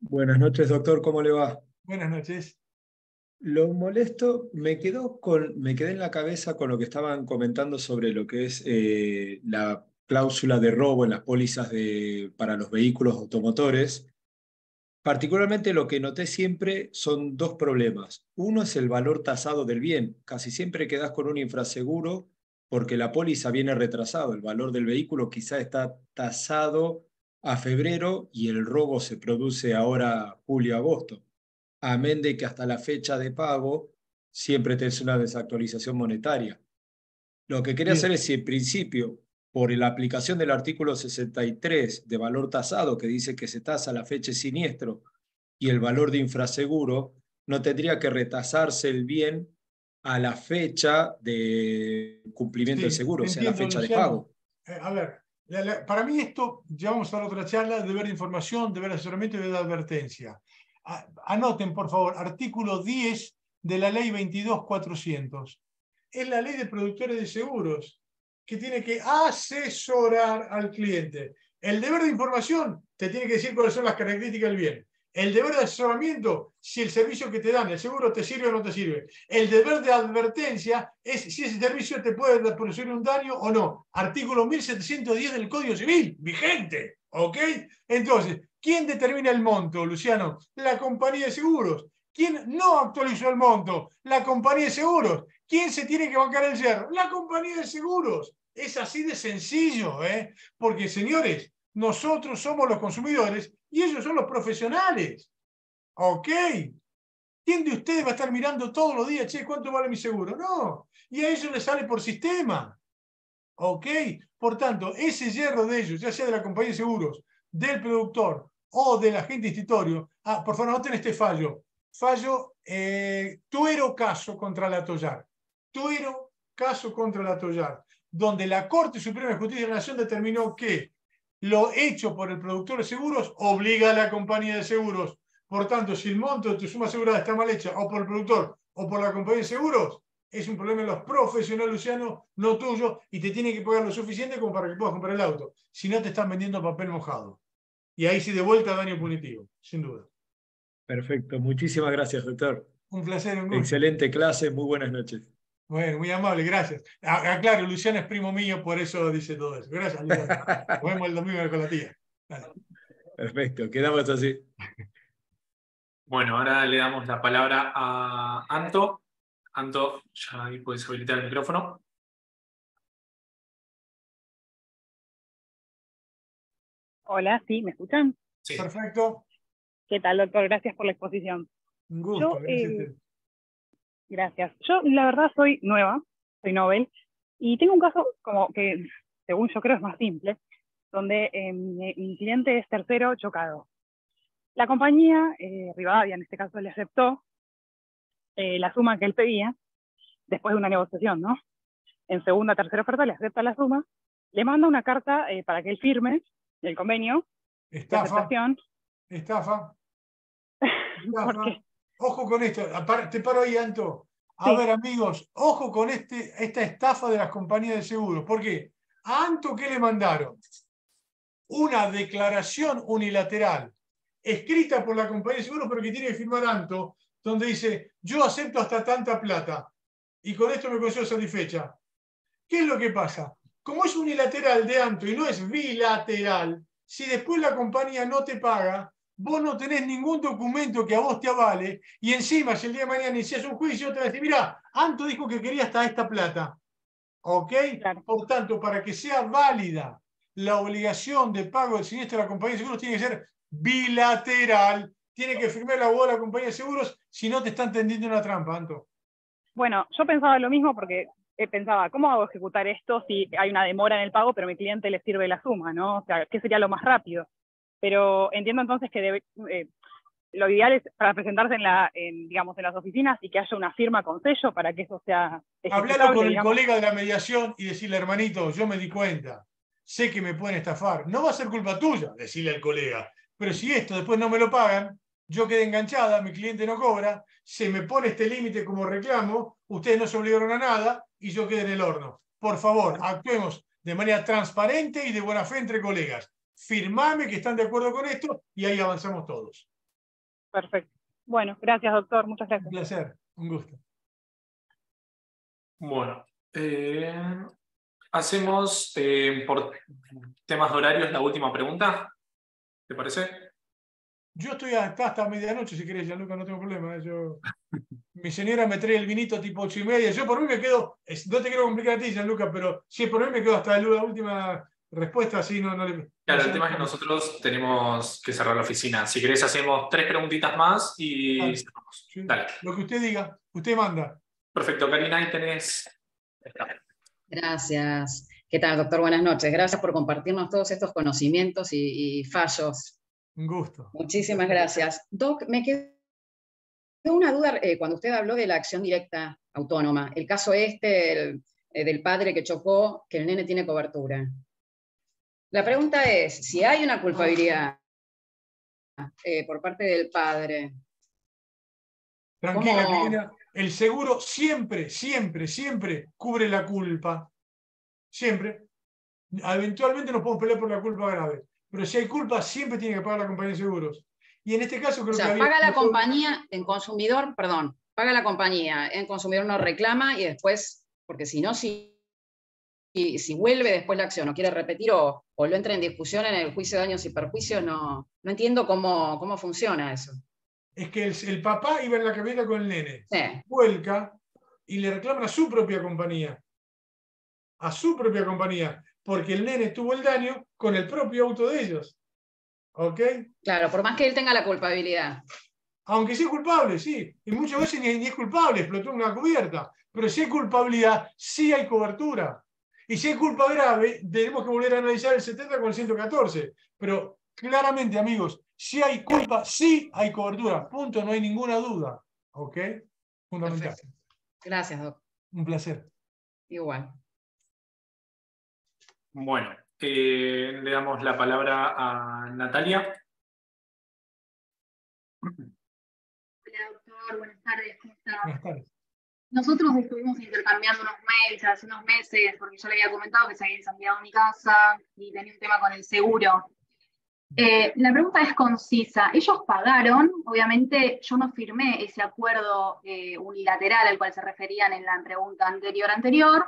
Buenas noches, doctor, ¿cómo le va? Buenas noches. Lo molesto, me quedé en la cabeza con lo que estaban comentando sobre lo que es la cláusula de robo en las pólizas para los vehículos automotores. Particularmente lo que noté siempre son 2 problemas. Uno es el valor tasado del bien. Casi siempre quedás con un infraseguro porque la póliza viene retrasado. El valor del vehículo quizá está tasado a febrero y el robo se produce ahora julio-agosto. Amén de que hasta la fecha de pago siempre tenés una desactualización monetaria. Lo que quería hacer es si en principio, por la aplicación del artículo 63 de valor tasado, que dice que se tasa la fecha de siniestro y el valor de infraseguro, no tendría que retasarse el bien a la fecha de cumplimiento del seguro, o sea, la entiendo, fecha de Luciano. pago. A ver, para mí esto, ya vamos a dar otra charla, deber de información, deber de asesoramiento y deber de advertencia. Anoten, por favor, artículo 10 de la ley 22.400. Es la ley de productores de seguros, que tiene que asesorar al cliente. El deber de información te tiene que decir cuáles son las características del bien. El deber de asesoramiento, si el servicio que te dan, el seguro te sirve o no te sirve. El deber de advertencia es si ese servicio te puede producir un daño o no. Artículo 1710 del Código Civil, vigente. ¿Ok? Entonces, ¿quién determina el monto, Luciano? La compañía de seguros. ¿Quién no actualizó el monto? La compañía de seguros. ¿Quién se tiene que bancar el hierro? La compañía de seguros. Es así de sencillo, ¿eh? Porque, señores, nosotros somos los consumidores y ellos son los profesionales. ¿Ok? ¿Quién de ustedes va a estar mirando todos los días, che, cuánto vale mi seguro? No. Y a ellos les sale por sistema. ¿Ok? Por tanto, ese hierro de ellos, ya sea de la compañía de seguros, del productor o del agente institutorio, por favor, noten este fallo. Fallo, Tuero caso contra la Toyar. Tuero caso contra la Toyar, donde la Corte Suprema de Justicia de la Nación determinó que lo hecho por el productor de seguros obliga a la compañía de seguros. Por tanto, si el monto de tu suma asegurada está mal hecha, o por el productor o por la compañía de seguros, es un problema de los profesionales, Luciano, no tuyo, y te tienen que pagar lo suficiente como para que puedas comprar el auto. Si no, te están vendiendo papel mojado. Y ahí sí, de vuelta, daño punitivo, sin duda. Perfecto, muchísimas gracias, doctor. Un placer, un gusto. Excelente clase, muy buenas noches. Bueno, muy amable, gracias. Claro, Luciano es primo mío, por eso dice todo eso. Gracias, Luciano. Nos vemos el domingo con la tía. Dale. Perfecto, quedamos así. Bueno, ahora le damos la palabra a Anto. Anto, ya ahí puedes habilitar el micrófono. Hola, ¿sí? ¿Me escuchan? Sí. Perfecto. ¿Qué tal, doctor? Gracias por la exposición. Un gusto, Gracias. Yo, la verdad, soy nueva, soy Nobel, y tengo un caso como que, según yo creo, es más simple, donde mi cliente es tercero chocado. La compañía, Rivadavia en este caso, le aceptó la suma que él pedía, después de una negociación, ¿no? En segunda, tercera oferta le acepta la suma, le manda una carta para que él firme el convenio de aceptación. Estafa. ¿Por qué? Ojo con esto, te paro ahí, Anto. A ver, amigos, ojo con esta estafa de las compañías de seguros. ¿Por qué? A Anto, ¿qué le mandaron? Una declaración unilateral, escrita por la compañía de seguros, pero que tiene que firmar Anto, donde dice, yo acepto hasta tanta plata, y con esto me considero satisfecha. ¿Qué es lo que pasa? Como es unilateral de Anto y no es bilateral, si después la compañía no te paga, vos no tenés ningún documento que a vos te avale, y encima, si el día de mañana inicias un juicio, te va a decir, mirá, Anto dijo que quería hasta esta plata. ¿Ok? Claro. Por tanto, para que sea válida la obligación de pago del siniestro de la compañía de seguros, tiene que ser bilateral. Tiene que firmar la abogado de la compañía de seguros, si no te están tendiendo una trampa, Anto. Bueno, yo pensaba lo mismo porque pensaba, ¿cómo hago ejecutar esto si hay una demora en el pago, pero a mi cliente le sirve la suma, ¿no? O sea, ¿qué sería lo más rápido? Pero entiendo entonces que lo ideal es para presentarse digamos, en las oficinas y que haya una firma con sello para que eso sea ejecutable. Hablalo con el digamos. colega de la mediación y decirle, hermanito, yo me di cuenta, sé que me pueden estafar. No va a ser culpa tuya, decirle al colega, pero si esto después no me lo pagan, yo quedé enganchada, mi cliente no cobra, se me pone este límite como reclamo, ustedes no se obligaron a nada y yo quedé en el horno. Por favor, actuemos de manera transparente y de buena fe entre colegas. Firmame que están de acuerdo con esto y ahí avanzamos todos. Perfecto. Bueno, gracias, doctor. Muchas gracias. Un placer, un gusto. Bueno, hacemos por temas de horarios la última pregunta. ¿Te parece? Yo estoy hasta medianoche, si querés, Gianluca, no tengo problema. Mi señora me trae el vinito tipo 8:30. Yo por mí me quedo, no te quiero complicar a ti, Gianluca, pero si por mí me quedo hasta la última respuesta, así no le... Claro, el tema es que nosotros tenemos que cerrar la oficina. Si querés, hacemos 3 preguntitas más y cerramos. Sí. Dale. Lo que usted diga, usted manda. Perfecto, Karina, ahí tenés. Gracias. ¿Qué tal, doctor? Buenas noches. Gracias por compartirnos todos estos conocimientos y fallos. Un gusto. Muchísimas gracias. Doc, me quedó una duda cuando usted habló de la acción directa autónoma. El caso del padre que chocó, que el nene tiene cobertura. La pregunta es, si hay una culpabilidad por parte del padre... Tranquila, ¿cómo? Karina. El seguro siempre cubre la culpa. Siempre. Eventualmente nos podemos pelear por la culpa grave. Pero si hay culpa, siempre tiene que pagar la compañía de seguros. Y en este caso creo o sea, que paga la compañía en consumidor, perdón, paga la compañía, en consumidor no reclama y después, porque si no, si vuelve después la acción o quiere repetir o lo entra en discusión en el juicio de daños y perjuicios, no entiendo cómo funciona eso. Es que el papá iba en la camioneta con el nene, Sí. vuelca y le reclaman a su propia compañía. A su propia compañía. Porque el nene tuvo el daño con el propio auto de ellos. ¿Ok? Claro, por más que él tenga la culpabilidad. Aunque sea culpable, sí. Y muchas veces ni es culpable, explotó una cubierta. Pero si hay culpabilidad, sí hay cobertura. Y si hay culpa grave, tenemos que volver a analizar el 70 con el 114. Pero claramente, amigos, si hay culpa, sí hay cobertura. Punto, no hay ninguna duda. ¿Ok? Fundamental. Perfecto. Gracias, Doc. Un placer. Igual. Bueno, le damos la palabra a Natalia. Hola, doctor. Buenas tardes. ¿Cómo está? Buenas tardes. Nosotros estuvimos intercambiando unos mails hace unos meses, porque yo le había comentado que se había incendiado mi casa y tenía un tema con el seguro. La pregunta es concisa. Ellos pagaron, obviamente yo no firmé ese acuerdo unilateral al cual se referían en la pregunta anterior,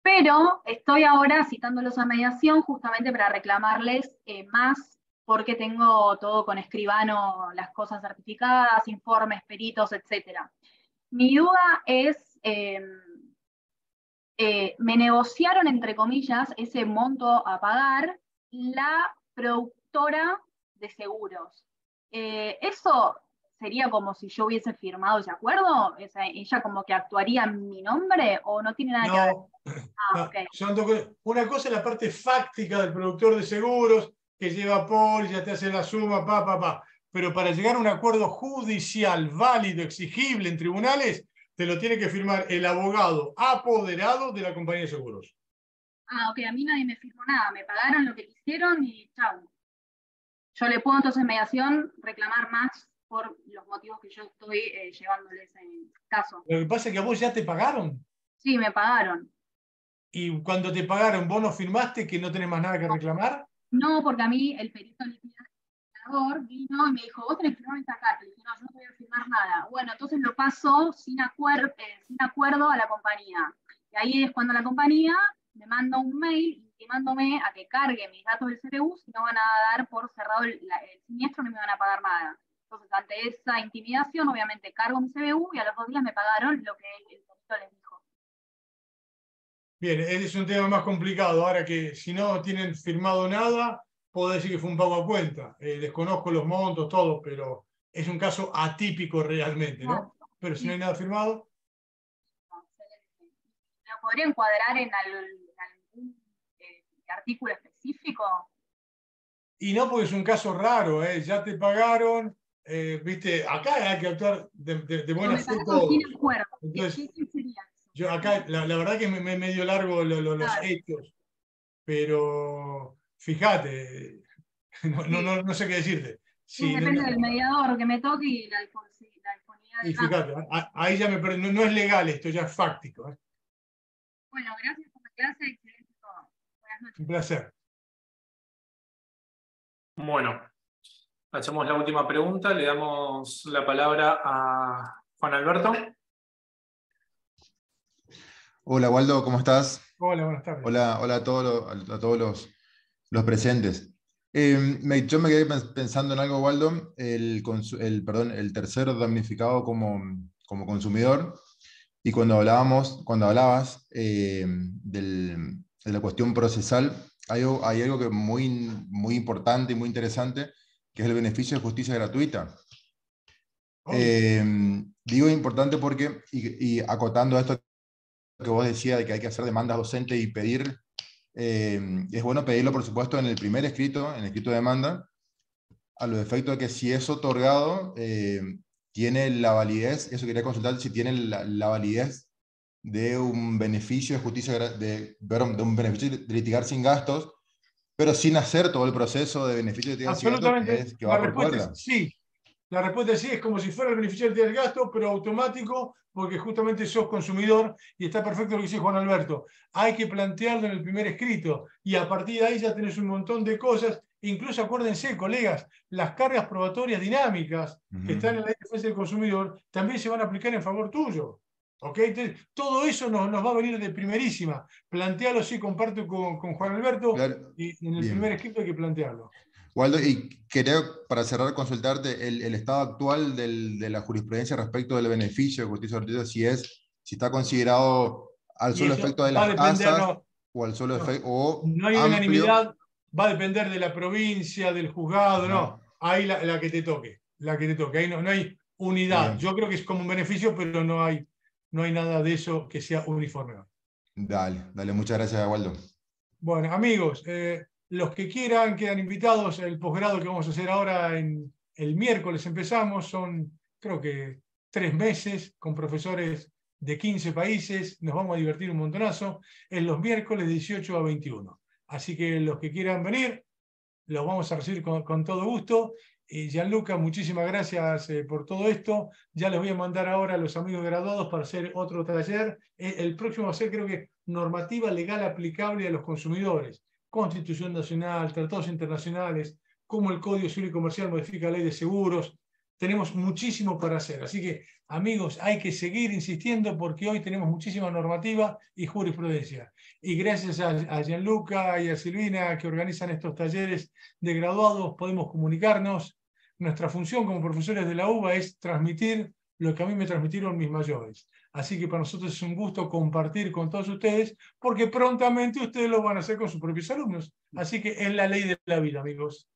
pero estoy ahora citándolos a mediación justamente para reclamarles más, porque tengo todo con escribano, las cosas certificadas, informes, peritos, etc. Mi duda es, me negociaron, entre comillas, ese monto a pagar la productora de seguros. ¿Eso sería como si yo hubiese firmado ese acuerdo? ¿Ella como que actuaría en mi nombre o no tiene nada que ver? No, Okay. una cosa es la parte fáctica del productor de seguros, que lleva póliza, te hace la suma, pero para llegar a un acuerdo judicial válido, exigible en tribunales, te lo tiene que firmar el abogado apoderado de la compañía de seguros. Ok, a mí nadie me firmó nada, me pagaron lo que quisieron y chau. Yo le puedo entonces en mediación reclamar más por los motivos que yo estoy llevándoles en caso. Lo que pasa es que a vos ya te pagaron. Sí, me pagaron. Y cuando te pagaron, ¿vos no firmaste que no tenés más nada que reclamar? No, porque a mí el perito liquidador vino y me dijo, vos tenés que firmar esta carta. Y dije, no, yo no voy a firmar nada. Bueno, entonces lo paso sin acuerdo a la compañía. Y ahí es cuando la compañía me manda un mail intimándome a que cargue mis datos del CBU, si no van a dar por cerrado el siniestro, no me van a pagar nada. Entonces, ante esa intimidación, obviamente cargo mi CBU y a los 2 días me pagaron lo que el perito les dijo. Bien, ese es un tema más complicado. Ahora que si no tienen firmado nada, puedo decir que fue un pago a cuenta. Desconozco los montos, todo, pero es un caso atípico realmente, ¿no? Pero si no hay nada firmado. ¿Lo podría encuadrar en algún artículo específico? Y no, porque es un caso raro, ¿eh? Ya te pagaron, viste, acá hay que actuar de buena fe todos. Entonces, yo acá, la verdad que me medio largo los hechos, pero fíjate, no sé qué decirte. Sí, depende del mediador que me toque y la disponibilidad y del fíjate, ahí ya me perdí, no es legal esto, ya es fáctico. Bueno, gracias por la clase, excelente todo. Buenas noches. Un placer. Bueno, hacemos la última pregunta, le damos la palabra a Juan Alberto. Hola Waldo, ¿cómo estás? Hola, buenas tardes. Hola a todos los presentes. Yo me quedé pensando en algo, Waldo, el tercer damnificado como consumidor, y cuando hablabas de la cuestión procesal, hay algo que muy importante y muy interesante, que es el beneficio de justicia gratuita. Digo importante porque, y acotando esto que vos decías de que hay que hacer demandas docentes y pedir, es bueno pedirlo, por supuesto, en el primer escrito, en el escrito de demanda, a los efectos de que si es otorgado, tiene la validez, eso quería consultar, si tiene la validez de un beneficio de justicia, de un beneficio de litigar sin gastos, pero sin hacer todo el proceso de beneficio de litigar sin gastos, que va por cuerda. Sí. La respuesta es sí, es como si fuera el beneficio del gasto, pero automático, porque justamente sos consumidor, y está perfecto lo que dice Juan Alberto. Hay que plantearlo en el primer escrito, y a partir de ahí ya tenés un montón de cosas. Incluso acuérdense, colegas, las cargas probatorias dinámicas que están en la defensa del consumidor también se van a aplicar en favor tuyo. ¿Okay? Entonces, todo eso nos va a venir de primerísima. Plantearlo, sí, comparto con Juan Alberto, claro. Y en el primer escrito hay que plantearlo. Waldo, y quería, para cerrar, consultarte el estado actual de la jurisprudencia respecto del beneficio de justicia gratuita, si está considerado al solo efecto de las casas o al solo efecto. No hay unanimidad, va a depender de la provincia, del juzgado, no. Ahí la que te toque, ahí no hay unidad. Bien. Yo creo que es como un beneficio, pero no hay nada de eso que sea uniforme. Dale, muchas gracias, Waldo. Bueno, amigos, los que quieran quedan invitados al posgrado que vamos a hacer ahora el miércoles. Empezamos, son creo que 3 meses con profesores de 15 países. Nos vamos a divertir un montonazo en los miércoles de 18 a 21. Así que los que quieran venir, los vamos a recibir con todo gusto. Gianluca, muchísimas gracias por todo esto. Ya les voy a mandar ahora a los amigos graduados para hacer otro taller. El próximo va a ser, creo que, normativa legal aplicable a los consumidores. Constitución Nacional, tratados internacionales, cómo el Código Civil y Comercial modifica la ley de seguros. Tenemos muchísimo para hacer. Así que, amigos, hay que seguir insistiendo porque hoy tenemos muchísima normativa y jurisprudencia. Y gracias a Gianluca y a Silvina que organizan estos talleres de graduados, podemos comunicarnos. Nuestra función como profesores de la UBA es transmitir lo que a mí me transmitieron mis mayores. Así que para nosotros es un gusto compartir con todos ustedes, porque prontamente ustedes lo van a hacer con sus propios alumnos. Así que es la ley de la vida, amigos.